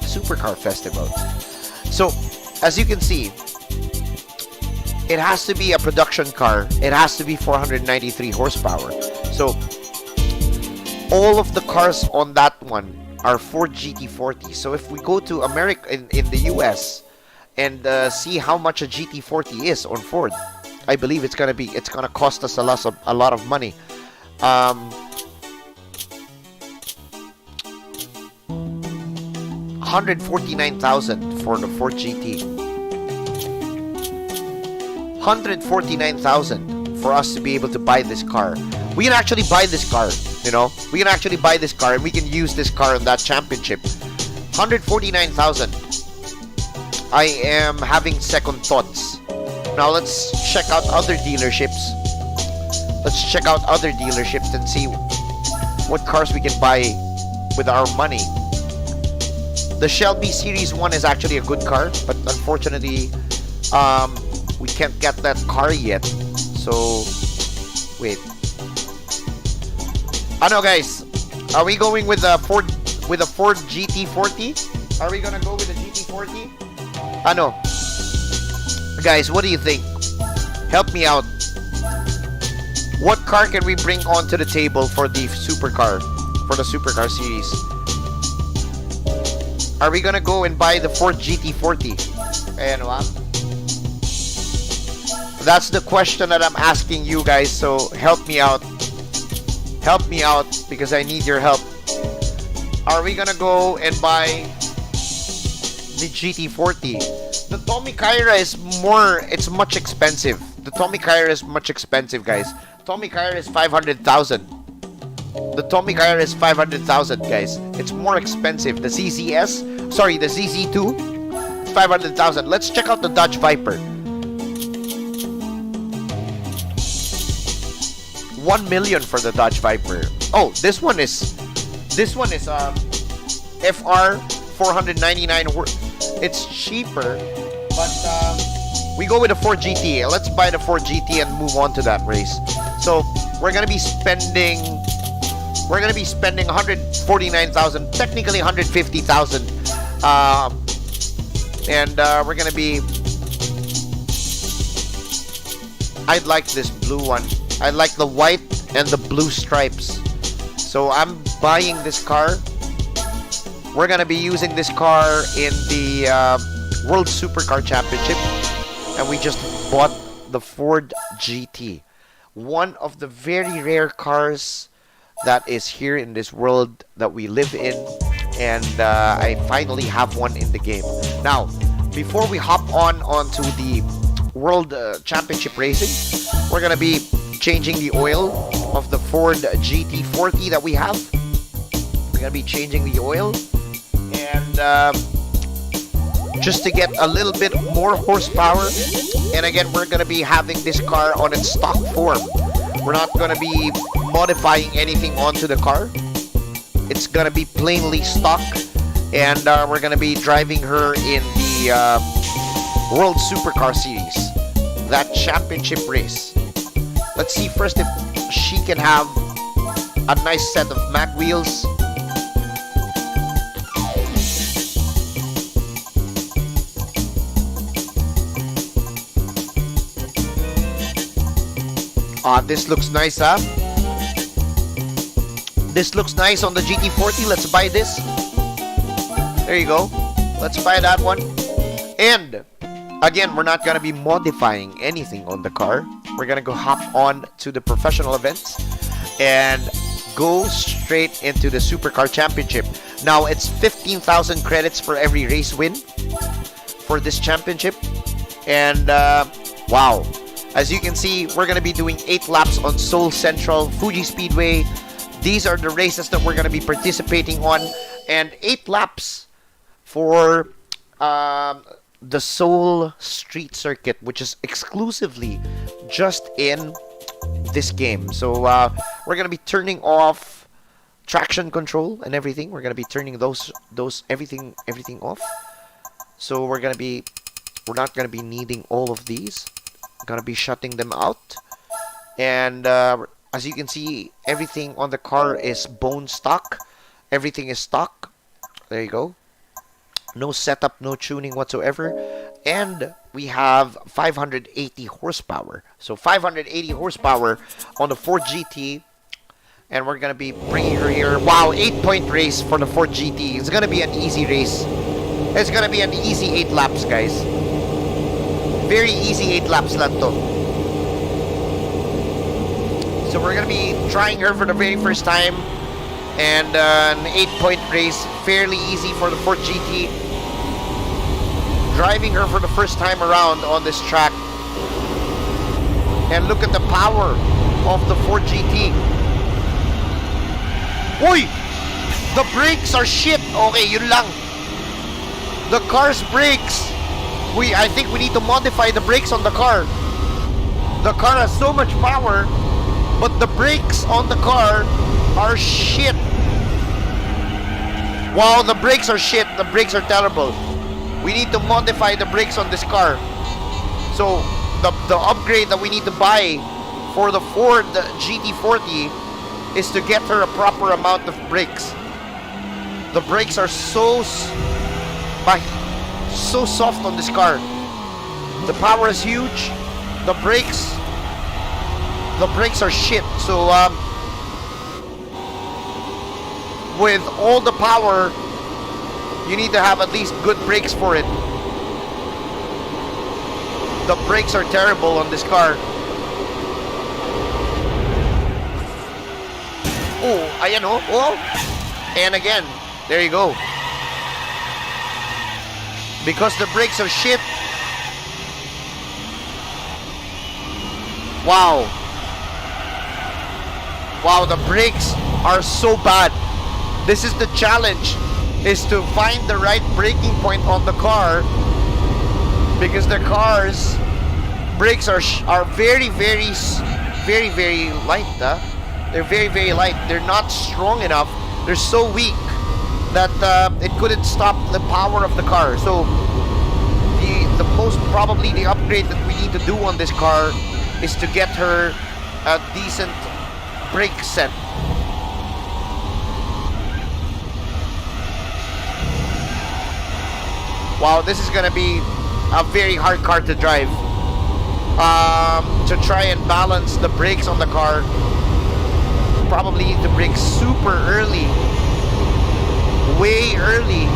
supercar festival. So as you can see, it has to be a production car. It has to be 493 horsepower. So all of the cars on that one are Ford GT40. So if we go to America in the US and see how much a GT40 is on Ford, I believe it's gonna cost us a lot of money. 149,000 for the Ford GT. 149,000 for us to be able to buy this car. We can actually buy this car, you know. We can actually buy this car and we can use this car in that championship. 149,000. I am having second thoughts. Now let's check out other dealerships. Let's check out other dealerships and see what cars we can buy with our money. The Shelby Series 1 is actually a good car, but unfortunately, we can't get that car yet. So, wait. I know, guys. Are we going with a Ford GT40? Are we gonna go with the GT40? I know. Guys, what do you think? Help me out. What car can we bring onto the table for the supercar series? Are we gonna go and buy the Ford GT40? Ayan, what? That's the question that I'm asking you guys, so help me out. Help me out because I need your help. Are we gonna go and buy the GT40? The Tommy Kyra is much expensive. The Tommy Kyra is much expensive, guys. Tommy Kyra is 500,000. The Tommy Kyra is 500,000, guys. It's more expensive. The the ZZ2, 500,000. Let's check out the Dodge Viper. 1 million for the Dodge Viper. Oh, this one is FR 499. It's cheaper, but we go with the Ford GT. Let's buy the Ford GT and move on to that race. So we're gonna be spending 149,000, technically 150,000, and we're gonna be. I'd like this blue one. I like the white and the blue stripes. So I'm buying this car. We're gonna be using this car in the World Supercar Championship, and we just bought the Ford GT, one of the very rare cars that is here in this world that we live in, and I finally have one in the game. Now, before we hop onto the World Championship racing, we're gonna be changing the oil of the Ford GT40 that we have. We're gonna be changing the oil, and just to get a little bit more horsepower. And again, we're gonna be having this car on its stock form. We're not gonna be modifying anything onto the car. It's gonna be plainly stock, and we're gonna be driving her in the World Supercar Series, that championship race. Let's see first if she can have a nice set of mag wheels. This looks nice, huh? This looks nice on the GT40. Let's buy this. There you go. Let's buy that one. And again, we're not gonna be modifying anything on the car. We're gonna go hop on to the professional events and go straight into the Supercar Championship. Now it's 15,000 credits for every race win. for this championship. And wow, as you can see, we're gonna be doing 8 laps on Seoul Central Fuji Speedway. These are the races that we're gonna be participating on, and 8 laps for the Seoul Street Circuit, which is exclusively just in this game. So we're gonna be turning off traction control and everything. We're gonna be turning those everything off. So we're not gonna be needing all of these. We're gonna be shutting them out. And as you can see, everything on the car is bone stock. Everything is stock. There you go. No setup, no tuning whatsoever. And we have 580 horsepower. So 580 horsepower on the Ford GT. And we're going to be bringing her here. Wow, 8-point race for the Ford GT. It's going to be an easy race. It's going to be an easy 8 laps, guys. Very easy 8 laps lang to. So we're going to be trying her for the very first time. And an 8-point race, fairly easy for the Ford GT. Driving her for the first time around on this track. And look at the power of the Ford GT. Uy! The brakes are shit. Okay, yun lang. The car's brakes. I think we need to modify the brakes on the car. The car has so much power, but the brakes on the car are shit. Wow, the brakes are shit. The brakes are terrible. We need to modify the brakes on this car. So the upgrade that we need to buy for the Ford GT40 is to get her a proper amount of brakes. The brakes are so soft on this car. The power is huge. The brakes are shit. So with all the power, you need to have at least good brakes for it. The brakes are terrible on this car. Oh, ayan oh. Oh. And again, there you go. Because the brakes are shit. Wow. Wow, the brakes are so bad. This is the challenge, is to find the right braking point on the car, because the car's brakes are very light. They're very light. They're not strong enough. They're so weak that it couldn't stop the power of the car. So the most probably the upgrade that we need to do on this car is to get her a decent brake set. Wow, this is gonna be a very hard car to drive. To try and balance the brakes on the car, probably need to brake super early, way early,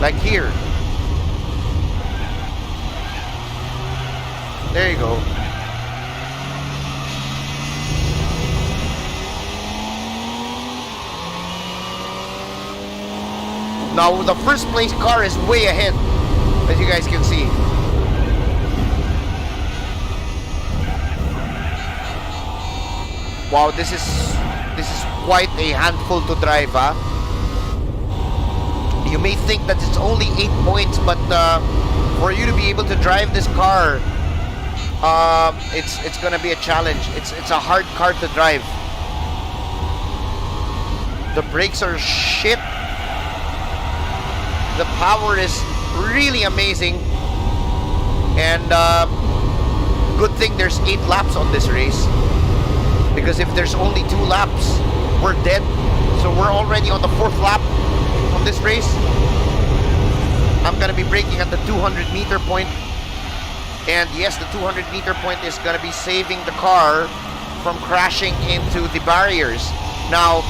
like here. There you go. Now the first place car is way ahead, as you guys can see. Wow, this is quite a handful to drive, huh? You may think that it's only 8 points, but for you to be able to drive this car, it's gonna be a challenge. It's a hard car to drive. The brakes are shit. The power is really amazing, and good thing there's 8 laps on this race, because if there's only 2 laps, we're dead. So we're already on the 4th lap on this race. I'm gonna be braking at the 200-meter point, and yes, the 200-meter point is gonna be saving the car from crashing into the barriers. Now,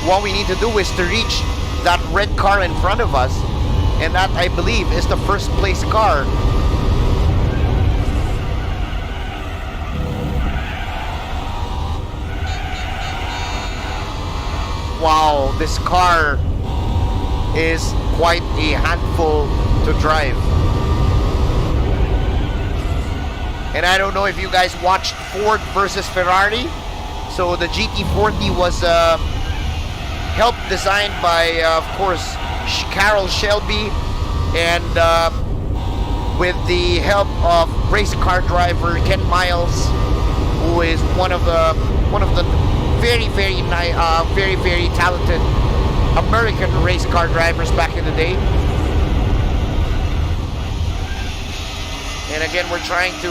what we need to do is to reach that red car in front of us, and that, I believe, is the first place car. Wow, this car is quite a handful to drive. And I don't know if you guys watched Ford versus Ferrari. So the GT40 was helped designed by, of course, Carroll Shelby, and with the help of race car driver Ken Miles, who is one of the very very talented American race car drivers back in the day. And again, we're trying to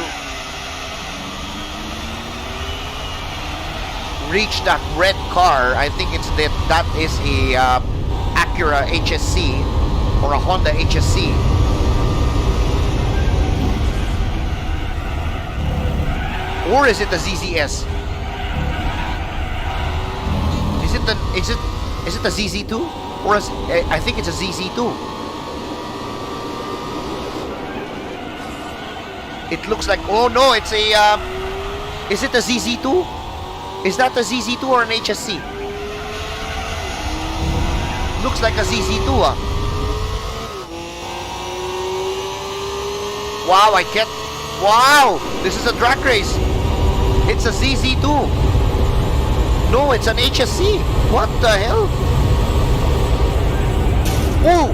reach that red car. I think it's that is a Acura HSC or a Honda HSC. Or is it the ZZS? Is it the ZZ2? Or I think it's a ZZ2. It looks like, oh no, it's a is it the ZZ2? Is that a ZZ2 or an HSC? Looks like a ZZ2, ah. Wow, I can't. Wow, this is a drag race. It's a ZZ2. No, it's an HSC. What the hell? Oh,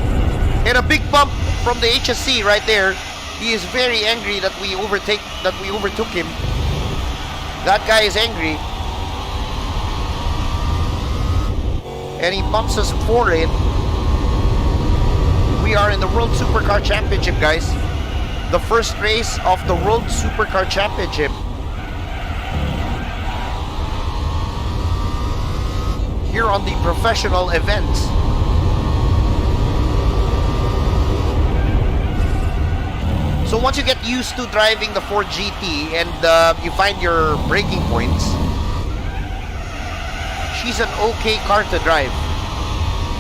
and a big bump from the HSC right there. He is very angry that we overtook him. That guy is angry. And he bumps us for it. We are in the World Supercar Championship, guys. The first race of the World Supercar Championship. Here on the professional events. So once you get used to driving the Ford GT and you find your braking points, she's an okay car to drive.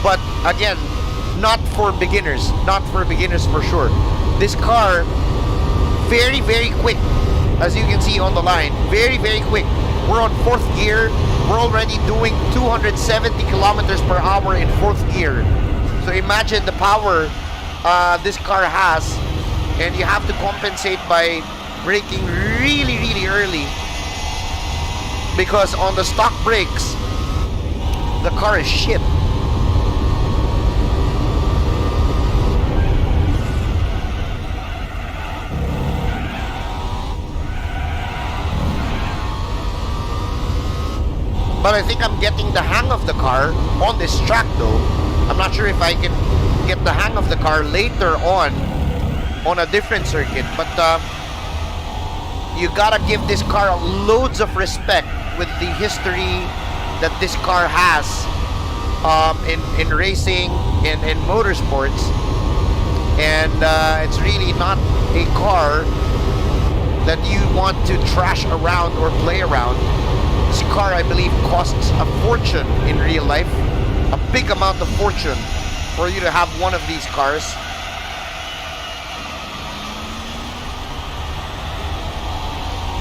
But again, not for beginners. Not for beginners for sure. This car, very, very quick. As you can see on the line, very, very quick. We're on 4th gear. We're already doing 270 kilometers per hour in 4th gear. So imagine the power this car has. And you have to compensate by braking really, really early. Because on the stock brakes, the car is shit. But I think I'm getting the hang of the car on this track though. I'm not sure if I can get the hang of the car later on a different circuit. But you gotta give this car loads of respect with the history that this car has in racing, in motorsports. And it's really not a car that you want to trash around or play around. This car, I believe, costs a fortune in real life. A big amount of fortune for you to have one of these cars.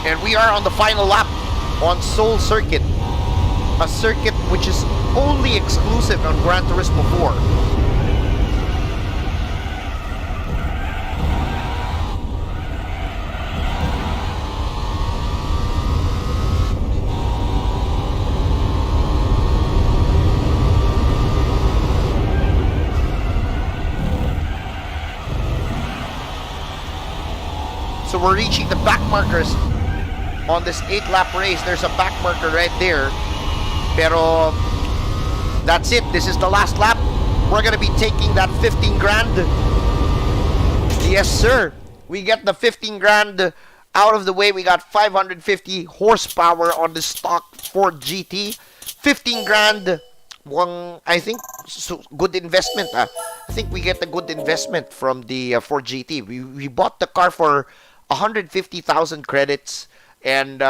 And we are on the final lap on Seoul Circuit. A circuit which is only exclusive on Gran Turismo 4. So we're reaching the back markers on this 8-lap race. There's a back marker right there. Pero that's it. This is the last lap. We're gonna be taking that 15 grand. Yes, sir. We get the 15 grand out of the way. We got 550 horsepower on the stock Ford GT. 15 grand. I think good investment. I think we get a good investment from the Ford GT. We bought the car for 150,000 credits. And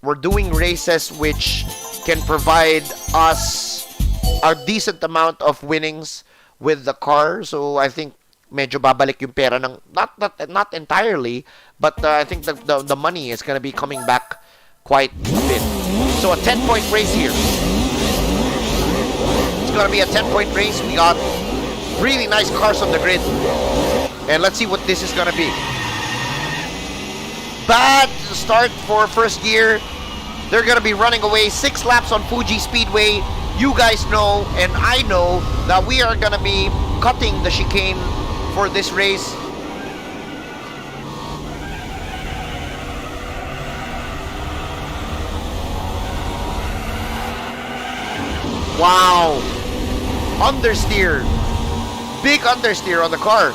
we're doing races which can provide us a decent amount of winnings with the car. So I think medyo babalik yung pera ng not entirely, but I think the money is gonna be coming back quite a bit. So a 10-point race here. It's gonna be a 10-point race. We got Really nice cars on the grid. And let's see what this is gonna be. Bad start for first gear. They're gonna be running away 6 laps on Fuji Speedway. You guys know, and I know, that we are gonna be cutting the chicane for this race. Wow. Understeer. Big understeer on the car.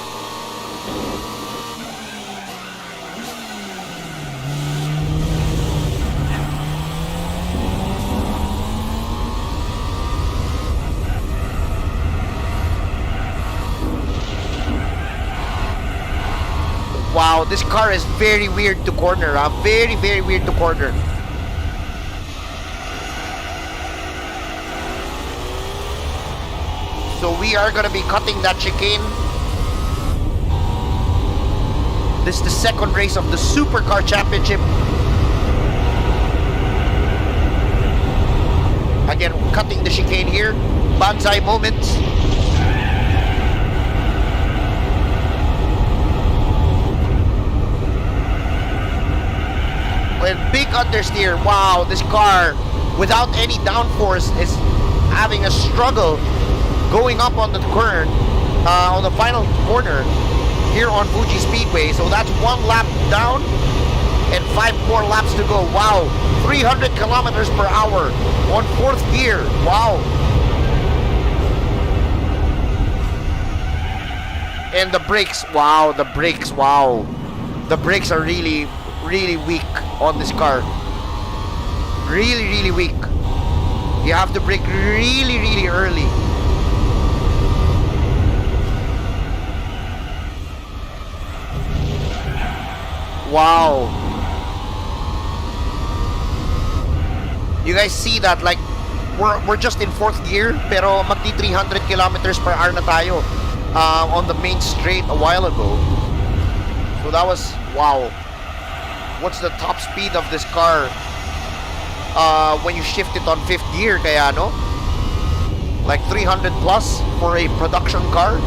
Wow, this car is very weird to corner. Very, very weird to corner. So we are going to be cutting that chicane. This is the second race of the Supercar Championship. Again, cutting the chicane here. Banzai moments. And big understeer. Wow, this car without any downforce is having a struggle going up on the turn, on the final corner here on Fuji Speedway. So that's 1 lap down and 5 more laps to go. Wow, 300 kilometers per hour on 4th gear. Wow. And the brakes, wow, the brakes, wow. The brakes are really, really weak on this car. Really, really weak. You have to brake really, really early. Wow. You guys see that, like, we're just in 4th gear, pero magti 300 kilometers per hour na tayo on the main straight a while ago. So that was, wow. What's the top speed of this car when you shift it on 5th gear, kaya no? Like 300 plus for a production car.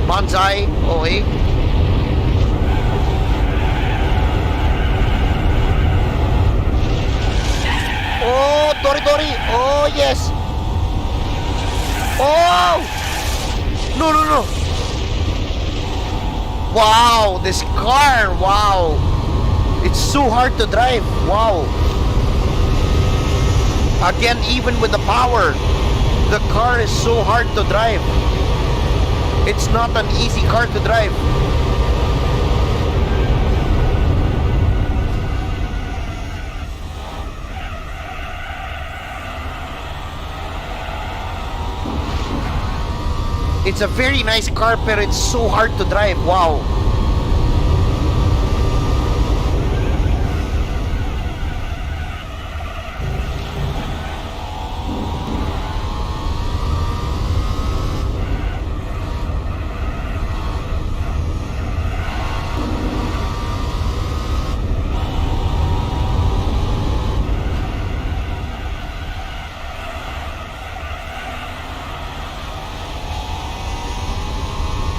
Banzai, okay. Oh, Tori Tori, oh yes. Oh! No, no, no. Wow, this car, wow. It's so hard to drive, wow. Again, even with the power, the car is so hard to drive. It's not an easy car to drive. It's a very nice car, but it's so hard to drive. Wow.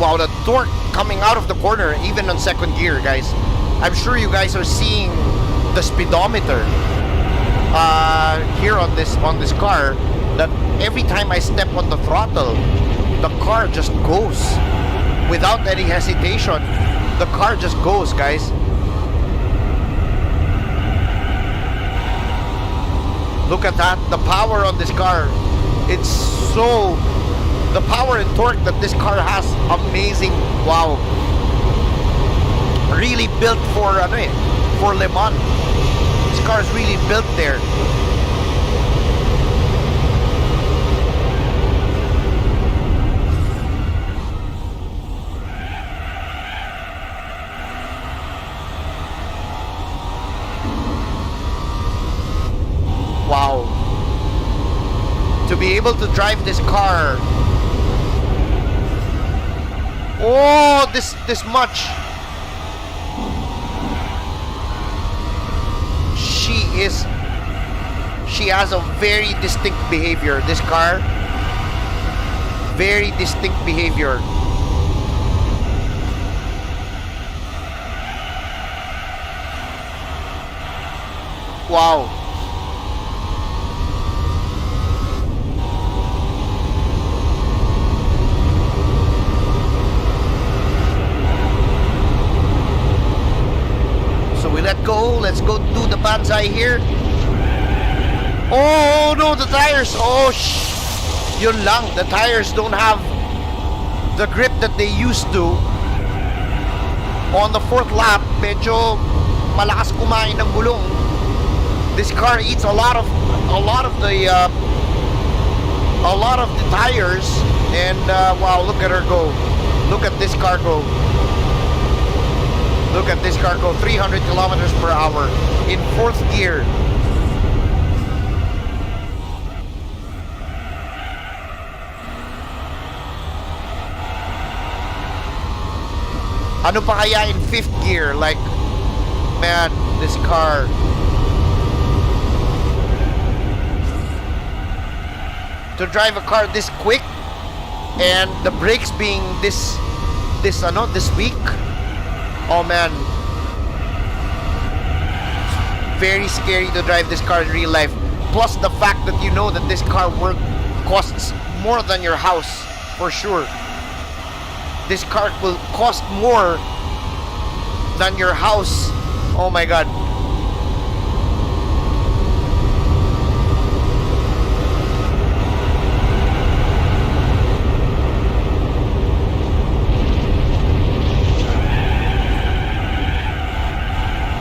Wow, the torque coming out of the corner, even on 2nd gear, guys. I'm sure you guys are seeing the speedometer here on this car. That every time I step on the throttle, the car just goes without any hesitation. The car just goes, guys. Look at that, the power on this car. It's so... The power and torque that this car has, amazing. Wow. Really built for Le Mans. This car is really built there. Wow. To be able to drive this car. Oh, this much. She is she has a very distinct behavior. This car, very distinct behavior. Wow. So we let go. Let's go do the banzai here. Oh no, the tires. Oh yun lang. The tires don't have the grip that they used to. On the fourth lap, medyo malakas kumain ng gulong. This car eats a lot of the tires, and wow, look at her go. Look at this car go. Look at this car go. 300 kilometers per hour in fourth gear. Ano pa kaya in fifth gear? Like, man, this car. To drive a car this quick and the brakes being this weak. Oh man. Very scary to drive this car in real life. Plus the fact that you know that this car costs more than your house for sure. This car will cost more than your house. Oh my god.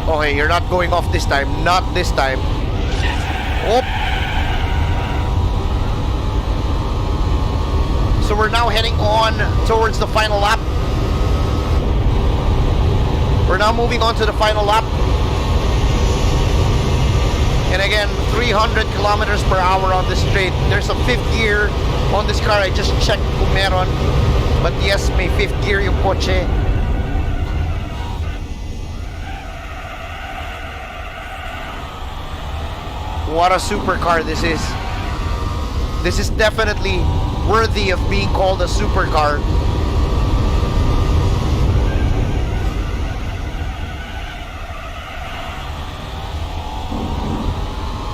Okay, you're not going off this time. Not this time. Oh. So we're now heading on towards the final lap. We're now moving on to the final lap. And again, 300 kilometers per hour on the straight. There's a fifth gear on this car. I just checked kung meron. But yes, may fifth gear yung kotse. What a supercar this is. This is definitely worthy of being called a supercar.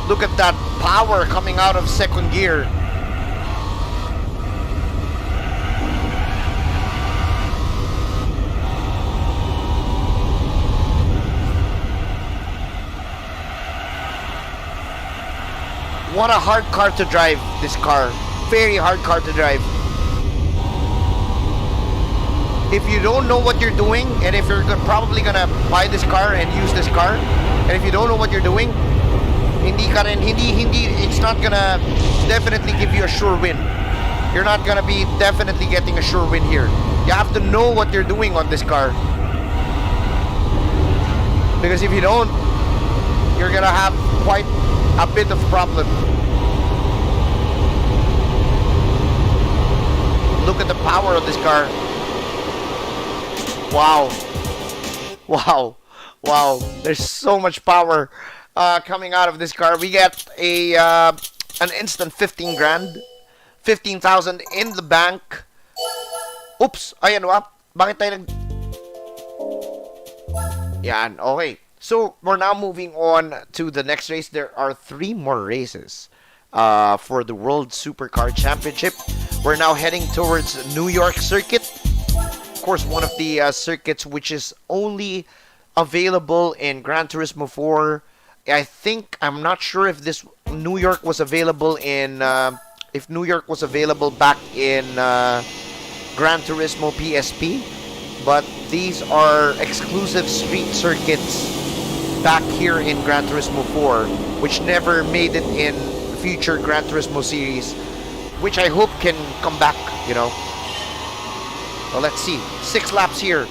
Look at that power coming out of second gear. What a hard car to drive, this car. Very hard car to drive. If you don't know what you're doing, and if you're probably gonna buy this car and use this car, and if you don't know what you're doing, it's not gonna definitely give you a sure win. You're not gonna be definitely getting a sure win here. You have to know what you're doing on this car. Because if you don't, you're gonna have quite a bit of problem. Look at the power of this car. Wow. Wow. Wow. There's so much power coming out of this car. We get an instant 15 grand. 15,000 in the bank. Oops. Ayan, bakit tayo nag... Yan, okay. So, we're now moving on to the next race. There are 3 more races for the World Supercar Championship. We're now heading towards New York Circuit. Of course, one of the circuits which is only available in Gran Turismo 4. I'm not sure if this New York was available in... if New York was available back in Gran Turismo PSP. But these are exclusive street circuits back here in Gran Turismo 4, which never made it in future Gran Turismo series, which I hope can come back, you know. Well, let's see. 6 laps here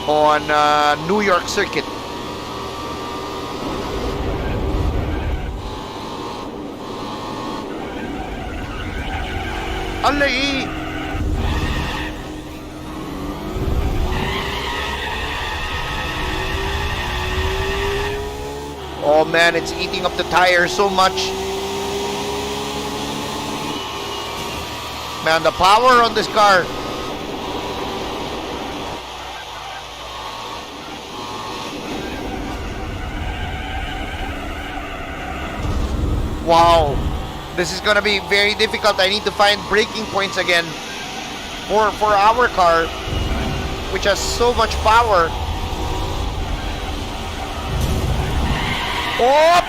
on New York Circuit. Alay! Oh man, it's eating up the tires so much. Man, the power on this car. Wow. This is gonna be very difficult. I need to find braking points again for our car, which has so much power. Oh!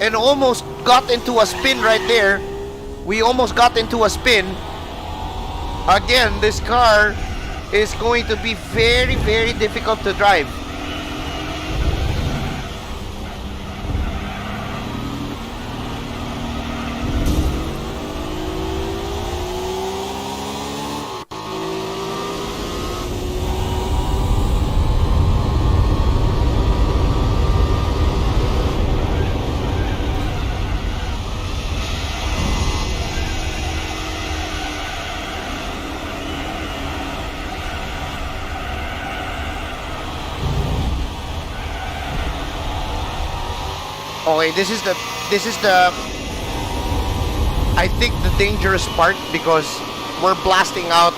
And almost got into a spin right there. We almost got into a spin. Again, this car is going to be very, very difficult to drive. Okay, this is the I think the dangerous part, because we're blasting out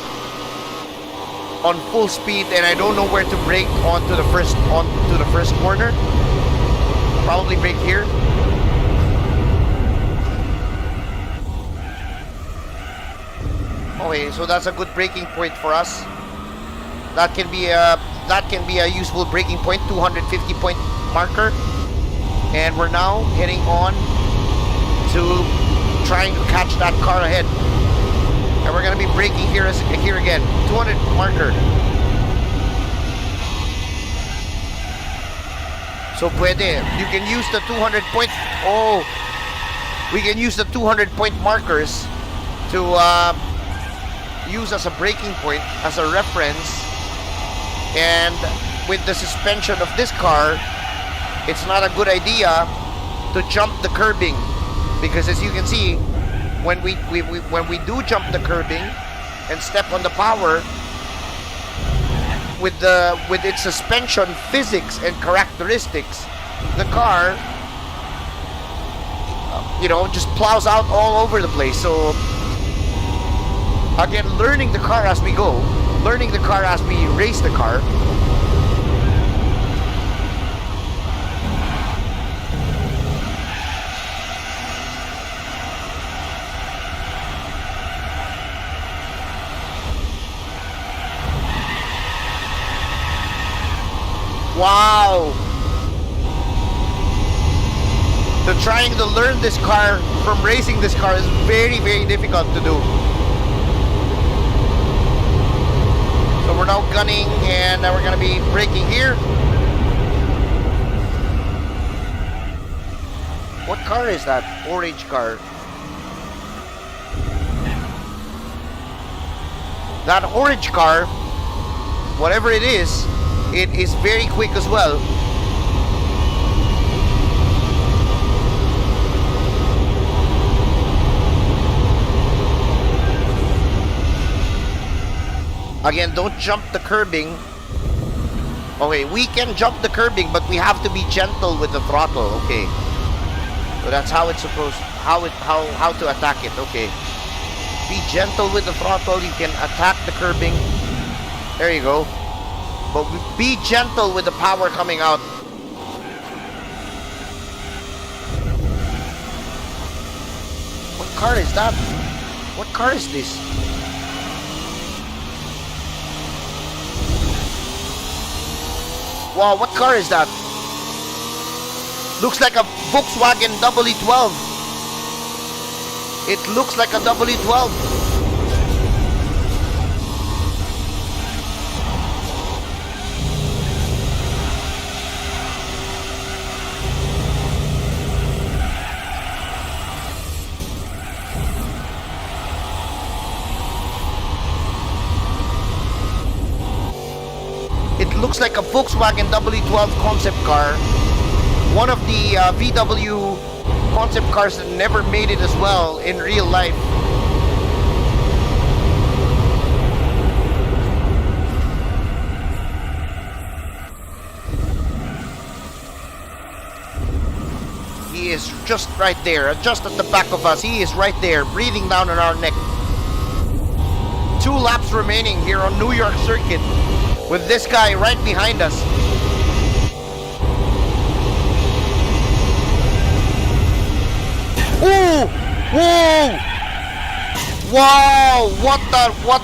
on full speed and I don't know where to brake onto the first corner. Probably brake here. Okay, so that's a good braking point for us. That can be a useful braking point, 250 point marker. And we're now heading on to trying to catch that car ahead. And we're going to be braking here again. 200 marker. So pwede. You can use the 200 point. Oh, we can use the 200 point markers to use as a braking point, as a reference. And with the suspension of this car, it's not a good idea to jump the curbing, because as you can see, when we do jump the curbing and step on the power, with its suspension physics and characteristics, the car just plows out all over the place. So again, learning the car as we go, learning the car as we race the car. Wow! So trying to learn this car from racing this car is very, very difficult to do. So we're now gunning, and now we're going to be braking here. What car is that? Orange car. That orange car, whatever it is very quick as well. Again, don't jump the curbing. Okay, we can jump the curbing, but we have to be gentle with the throttle. Okay, so that's how it's supposed, how to attack it. Okay, be gentle with the throttle. You can attack the curbing. There you go. But be gentle with the power coming out. What car is that? What car is this? Wow, what car is that? Looks like a Volkswagen W12. It looks like a W12. Looks like a Volkswagen W12 concept car. One of the VW concept cars that never made it as well in real life. He is just right there, just at the back of us. He is right there, breathing down on our neck. 2 laps remaining here on New York Circuit with this guy right behind us. Ooh! Whoa! Wow! What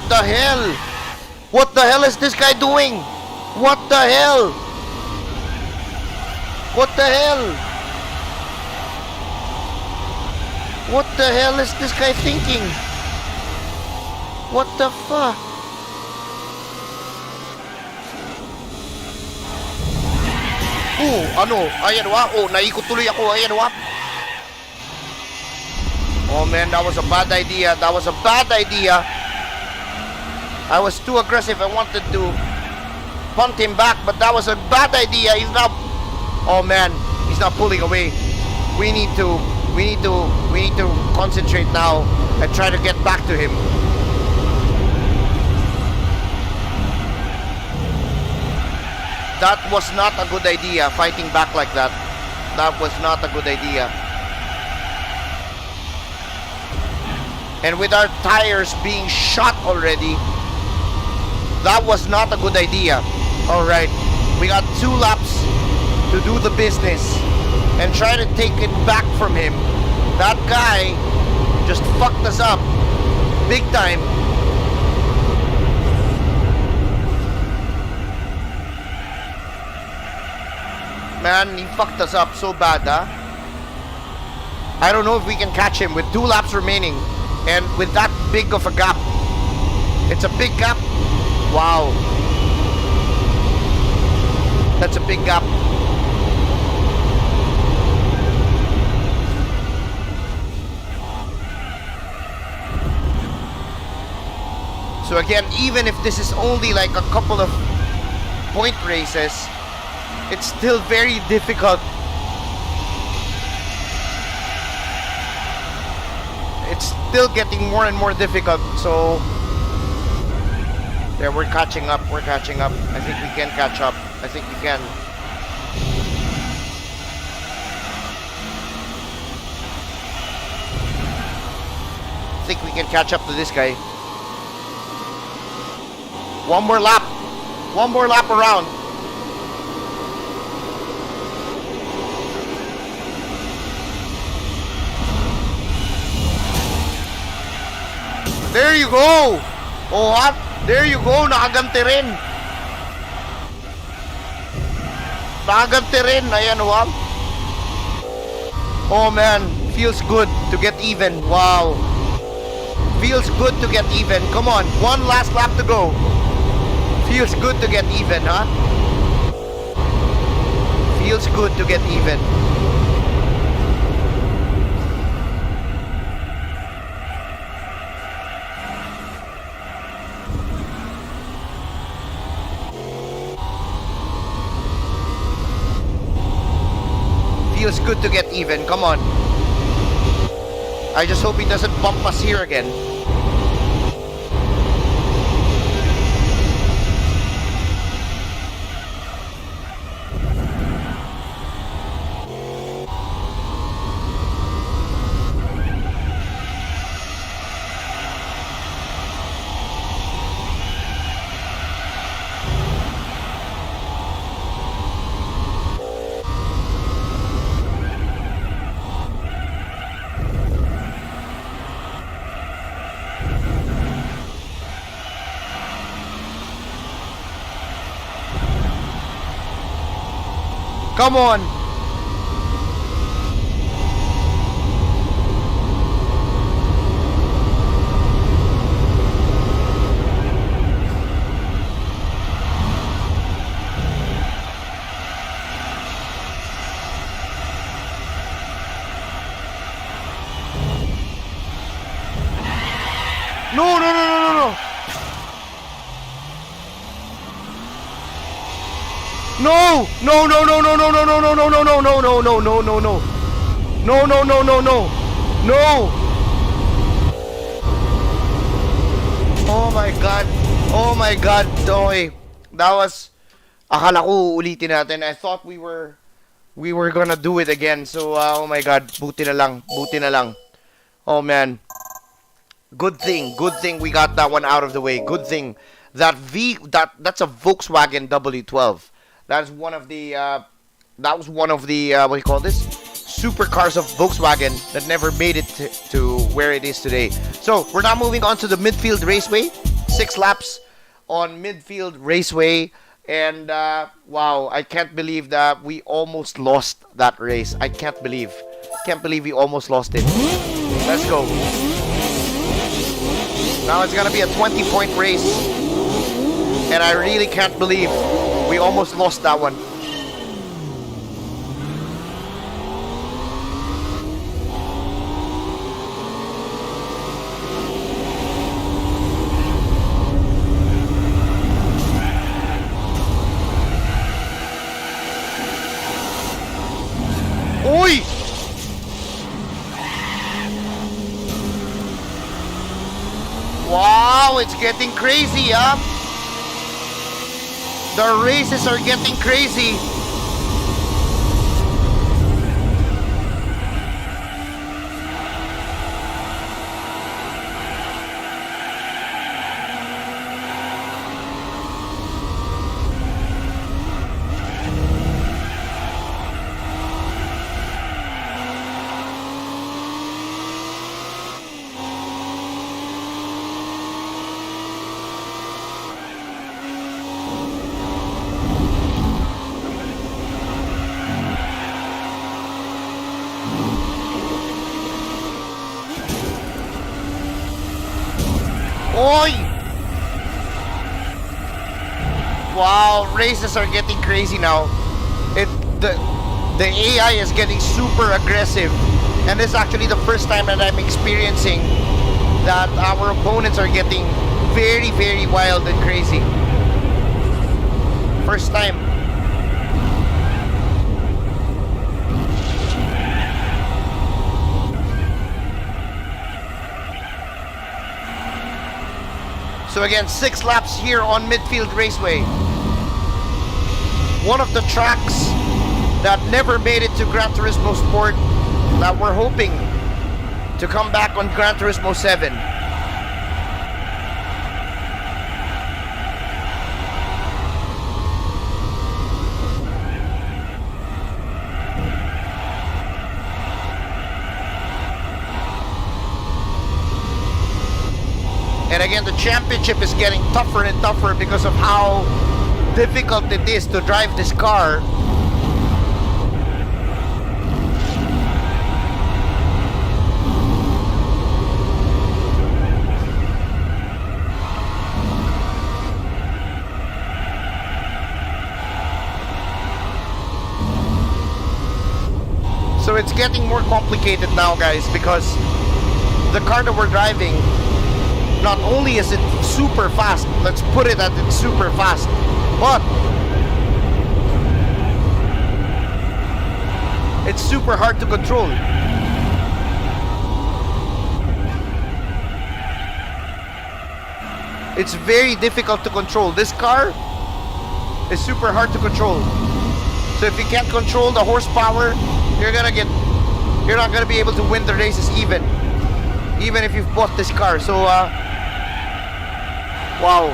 the hell? What the hell is this guy doing? What the hell? What the hell? What the hell is this guy thinking? What the fuck? Ano? Ayan wa. Naikot tuloy ako. Ayan wa. Oh man, that was a bad idea. That was a bad idea. I was too aggressive. I wanted to punt him back, but that was a bad idea. He's not. Oh man, he's not pulling away. We need to concentrate now and try to get back to him. That was not a good idea, fighting back like that. That was not a good idea. And with our tires being shot already, that was not a good idea. Alright, we got 2 laps to do the business and try to take it back from him. That guy just fucked us up big time. Man, he fucked us up so bad, huh? I don't know if we can catch him with 2 laps remaining and with that big of a gap. It's a big gap. Wow. That's a big gap. So again, even if this is only like a couple of point races, it's still very difficult. It's still getting more and more difficult. So there, we're catching up. We're catching up. I think we can catch up. I think we can. I think we can catch up to this guy. One more lap. One more lap around. There you go. Oh, what? There you go. Nakaganti rin. Nakaganti rin. Ayan, wow. Oh, man. Feels good to get even. Wow. Feels good to get even. Come on. One last lap to go. Feels good to get even, huh? Feels good to get even. Feels good to get even. Come on. I just hope he doesn't bump us here again. Come on. No, no, no, no, no, no. No! No, no, no, no, no, no, no, no, no, no, no, no, no, no, no, no, no. No, no, no, no, no. No! Oh my God. Oh my God. Okay. That was... Akala ko ulitin natin. I thought we were we were gonna do it again. So, oh my God, buti na lang, buti na lang. Oh man, good thing we got that one out of the way. Good thing that's a Volkswagen W12. That's one of the that was one of the what do you call this? Supercars of Volkswagen that never made it to where it is today. So we're now moving on to the midfield raceway. 6 laps on midfield raceway. And wow, I can't believe that we almost lost that race. I can't believe we almost lost it. Let's go. Now it's gonna be a 20-point race, and I really can't believe we almost lost that one. Oi! Wow, it's getting crazy, huh? The races are getting crazy. Oi! Wow, races are getting crazy now. The AI is getting super aggressive, and this is actually the first time that I'm experiencing that our opponents are getting very, very wild and crazy. First time. So again, 6 laps here on Midfield Raceway. One of the tracks that never made it to Gran Turismo Sport that we're hoping to come back on Gran Turismo 7. And again, the championship is getting tougher and tougher because of how difficult it is to drive this car. So it's getting more complicated now, guys, because the car that we're driving, not only is it super fast, let's put it that it's super fast, but it's super hard to control. It's very difficult to control. This car is super hard to control. So if you can't control the horsepower, you're not gonna be able to win the races even if you've bought this car. So wow.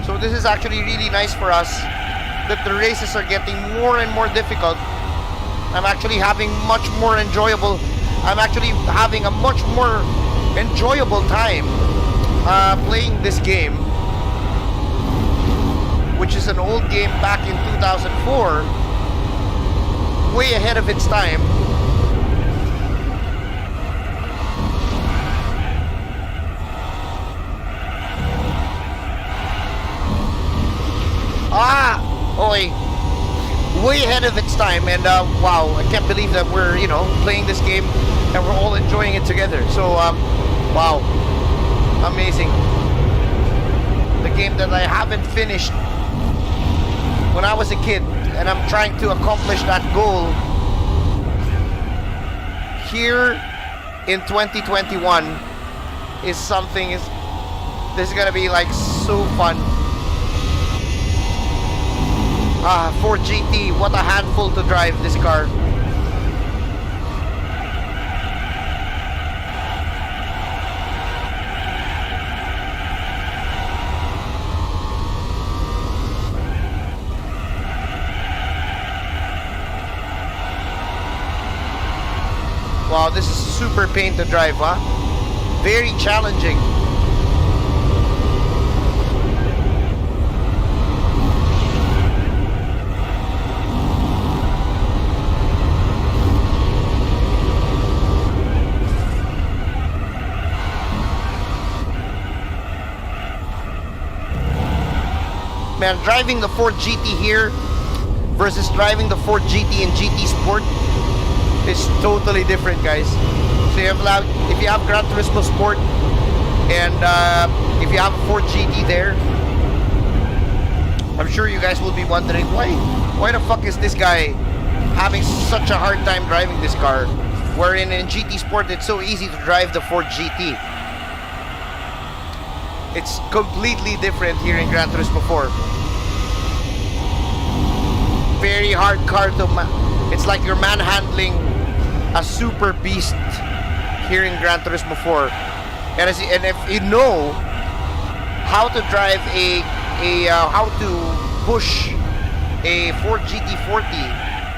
So this is actually really nice for us that the races are getting more and more difficult. I'm actually having a much more enjoyable time playing this game, which is an old game back in 2004, way ahead of its time. Way ahead of its time, and wow, I can't believe that we're playing this game and we're all enjoying it together. So wow, amazing. The game that I haven't finished when I was a kid, and I'm trying to accomplish that goal here in 2021 this is gonna be like so fun. Ford GT, what a handful to drive this car. Wow, this is super pain to drive, huh? Very challenging. Man, driving the Ford GT here versus driving the Ford GT and GT Sport is totally different, guys. So if you have Gran Turismo Sport and if you have a Ford GT there, I'm sure you guys will be wondering why the fuck is this guy having such a hard time driving this car, wherein in GT Sport it's so easy to drive the Ford GT. It's completely different here in Gran Turismo 4. Very hard car to it's like you're manhandling a super beast here in Gran Turismo 4. And if you know how to drive how to push a Ford GT40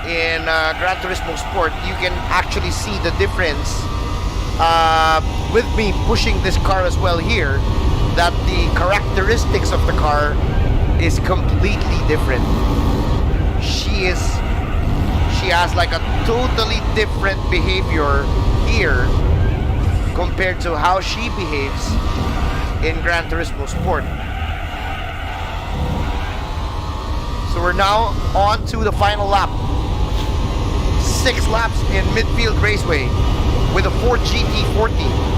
in Gran Turismo Sport, you can actually see the difference with me pushing this car as well here, that the characteristics of the car is completely different. She has like a totally different behavior here compared to how she behaves in Gran Turismo Sport. So we're now on to the final lap. 6 laps in midfield raceway with a Ford GT40.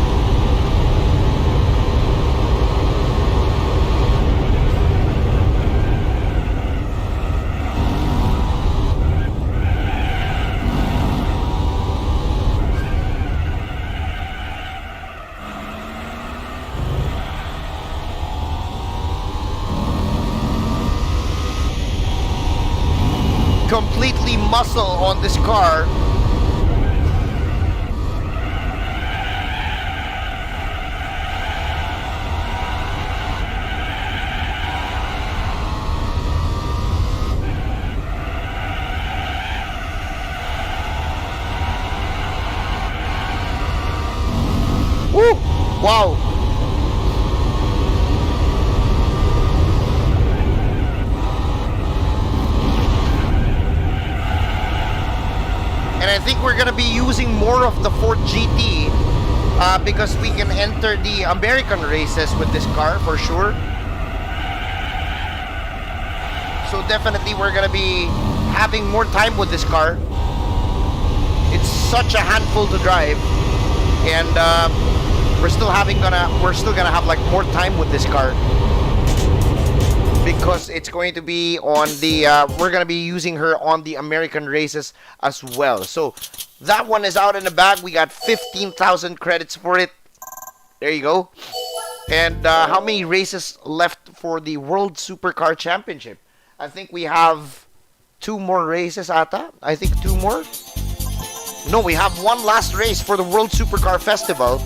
Completely muscle on this car. Woo! Wow! And I think we're gonna be using more of the Ford GT because we can enter the American races with this car for sure. So definitely we're gonna be having more time with this car. It's such a handful to drive, and we're still gonna have like more time with this car because it's going to be on the we're gonna be using her on the American races as well. So that one is out in the bag. We got 15,000 credits for it. There you go. And how many races left for the World Supercar Championship? I think we have 2 more races ata. I think 2 more. No, we have one last race for the World Supercar Festival.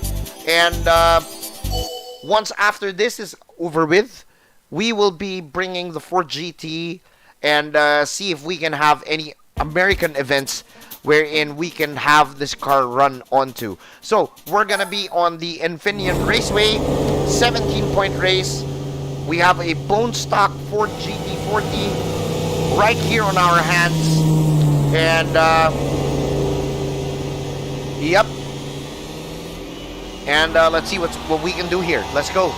And once after this is over with, we will be bringing the Ford GT and see if we can have any American events wherein we can have this car run onto. So we're gonna be on the Infineon Raceway, 17-point race. We have a bone stock Ford GT40 right here on our hands, and yep. And let's see what we can do here. Let's go.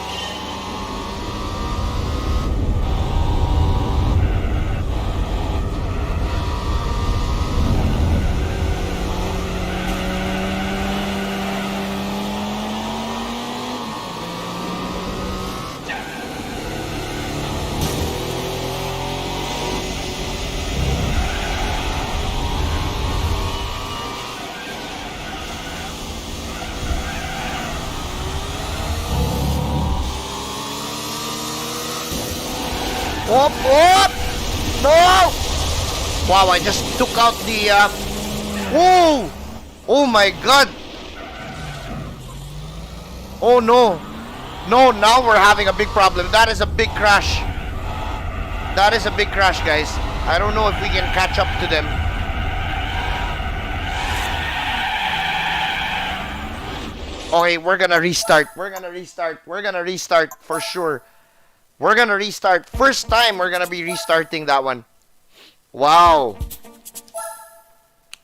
Wow, I just took out the, whoa! Oh my god! Oh no! No, now we're having a big problem. That is a big crash. That is a big crash, guys. I don't know if we can catch up to them. Okay, we're gonna restart. We're gonna restart. We're gonna restart for sure. We're gonna restart. First time we're gonna be restarting that one. Wow.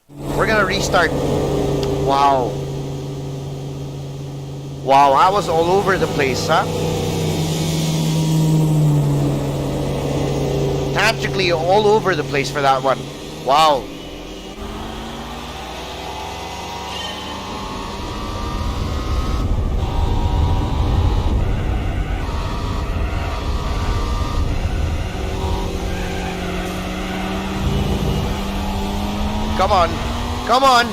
We're gonna restart. Wow. Wow, I was all over the place, huh? Tactically all over the place for that one. Wow. Come on. Come on.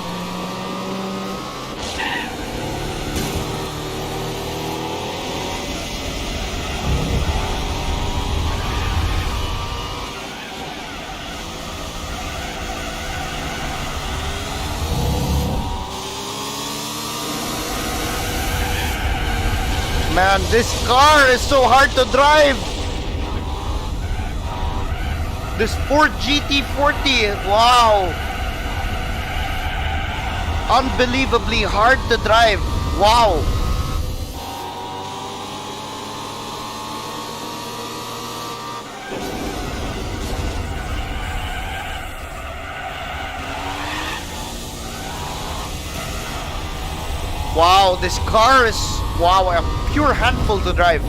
Man, this car is so hard to drive. This Ford GT40, wow. Unbelievably hard to drive. Wow. Wow, this car is, wow, a pure handful to drive.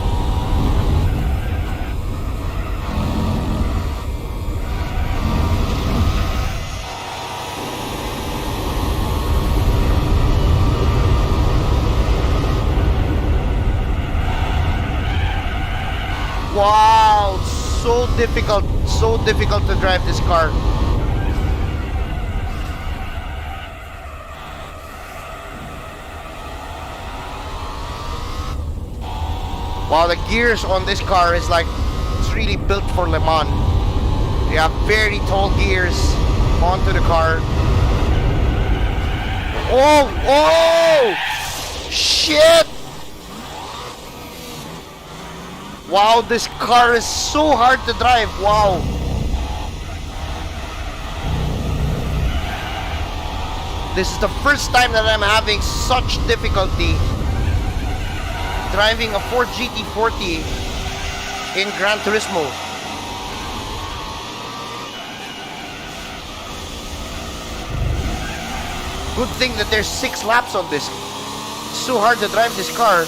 Wow, so difficult to drive this car. Wow, the gears on this car is like, it's really built for Le Mans. They have very tall gears onto the car. Oh, oh, shit. Wow, this car is so hard to drive. Wow. This is the first time that I'm having such difficulty driving a Ford GT40 in Gran Turismo. Good thing that there's 6 laps on this. It's so hard to drive this car.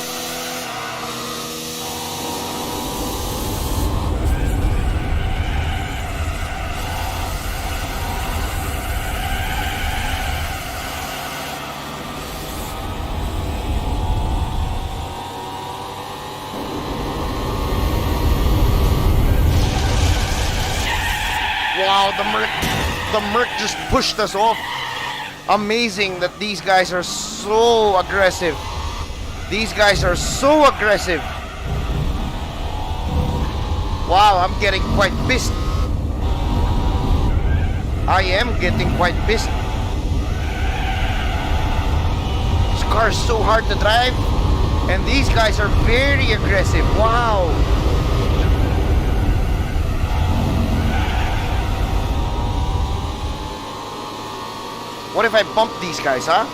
Wow, the Merc just pushed us off. Amazing that these guys are so aggressive. These guys are so aggressive. Wow, I'm getting quite pissed. I am getting quite pissed. This car is so hard to drive, and these guys are very aggressive. Wow. What if I bump these guys, huh?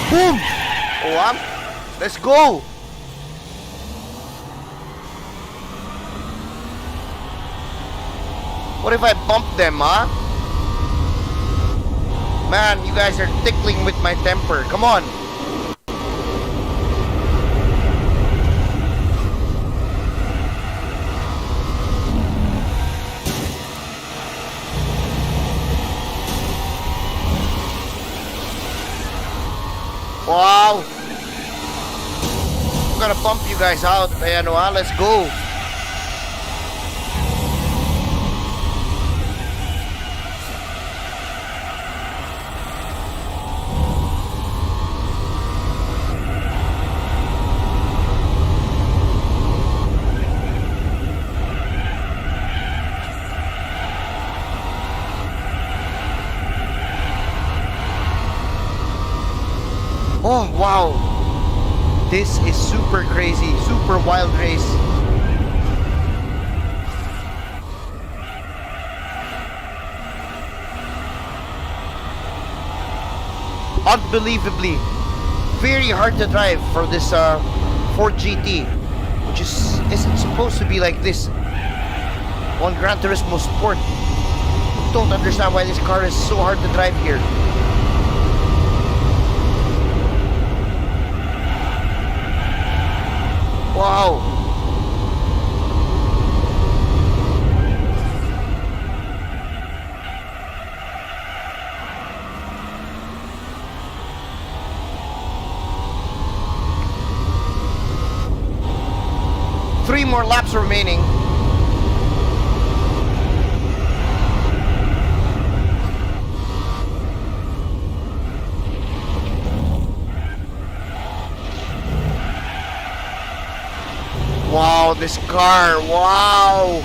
Boom! Oh, let's go! What if I bump them, huh? Man, you guys are tickling with my temper. Come on! Wow! I'm gonna bump you guys out. Ayan, let's go. Oh, wow. This is super crazy, super wild race. Unbelievably, very hard to drive for this Ford GT, which isn't supposed to be like this on Gran Turismo Sport. Don't understand why this car is so hard to drive here. Wow. Three more laps remaining. Wow, this car, wow.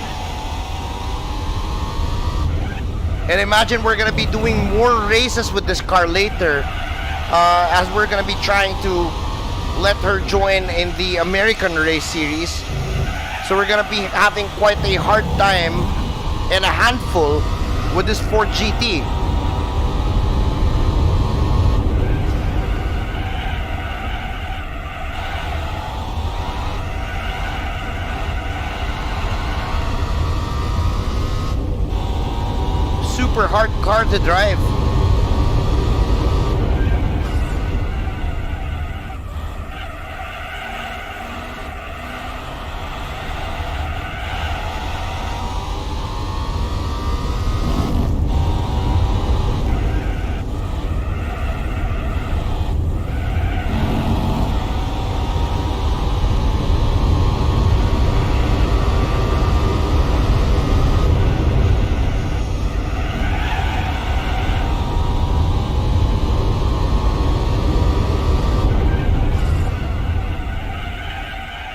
And imagine we're gonna be doing more races with this car later, as we're gonna be trying to let her join in the American race series. So we're gonna be having quite a hard time and a handful with this Ford GT. Super hard car to drive.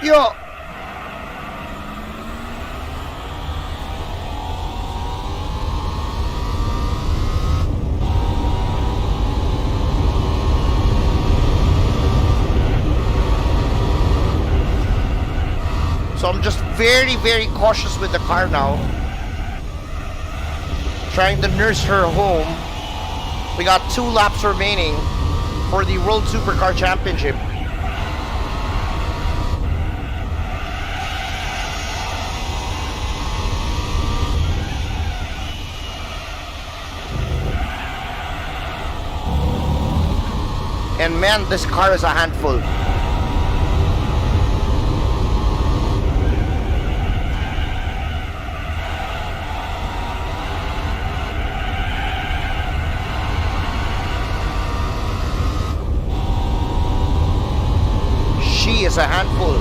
Yo! So I'm just very, very cautious with the car now. Trying to nurse her home. We got 2 laps remaining for the World Supercar Championship. And man, this car is a handful. She is a handful.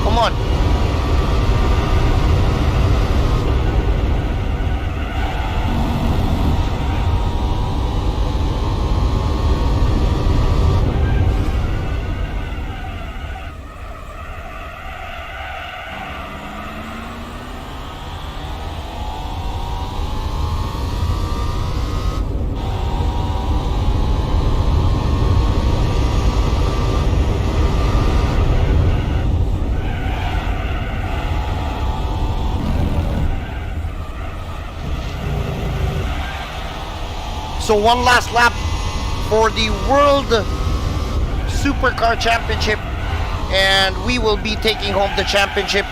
Come on. So one last lap for the World Supercar Championship, and we will be taking home the championship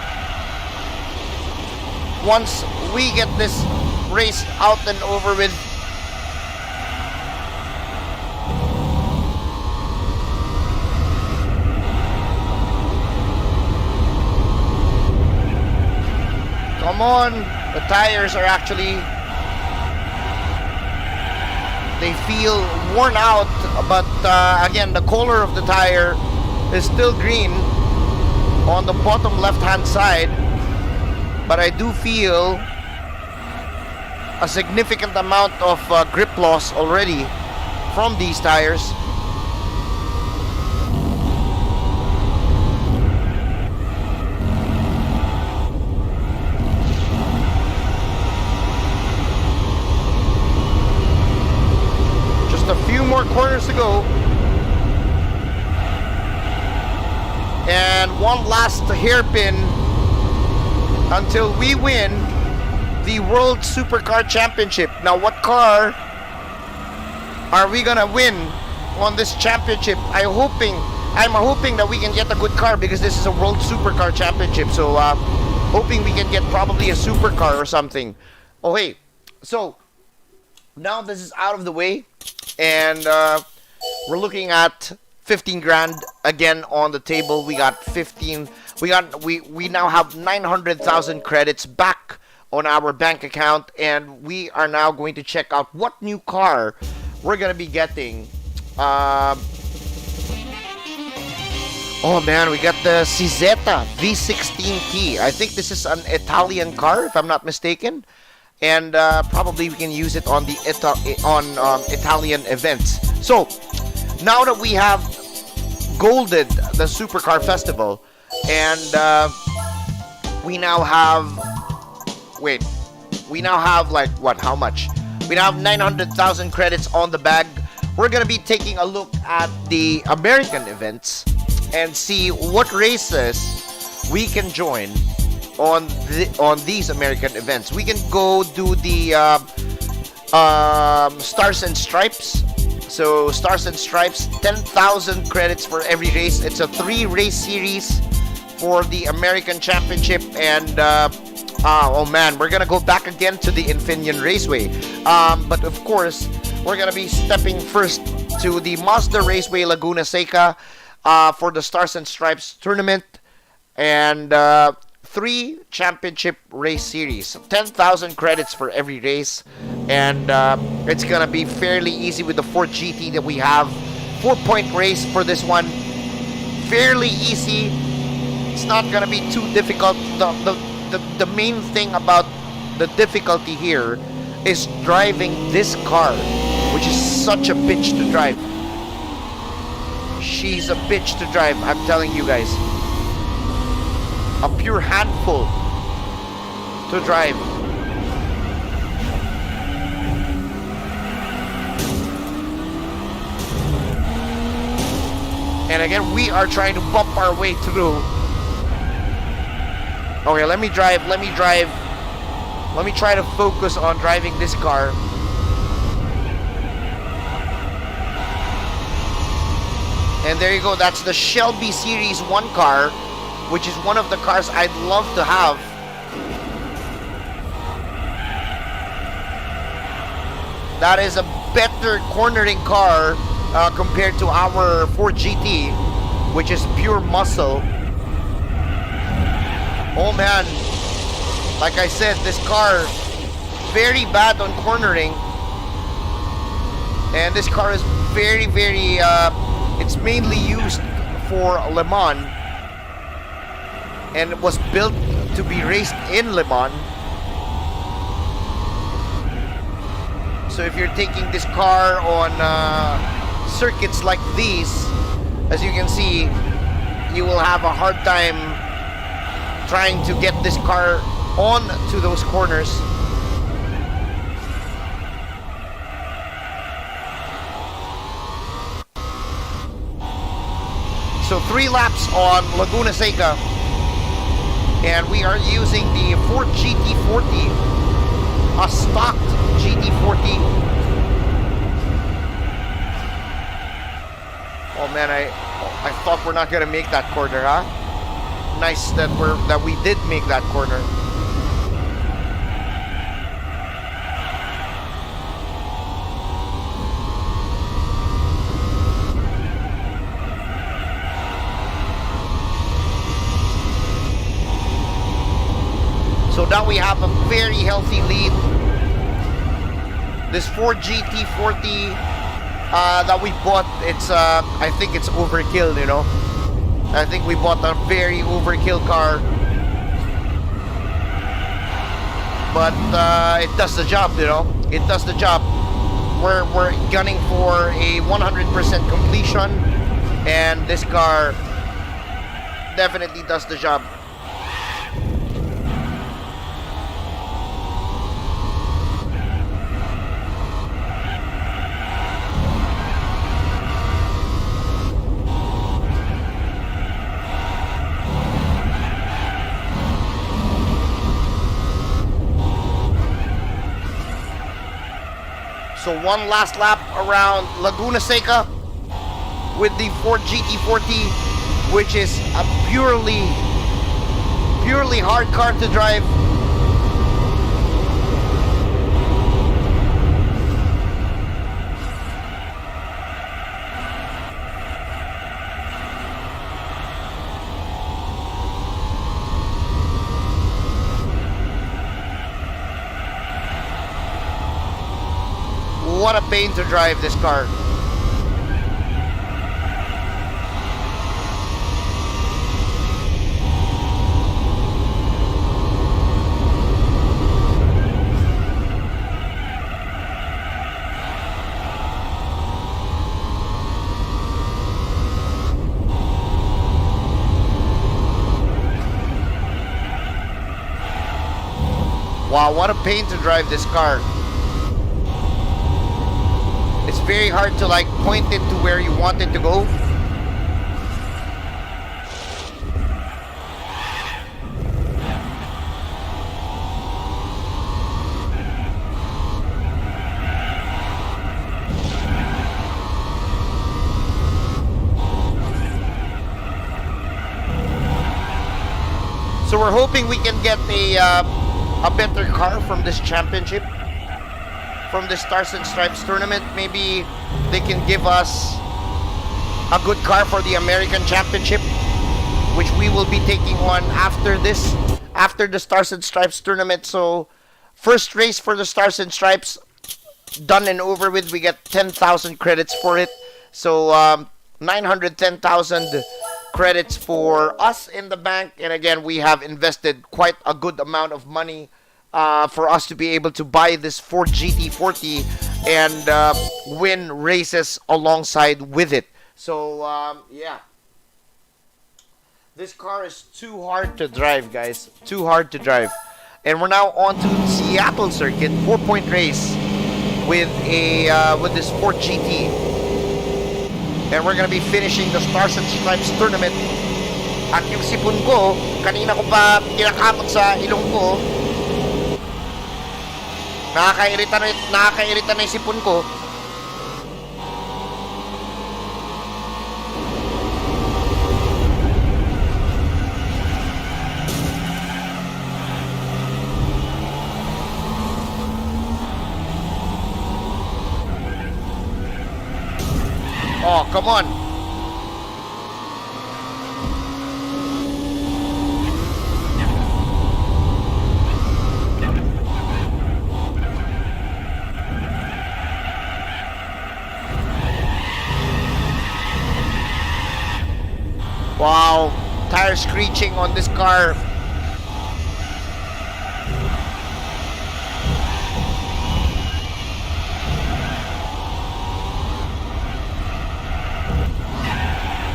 once we get this race out and over with. Come on, the tires are actually, they feel worn out, but again, the color of the tire is still green on the bottom left hand side, but I do feel a significant amount of grip loss already from these tires. Just a few more corners to go. And one last hairpin until we win the World Supercar Championship. Now, what car are we gonna win on this championship? I'm hoping that we can get a good car, because this is a World Supercar Championship. So, hoping we can get probably a supercar or something. Oh, hey, so now this is out of the way, and we're looking at 15 grand again on the table. We got 15. We now have 900,000 credits back on our bank account, and we are now going to check out what new car we're gonna be getting. Oh man, we got the Cizeta V16T. I think this is an Italian car, if I'm not mistaken, and probably we can use it on the Italian events. So now that we have golded the Supercar Festival, and we now have like what? How much? We now have 900,000 credits on the bag. We're gonna be taking a look at the American events and see what races we can join on these American events. We can go do the Stars and Stripes. So Stars and Stripes, 10,000 credits for every race. It's a 3-race series for the American Championship, and oh man, we're gonna go back again to the Infineon Raceway. But of course, we're gonna be stepping first to the Mazda Raceway Laguna Seca for the Stars and Stripes tournament, and 3 championship race series, 10,000 credits for every race, and it's gonna be fairly easy with the Ford GT that we have. 4-point race for this one, fairly easy. It's not gonna be too difficult. The main thing about the difficulty here is driving this car, which is such a bitch to drive. She's a bitch to drive, I'm telling you guys. A pure handful to drive. And again, we are trying to bump our way through. Okay, let me drive. Let me try to focus on driving this car. And there you go. That's the Shelby Series 1 car, which is one of the cars I'd love to have. That is a better cornering car compared to our Ford GT, which is pure muscle. Oh man, like I said, this car very bad on cornering, and this car is very it's mainly used for Le Mans, and it was built to be raced in Le Mans. So if you're taking this car on circuits like these, as you can see, you will have a hard time trying to get this car on to those corners. So 3 laps on Laguna Seca, and we are using the Ford GT40, a stocked GT40. Oh man, I thought we're not gonna make that corner, huh? Nice that we did make that corner. So now we have a very healthy lead. This Ford GT40 that we bought, it's I think it's overkill, you know. I think we bought a very overkill car. but it does the job, you know. It does the job. We're gunning for a 100% completion, and this car definitely does the job. So one last lap around Laguna Seca with the Ford GT40, which is a purely hard car to drive. What a pain to drive this car. Wow, what a pain to drive this car. It's very hard to like point it to where you want it to go. So we're hoping we can get a better car from this championship. From the Stars and Stripes tournament. Maybe they can give us a good car for the American Championship, which we will be taking on after the Stars and Stripes tournament. So first race for the Stars and Stripes done and over with. We get 10,000 credits for it. So 910,000 credits for us in the bank. And again, we have invested quite a good amount of money for us to be able to buy this Ford GT40 and win races alongside with it. So yeah, this car is too hard to drive, guys. Too hard to drive. And we're now on to Seattle circuit, 4-point race with this Ford GT. And we're gonna be finishing the Stars and Stripes tournament. At yung sipon ko, kanina ko pa kinakamot sa ilong ko. Nakakairita na yung sipon ko. Oh, come on. Wow, tire screeching on this car.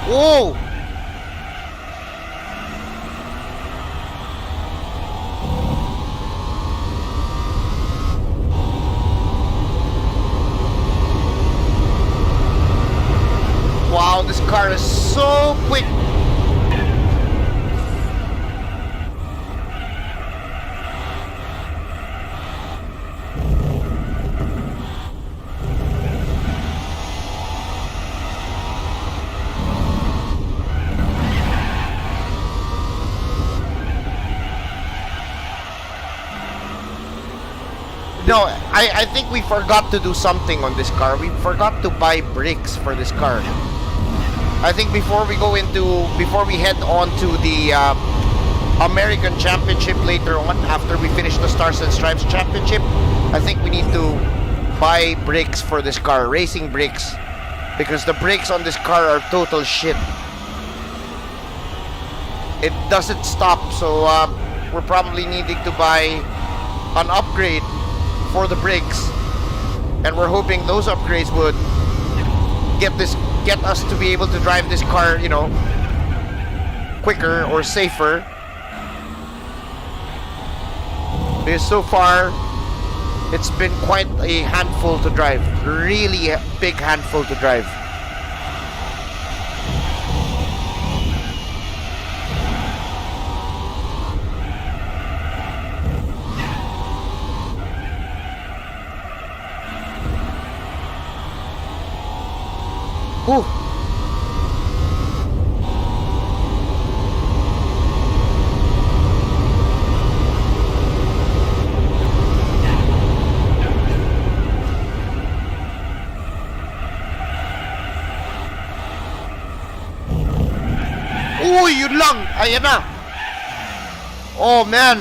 Whoa! Wow, this car is so quick. No, I think we forgot to do something on this car. We forgot to buy brakes for this car. I think before we head on to the American Championship later on, after we finish the Stars and Stripes Championship, I think we need to buy brakes for this car, racing brakes, because the brakes on this car are total shit. It doesn't stop, so we're probably needing to buy an upgrade for the brakes, and we're hoping those upgrades would get us to be able to drive this car, you know, quicker or safer. Because so far, it's been quite a handful to drive. Really a big handful to drive. Whew. Uy, yun lang. Ayan na. Oh, man.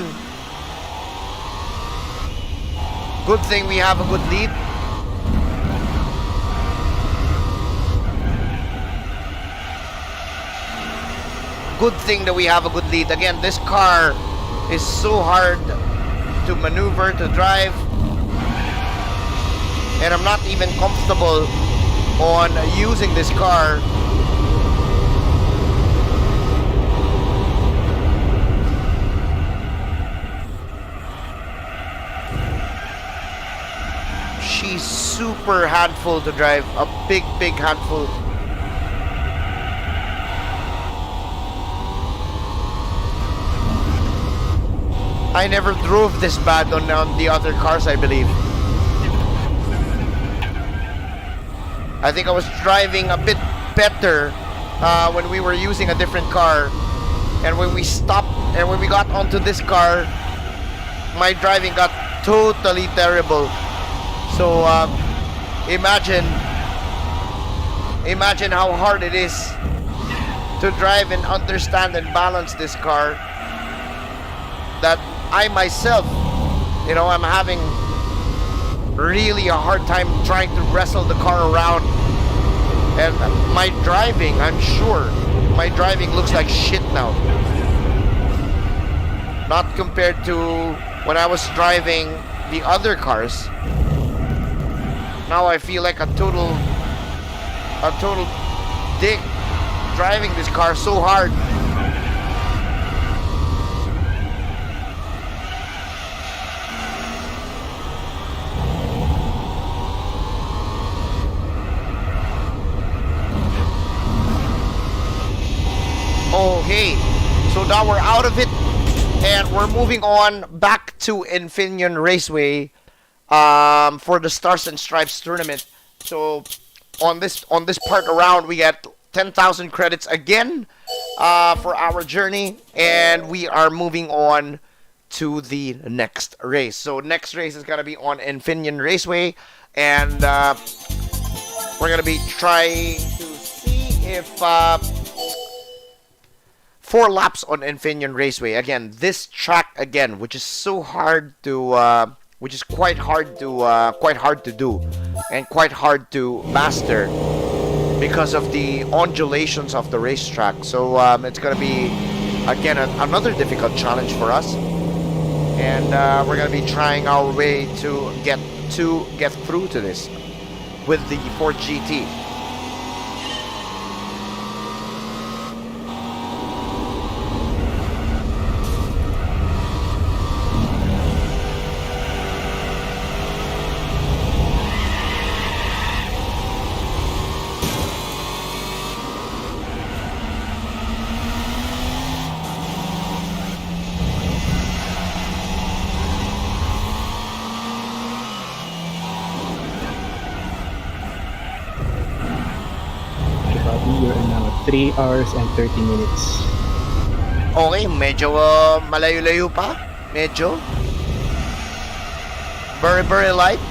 Good thing we have a good lead. Good thing that we have a good lead. Again, this car is so hard to maneuver, to drive. And I'm not even comfortable on using this car. She's super handful to drive. A big handful. I never drove this bad on the other cars, I believe. I think I was driving a bit better when we were using a different car. And when we stopped and when we got onto this car, my driving got totally terrible. So imagine how hard it is to drive and understand and balance this car, that I myself, you know, I'm having really a hard time trying to wrestle the car around. And my driving, I'm sure my driving looks like shit now, not compared to when I was driving the other cars. Now I feel like a total dick driving this car so hard. Okay, so now we're out of it and we're moving on back to Infineon Raceway for the Stars and Stripes tournament. So on this part around, we get 10,000 credits again for our journey, and we are moving on to the next race. So next race is gonna be on Infineon Raceway, and we're gonna be trying to see if 4 laps on Infineon Raceway. Again, this track again, which is so hard to which is quite hard to do and quite hard to master because of the undulations of the racetrack. So it's gonna be again another difficult challenge for us, and we're gonna be trying our way to get through to this with the Ford GT.
You're now at 3 hours and 30 minutes.
Okay, medyo malayo-layo pa. Medyo. Very light.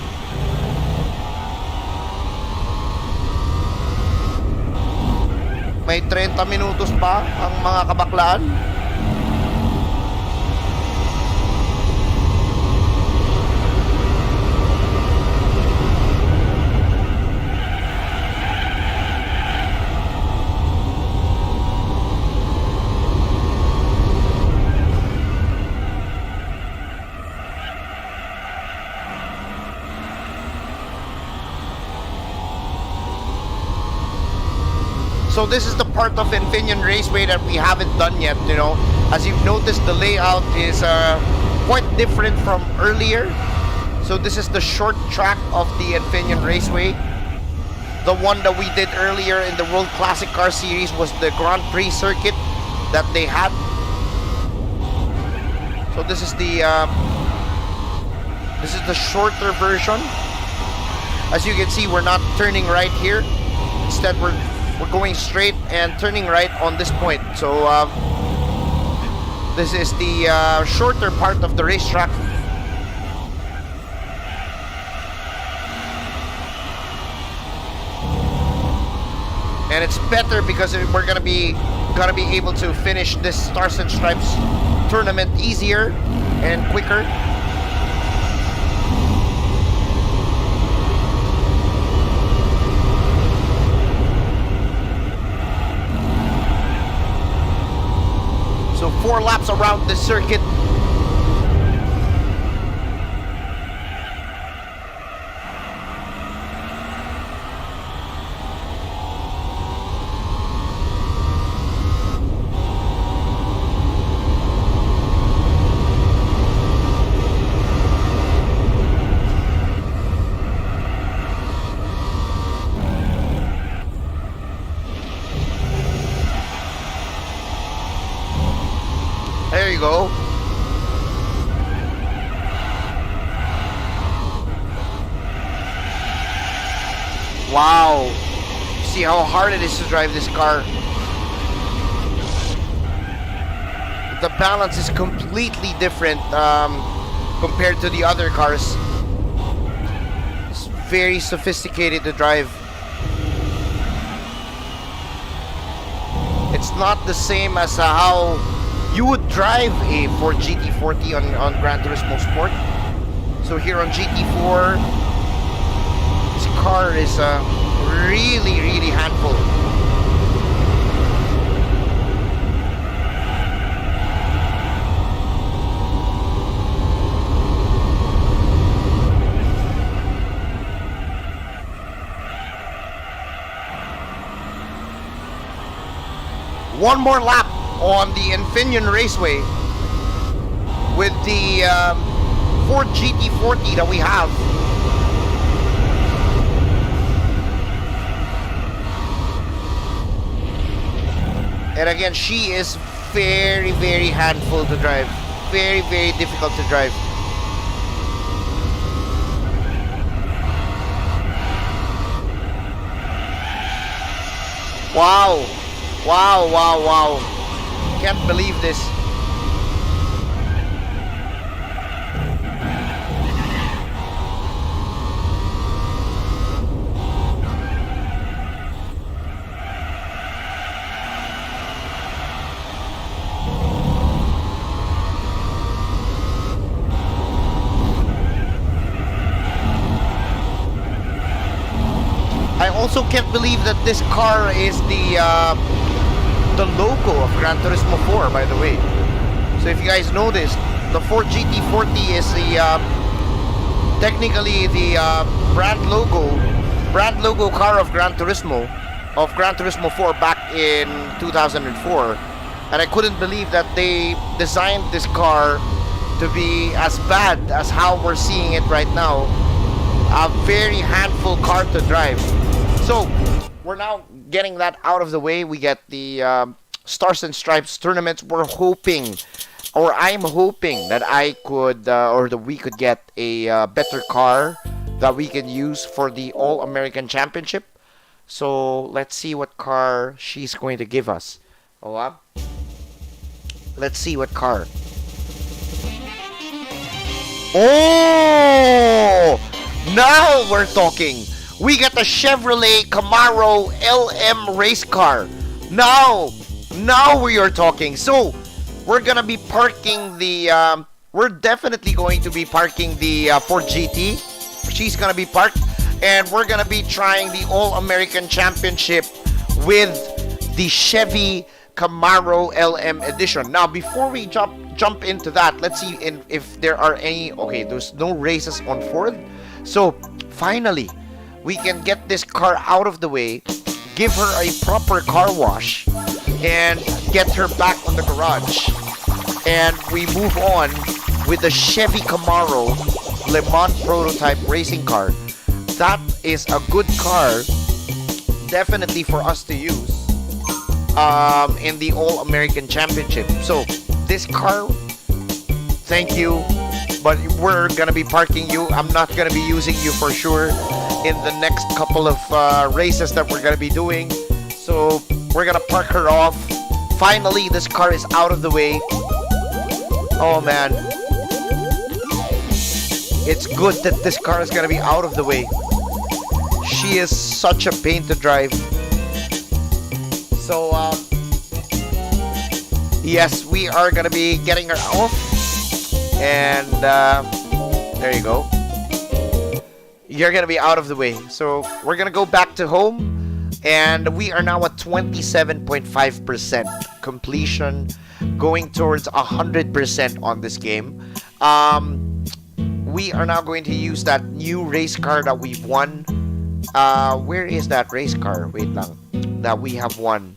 May 30 minutos pa ang mga kabaklaan. So this is the part of Infineon Raceway that we haven't done yet, you know. As you've noticed, the layout is quite different from earlier. So this is the short track of the Infineon Raceway. The one that we did earlier in the World Classic Car Series was the Grand Prix circuit that they had. So this is the shorter version. As you can see, we're not turning right here. Instead, we're going straight and turning right on this point. So this is the shorter part of the racetrack. And it's better because we're gonna be able to finish this Stars and Stripes tournament easier and quicker. So 4 laps around the circuit. There you go. Wow. See how hard it is to drive this car. The balance is completely different compared to the other cars. It's very sophisticated to drive. It's not the same as how you would drive a Ford GT40 on Gran Turismo Sport. So here on GT4, this car is really handful. One more lap on the Infineon Raceway with the Ford GT40 that we have. And again, she is very handful to drive. Very difficult to drive. Wow. Can't believe this. I also can't believe that this car is the logo of Gran Turismo 4, by the way. So if you guys noticed, the Ford GT40 is the technically the brand logo car of Gran Turismo 4 back in 2004. And I couldn't believe that they designed this car to be as bad as how we're seeing it right now. A very handful car to drive. So we're now getting that out of the way. We get the Stars and Stripes tournaments. We're hoping, or I'm hoping, that I could or that we could get a better car that we can use for the All-American Championship. So let's see what car she's going to give us. Let's see what car. Oh! Now we're talking. We got the Chevrolet Camaro LM race car. Now we are talking. So we're gonna be parking the. We're definitely going to be parking the Ford GT. She's gonna be parked, and we're gonna be trying the All-American Championship with the Chevy Camaro LM edition. Now, before we jump into that, let's see if there are any. Okay, there's no races on Ford, so finally we can get this car out of the way, give her a proper car wash and get her back on the garage. And we move on with the Chevy Camaro Le Mans prototype racing car. That is a good car, definitely for us to use in the All-American Championship. So this car, thank you, but we're gonna be parking you. I'm not gonna be using you for sure in the next couple of races that we're gonna be doing. So we're gonna park her off. Finally, this car is out of the way. Oh man, it's good that this car is gonna be out of the way. She is such a pain to drive. So yes, we are gonna be getting her off, and there you go. You're gonna be out of the way. So we're gonna go back to home, and we are now at 27.5% completion, going towards 100% on this game. We are now going to use that new race car that we've won. Where is that race car? Wait lang. That we have won.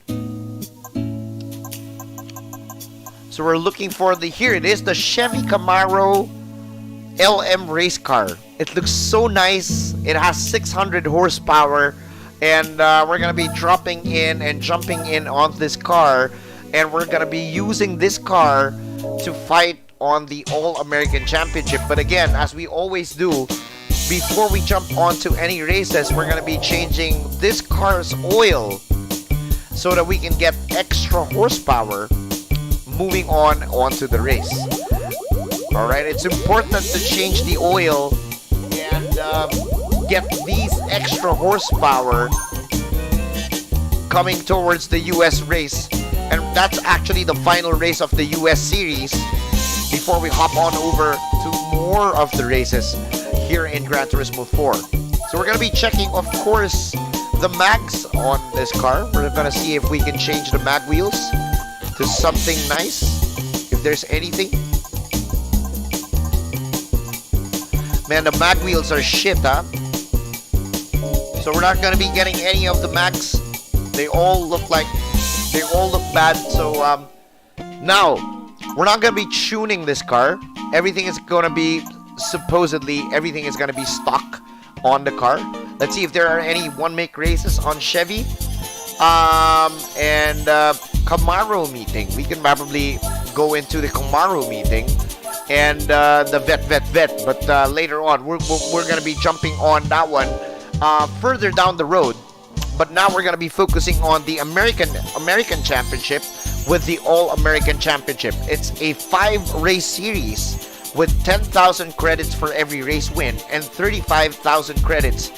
So we're looking for here it is, the Chevy Camaro LM race car. It looks so nice. It has 600 horsepower, and we're gonna be dropping in and jumping in on this car, and we're gonna be using this car to fight on the All-American Championship. But again, as we always do, before we jump onto any races, we're gonna be changing this car's oil so that we can get extra horsepower moving on onto the race. All right, it's important to change the oil and get these extra horsepower coming towards the US race, and that's actually the final race of the US series before we hop on over to more of the races here in Gran Turismo 4. So we're gonna be checking, of course, the mags on this car. We're gonna see if we can change the mag wheels to something nice, if there's anything. Man, the mag wheels are shit, huh? So we're not gonna be getting any of the mags. They all look bad. So now we're not gonna be tuning this car. Everything is gonna be everything is gonna be stock on the car. Let's see if there are any one-make races on Chevy and Camaro meeting. We can probably go into the Camaro meeting and the vet, but later on we're gonna be jumping on that one further down the road. But now we're gonna be focusing on the American Championship with the All-American Championship. It's a 5-race series with 10,000 credits for every race win and 35,000 credits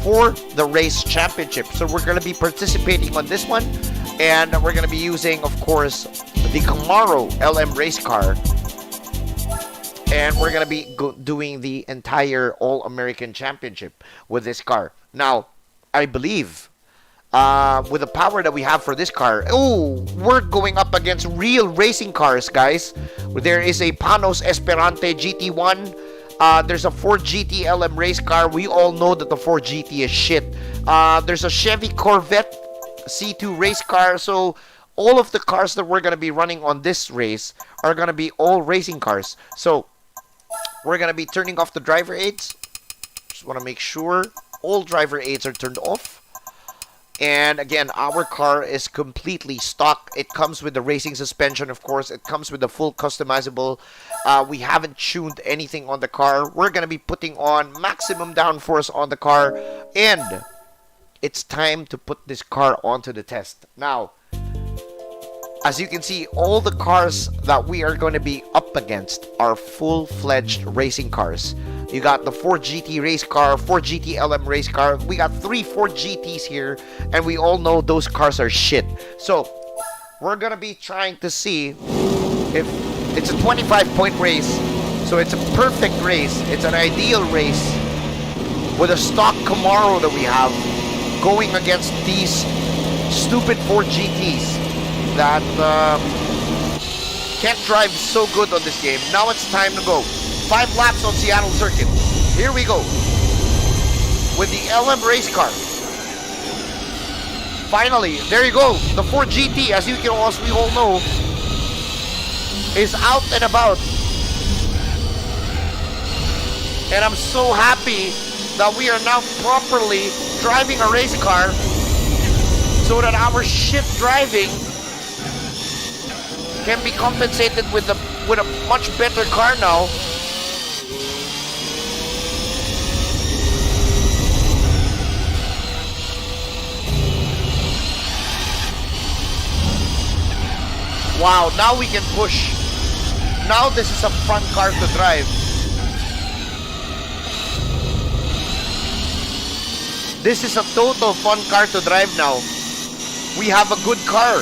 for the race championship. So we're going to be participating on this one, and we're going to be using, of course, the Camaro LM race car, and we're going to be doing the entire All-American Championship with this car. Now, I believe with the power that we have for this car, we're going up against real racing cars, guys. There is a Panos Esperante GT1. There's a Ford GT LM race car. We all know that the Ford GT is shit. There's a Chevy Corvette C2 race car. So all of the cars that we're going to be running on this race are going to be all racing cars. So we're going to be turning off the driver aids. Just want to make sure all driver aids are turned off. And again, our car is completely stock. It comes with the racing suspension, of course. It comes with the full customizable. We haven't tuned anything on the car. We're going to be putting on maximum downforce on the car. And it's time to put this car onto the test. Now, as you can see, all the cars that we are going to be up against are full-fledged racing cars. You got the Ford GT race car, Ford GT LM race car. We got 3 Ford GTs here, and we all know those cars are shit. So we're gonna be trying to see if it's a 25-point race. So it's a perfect race. It's an ideal race with a stock Camaro that we have going against these stupid Ford GTs that can't drive so good on this game. Now it's time to go. 5 laps on Seattle Circuit. Here we go with the LM race car. finally, there you go. The Ford GT, as we all know, is out and about. And I'm so happy that we are now properly driving a race car so that our shit driving can be compensated with a much better car now. Wow, now we can push. Now this is a fun car to drive. This is a total fun car to drive now. We have a good car.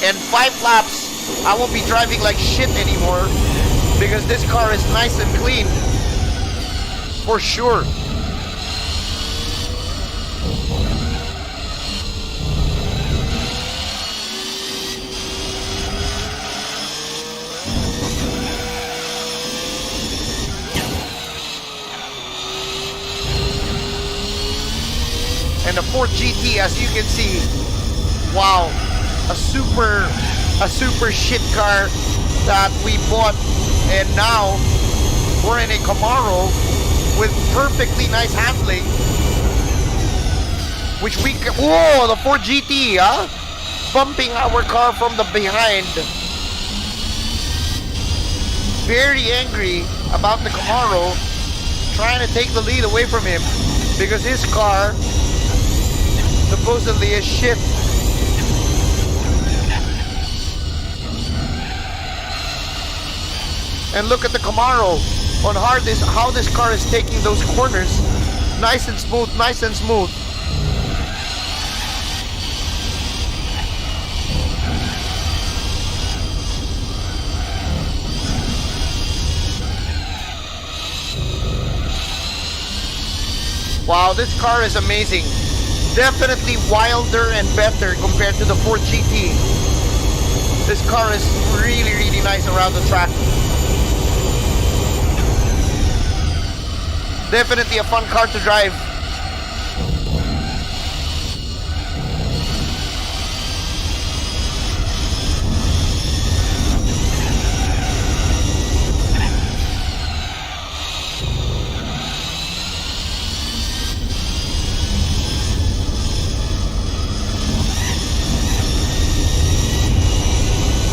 And 5 laps, I won't be driving like shit anymore because this car is nice and clean. For sure. And the Ford GT, as you can see, wow, a super shit car that we bought, and now we're in a Camaro with perfectly nice handling, which we can, whoa, the Ford GT, huh? Bumping our car from the behind. Very angry about the Camaro, trying to take the lead away from him because his car supposedly is shit. And look at the Camaro on how this car is taking those corners. Nice and smooth, nice and smooth. Wow, this car is amazing. Definitely wilder and better compared to the Ford GT. This car is really, really nice around the track. Definitely a fun car to drive.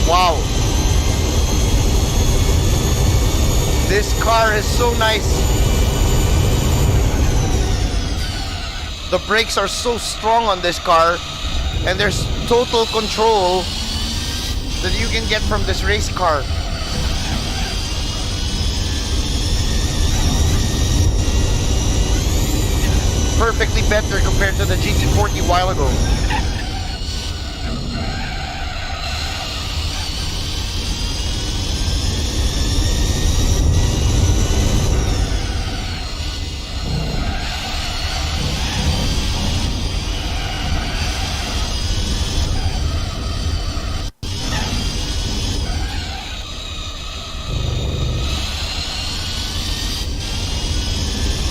Wow. This car is so nice. The brakes are so strong on this car, and there's total control that you can get from this race car. Perfectly better compared to the GT40 a while ago.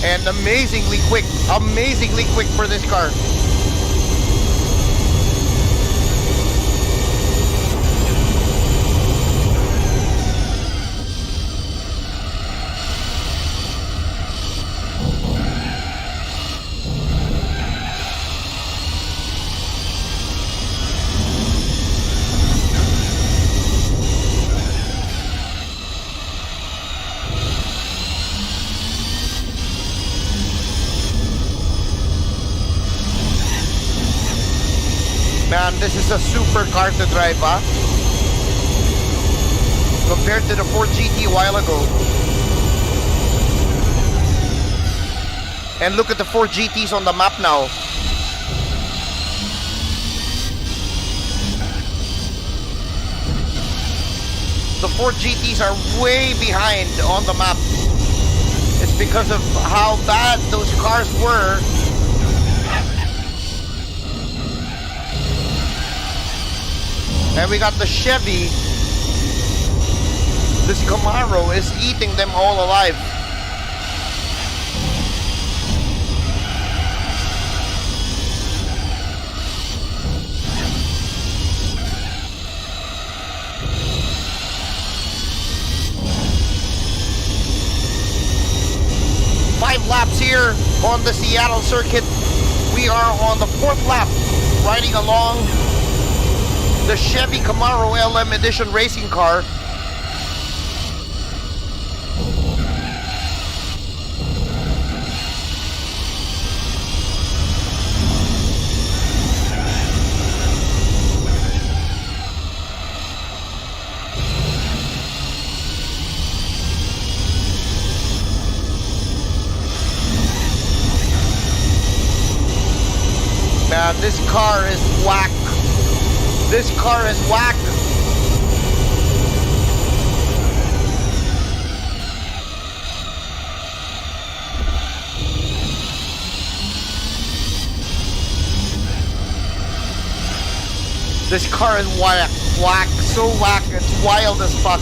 And amazingly quick for this car. Man, this is a super car to drive, huh? Compared to the Ford GT a while ago. And look at the Ford GTs on the map now. The Ford GTs are way behind on the map. It's because of how bad those cars were. And we got the Chevy. This Camaro is eating them all alive. here on the Seattle circuit. We are on the 4th lap, riding along the Chevy Camaro LM Edition racing car. Man, this car is whack. This car is whack. This car is whack, so whack, it's wild as fuck.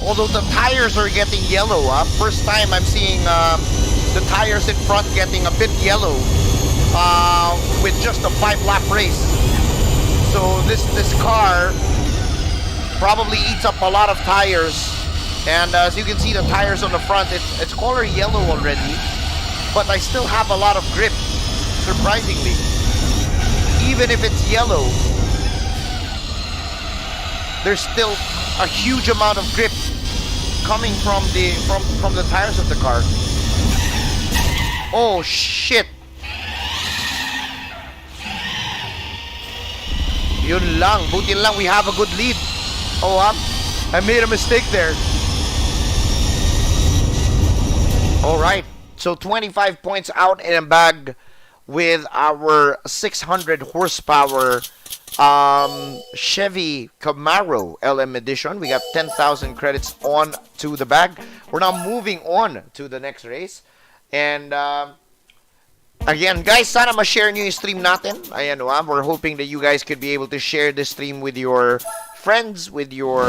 Although the tires are getting yellow, first time I'm seeing the tires in front getting a bit yellow with just a 5-lap race. So this car probably eats up a lot of tires, and as you can see, the tires on the front, it's color yellow already, but I still have a lot of grip, surprisingly. Even if it's yellow, there's still a huge amount of grip coming from the tires of the car. Oh shit. Yun lang, buti lang we have a good lead. Oh, I made a mistake there. All right, so 25 points out in a bag with our 600 horsepower Chevy Camaro LM Edition. We got 10,000 credits on to the bag. We're now moving on to the next race. And again, guys, sana ma-share nyo yung stream natin. Ayan, we're hoping that you guys could be able to share this stream with your friends, with your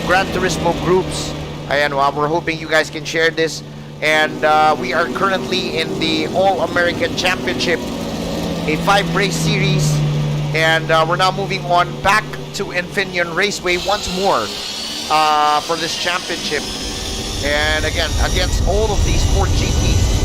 Gran Turismo groups. Ayan, we're hoping you guys can share this. And we are currently in the All-American Championship, a 5-race series. And we're now moving on back to Infineon Raceway once more for this championship. And again, against all of these Ford GTs.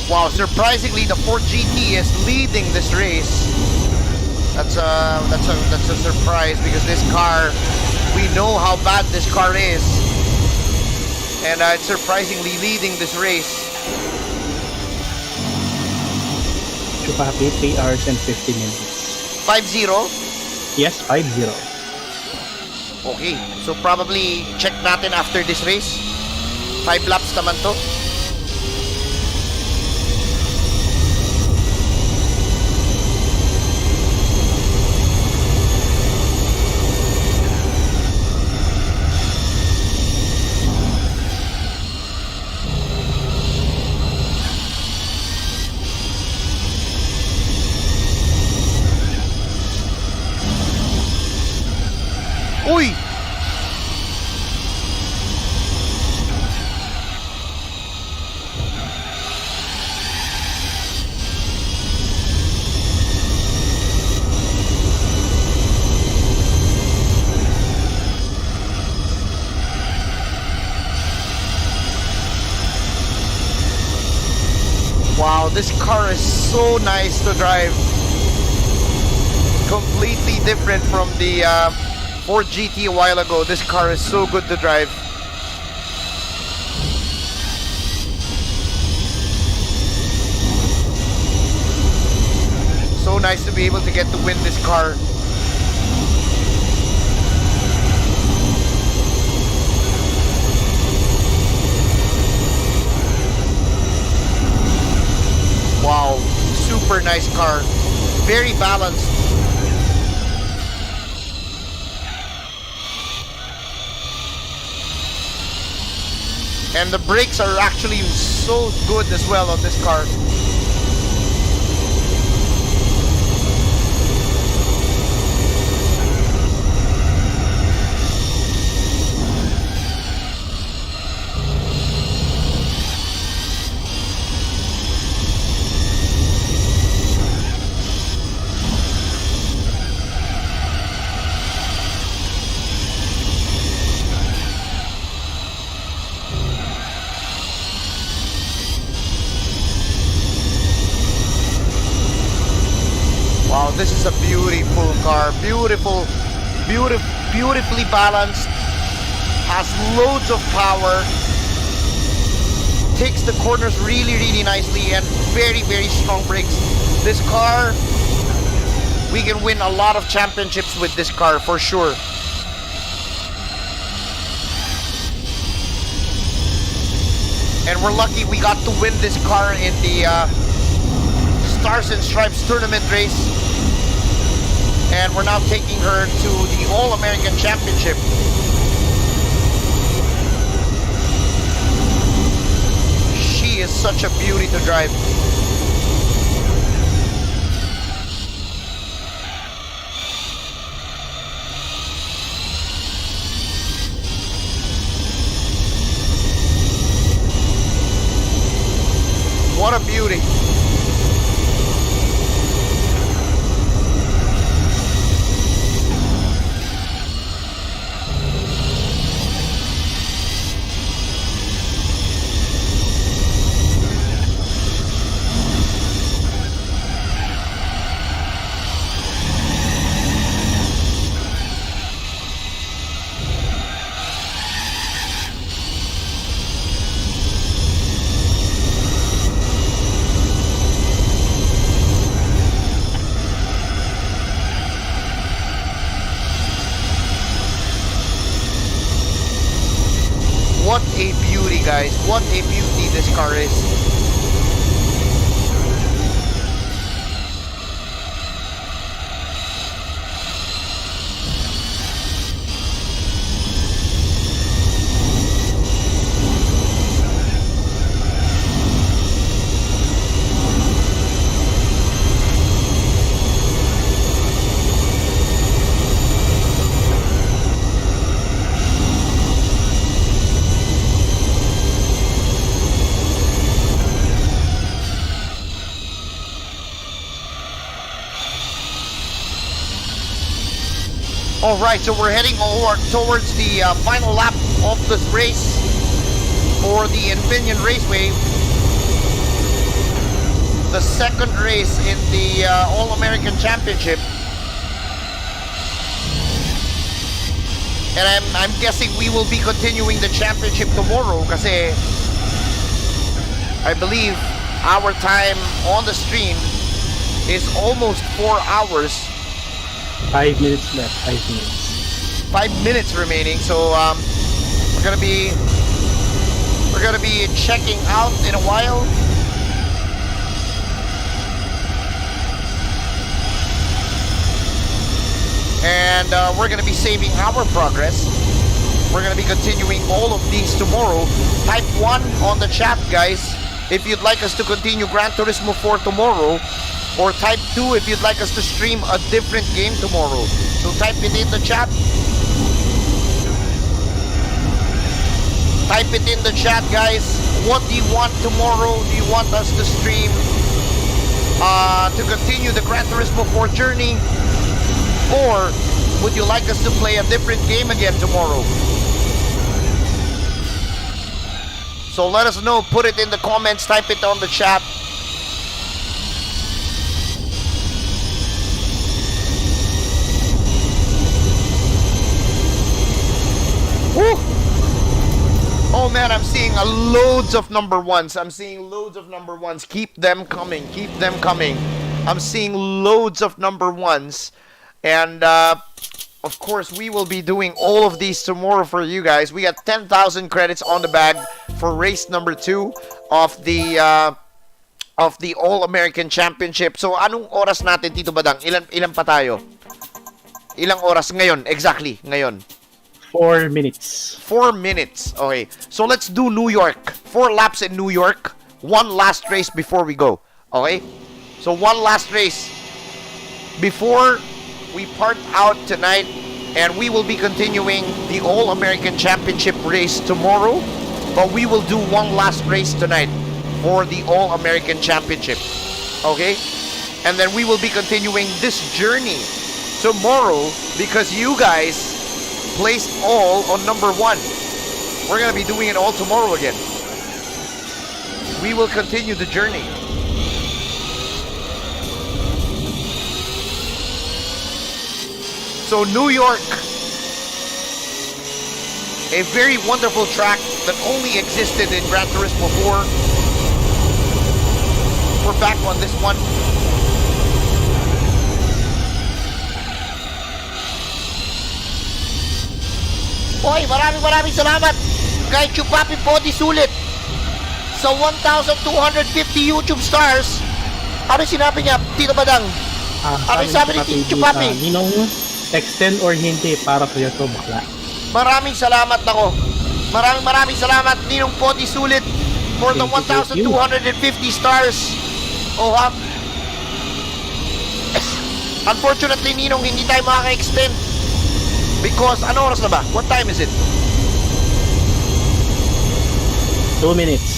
Wow, surprisingly, the Ford GT is leading this race. That's a surprise, because this car, we know how bad this car is, and it's surprisingly leading this race.
Chupapi, 3 hours and 50 minutes.
5-0?
Yes, 5-0.
Okay, so probably check natin after this race. 5 laps naman to. Uy! this car is so nice to drive. Completely different from the Ford GT a while ago. This car is so good to drive. So nice to be able to get to win this car. Wow, super nice car. Very balanced. And the brakes are actually so good as well on this car. Wow, this is a beautiful car. Beautifully balanced. Has loads of power. Takes the corners really nicely and very strong brakes. This car, we can win a lot of championships with this car for sure. And we're lucky we got to win this car in the Stars and Stripes tournament race. And we're now taking her to the All-American Championship. She is such a beauty to drive. What a beauty. What a beauty, guys. What a beauty this car is. Alright, so we're heading towards the final lap of this race for the Infineon Raceway. The second race in the All-American Championship. And I'm guessing we will be continuing the championship tomorrow kasi I believe our time on the stream is almost 4 hours.
5 minutes left. 5 minutes.
5 minutes remaining, so we're gonna be checking out in a while. And we're gonna be saving our progress. We're gonna be continuing all of these tomorrow. Type 1 on the chat, guys, if you'd like us to continue Gran Turismo 4 tomorrow. Or type 2 if you'd like us to stream a different game tomorrow. So type it in the chat. Type it in the chat, guys. What do you want tomorrow? Do you want us to stream to continue the Gran Turismo 4 journey? Or would you like us to play a different game again tomorrow? So let us know. Put it in the comments. Type it on the chat. loads of number ones. I'm seeing loads of number ones. Keep them coming. Keep them coming. I'm seeing loads of number ones. And of course, we will be doing all of these tomorrow for you guys. We got 10,000 credits on the bag for race number 2 of the All-American Championship. So, anong oras natin, Tito Badang? Ilan pa tayo? Ilang oras ngayon? Exactly, ngayon.
4 minutes.
4 minutes. Okay. So, let's do New York. 4 laps in New York. 1 last race before we go. Okay? So, 1 last race before we part out tonight, and we will be continuing the All-American Championship race tomorrow, but we will do 1 last race tonight for the All-American Championship. Okay? And then we will be continuing this journey tomorrow because you guys placed all on number 1. We're gonna be doing it all tomorrow again. We will continue the journey. So New York, a very wonderful track that only existed in Gran Turismo 4. We're back on this one. Hoy, maraming salamat kay Chupapi Podi Sulit sa 1,250 YouTube stars. Ano sinabi niya, Tito Badang? Ano sabi ni Chupapi?
Ninong, extend or hindi para sa'yo to, bakla.
Maraming salamat ako. Maraming salamat, Ninong Podi Sulit, for the 1,250 stars. Oh, ha? Unfortunately, Ninong, hindi tayo makaka-extend. Because, ano oras na ba? What time is it?
2 minutes.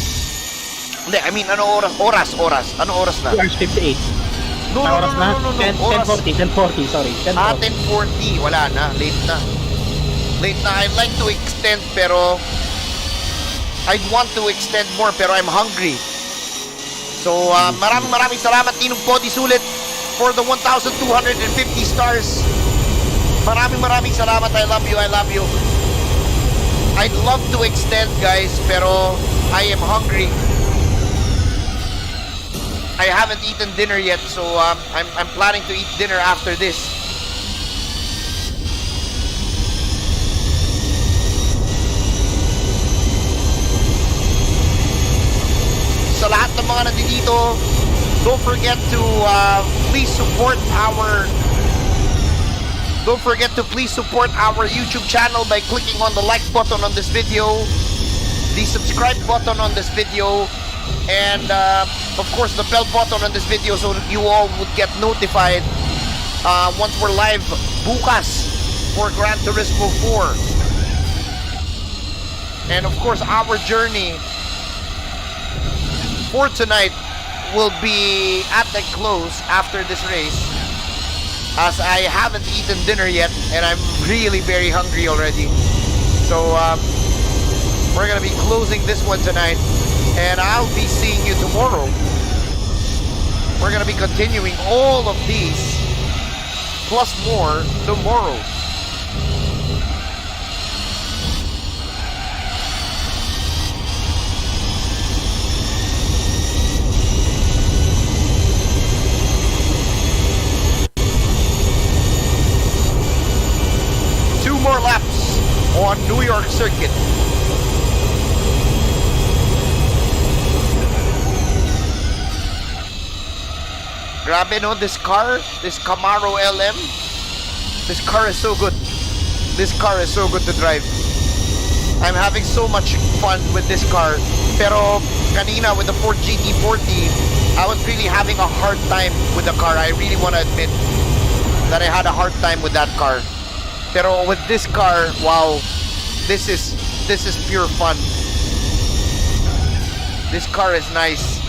Hindi, I mean, ano oras? Oras. Ano oras na?
2 hours 58.
No.
10:40, sorry. 10:40.
10:40. Wala na. Late na. I'd like to extend, pero I'd want to extend more, pero I'm hungry. So, maraming salamat, Ninong Podi Sulit, for the 1,250 stars. Maraming salamat. I love you. I'd love to extend, guys, pero I am hungry. I haven't eaten dinner yet, so I'm planning to eat dinner after this. Sa lahat ng mga nandito, don't forget to please support our YouTube channel by clicking on the like button on this video, the subscribe button on this video, and of course the bell button on this video so that you all would get notified once we're live bukas for Gran Turismo 4. And of course our journey for tonight will be at the close after this race, as I haven't eaten dinner yet and I'm really very hungry already. So we're gonna be closing this one tonight, and I'll be seeing you tomorrow. We're gonna be continuing all of these plus more tomorrow. More laps on New York circuit. Grabe, no, this Camaro LM, this car is so good. This car is so good to drive. I'm having so much fun with this car. Pero kanina with the Ford GT40, I was really having a hard time with the car. I really want to admit that I had a hard time with that car. Pero with this car, wow, this is pure fun. This car is nice.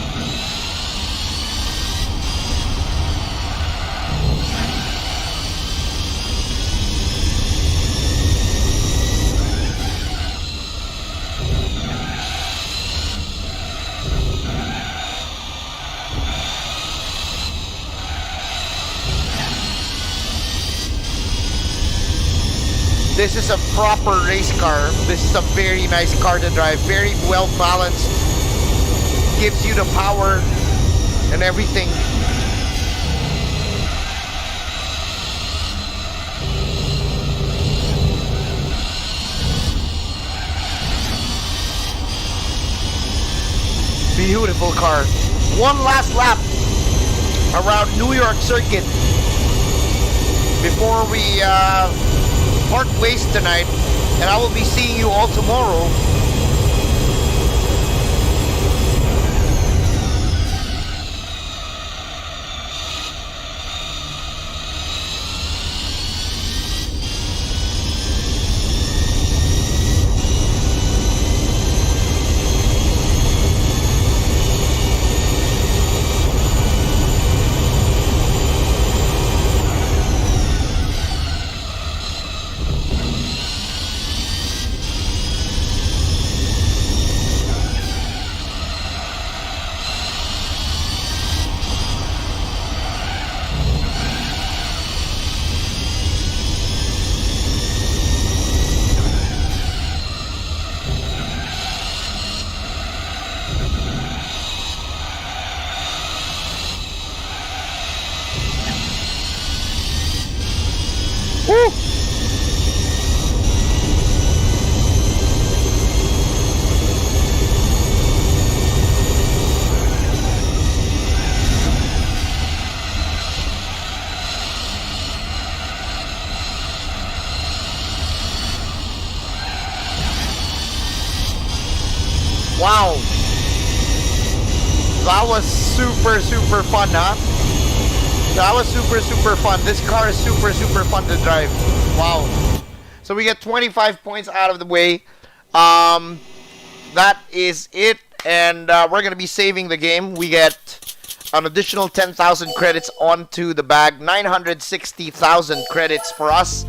This is a proper race car. This is a very nice car to drive. Very well balanced. Gives you the power and everything. Beautiful car. One last lap around New York Circuit before we part ways tonight, and I will be seeing you all tomorrow. Woo! Wow. That was super fun, huh? That was super fun. This car is super fun to drive. Wow. So we get 25 points out of the way. That is it. And we're going to be saving the game. We get an additional 10,000 credits onto the bag. 960,000 credits for us.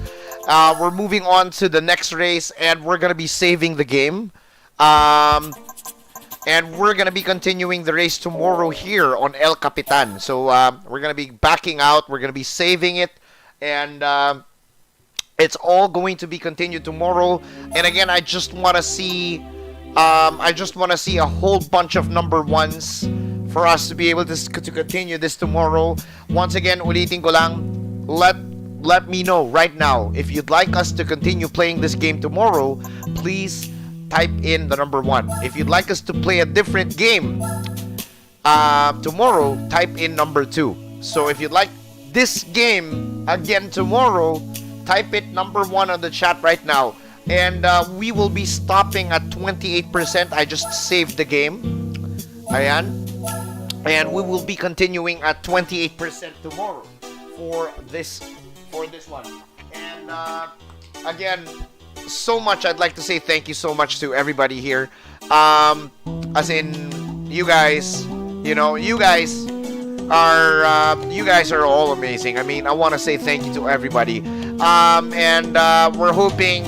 We're moving on to the next race. And we're going to be saving the game. And we're going to be continuing the race tomorrow here on El Capitan. So we're going to be backing out. We're going to be saving it. And it's all going to be continued tomorrow. And again, I just want to see a whole bunch of number ones for us to be able to continue this tomorrow. Once again, ulitin ko lang, let me know right now if you'd like us to continue playing this game tomorrow. Please type in the number 1. If you'd like us to play a different game tomorrow, type in number 2. So if you'd like this game again tomorrow, type it number 1 on the chat right now. And we will be stopping at 28%. I just saved the game. Ayan. And we will be continuing at 28% tomorrow for this one. And again, so much I'd like to say thank you so much to everybody here. As in you guys, you guys are all amazing. I mean, I want to say thank you to everybody. And we're hoping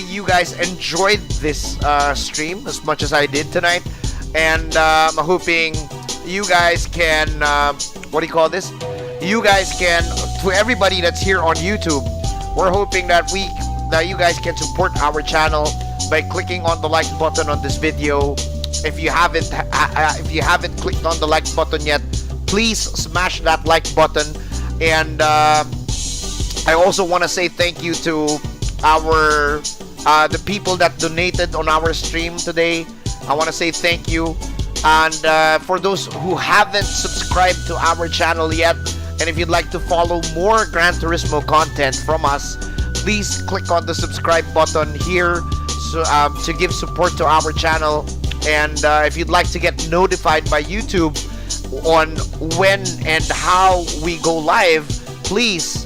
you guys enjoyed this stream as much as I did tonight. And I'm hoping you guys can you guys can, to everybody that's here on YouTube, we're hoping that you guys can support our channel by clicking on the like button on this video. If you haven't clicked on the like button yet, please smash that like button. And I also want to say thank you to the people that donated on our stream today. I want to say thank you. And for those who haven't subscribed to our channel yet, and if you'd like to follow more Gran Turismo content from us, please click on the subscribe button here to give support to our channel. And if you'd like to get notified by YouTube on when and how we go live, please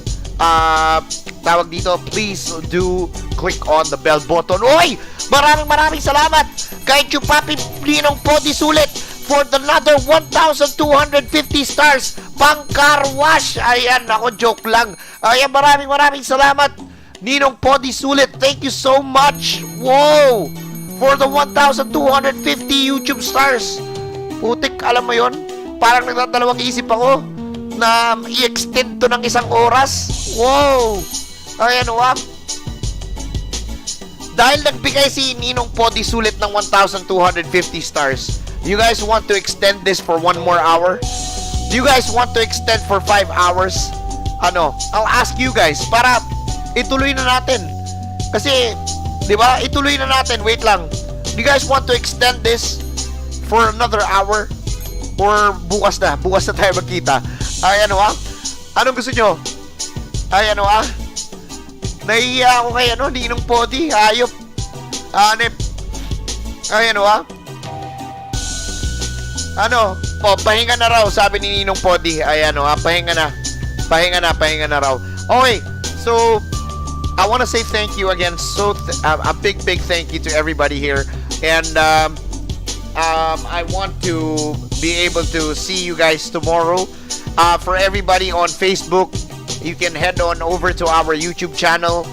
please do click on the bell button. Oy! Maraming salamat kay Chupapi Ninong Podi Sulit for another 1,250 stars pang car wash. Ayan, ako joke lang. Ayan, maraming salamat Ninong Podi Sulit. Thank you so much. Wow! For the 1,250 YouTube stars. Putik, alam mo yon? Parang nagdadalawang isip ako na i-extend to ng 1 oras. Wow! Ayan o, dahil nagbigay si Ninong Podi sulit ng 1,250 stars, you guys want to extend this for 1 more hour? Do you guys want to extend for 5 hours? Ano, I'll ask you guys para ituloy na natin. Kasi, di ba, ituloy na natin. Wait lang. Do you guys want to extend this for another hour? Or bukas na tayo magkita? Ay, ano anong gusto nyo? Ay, ano nahihiya ako kay Ninong Podi. Hayop. Hanip. Ay, pahinga na raw, sabi ni Ninong Podi. Ay, pahinga na. Pahinga na raw. Okay, so, I want to say thank you again. So, a big thank you to everybody here. And, I want to be able to see you guys tomorrow. For everybody on Facebook, you can head on over to our YouTube channel.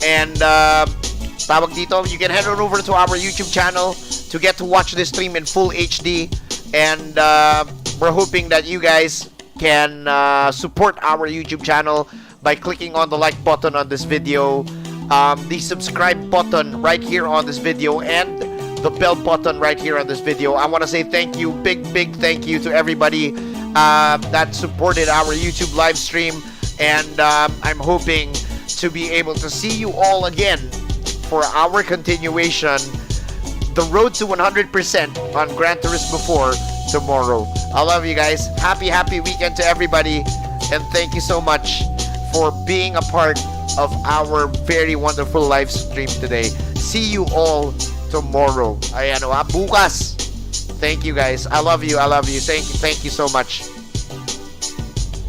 And, you can head on over to our YouTube channel to get to watch this stream in full HD. And, we're hoping that you guys can support our YouTube channel by clicking on the like button on this video, the subscribe button right here on this video, and the bell button right here on this video. I want to say thank you, big thank you to everybody that supported our YouTube live stream, and I'm hoping to be able to see you all again for our continuation, the road to 100% on Gran Turismo 4 tomorrow. I love you guys. Happy weekend to everybody, and thank you so much for being a part of our very wonderful live stream today. See you all tomorrow. Ayan bukas. Thank you guys. I love you. Thank you so much.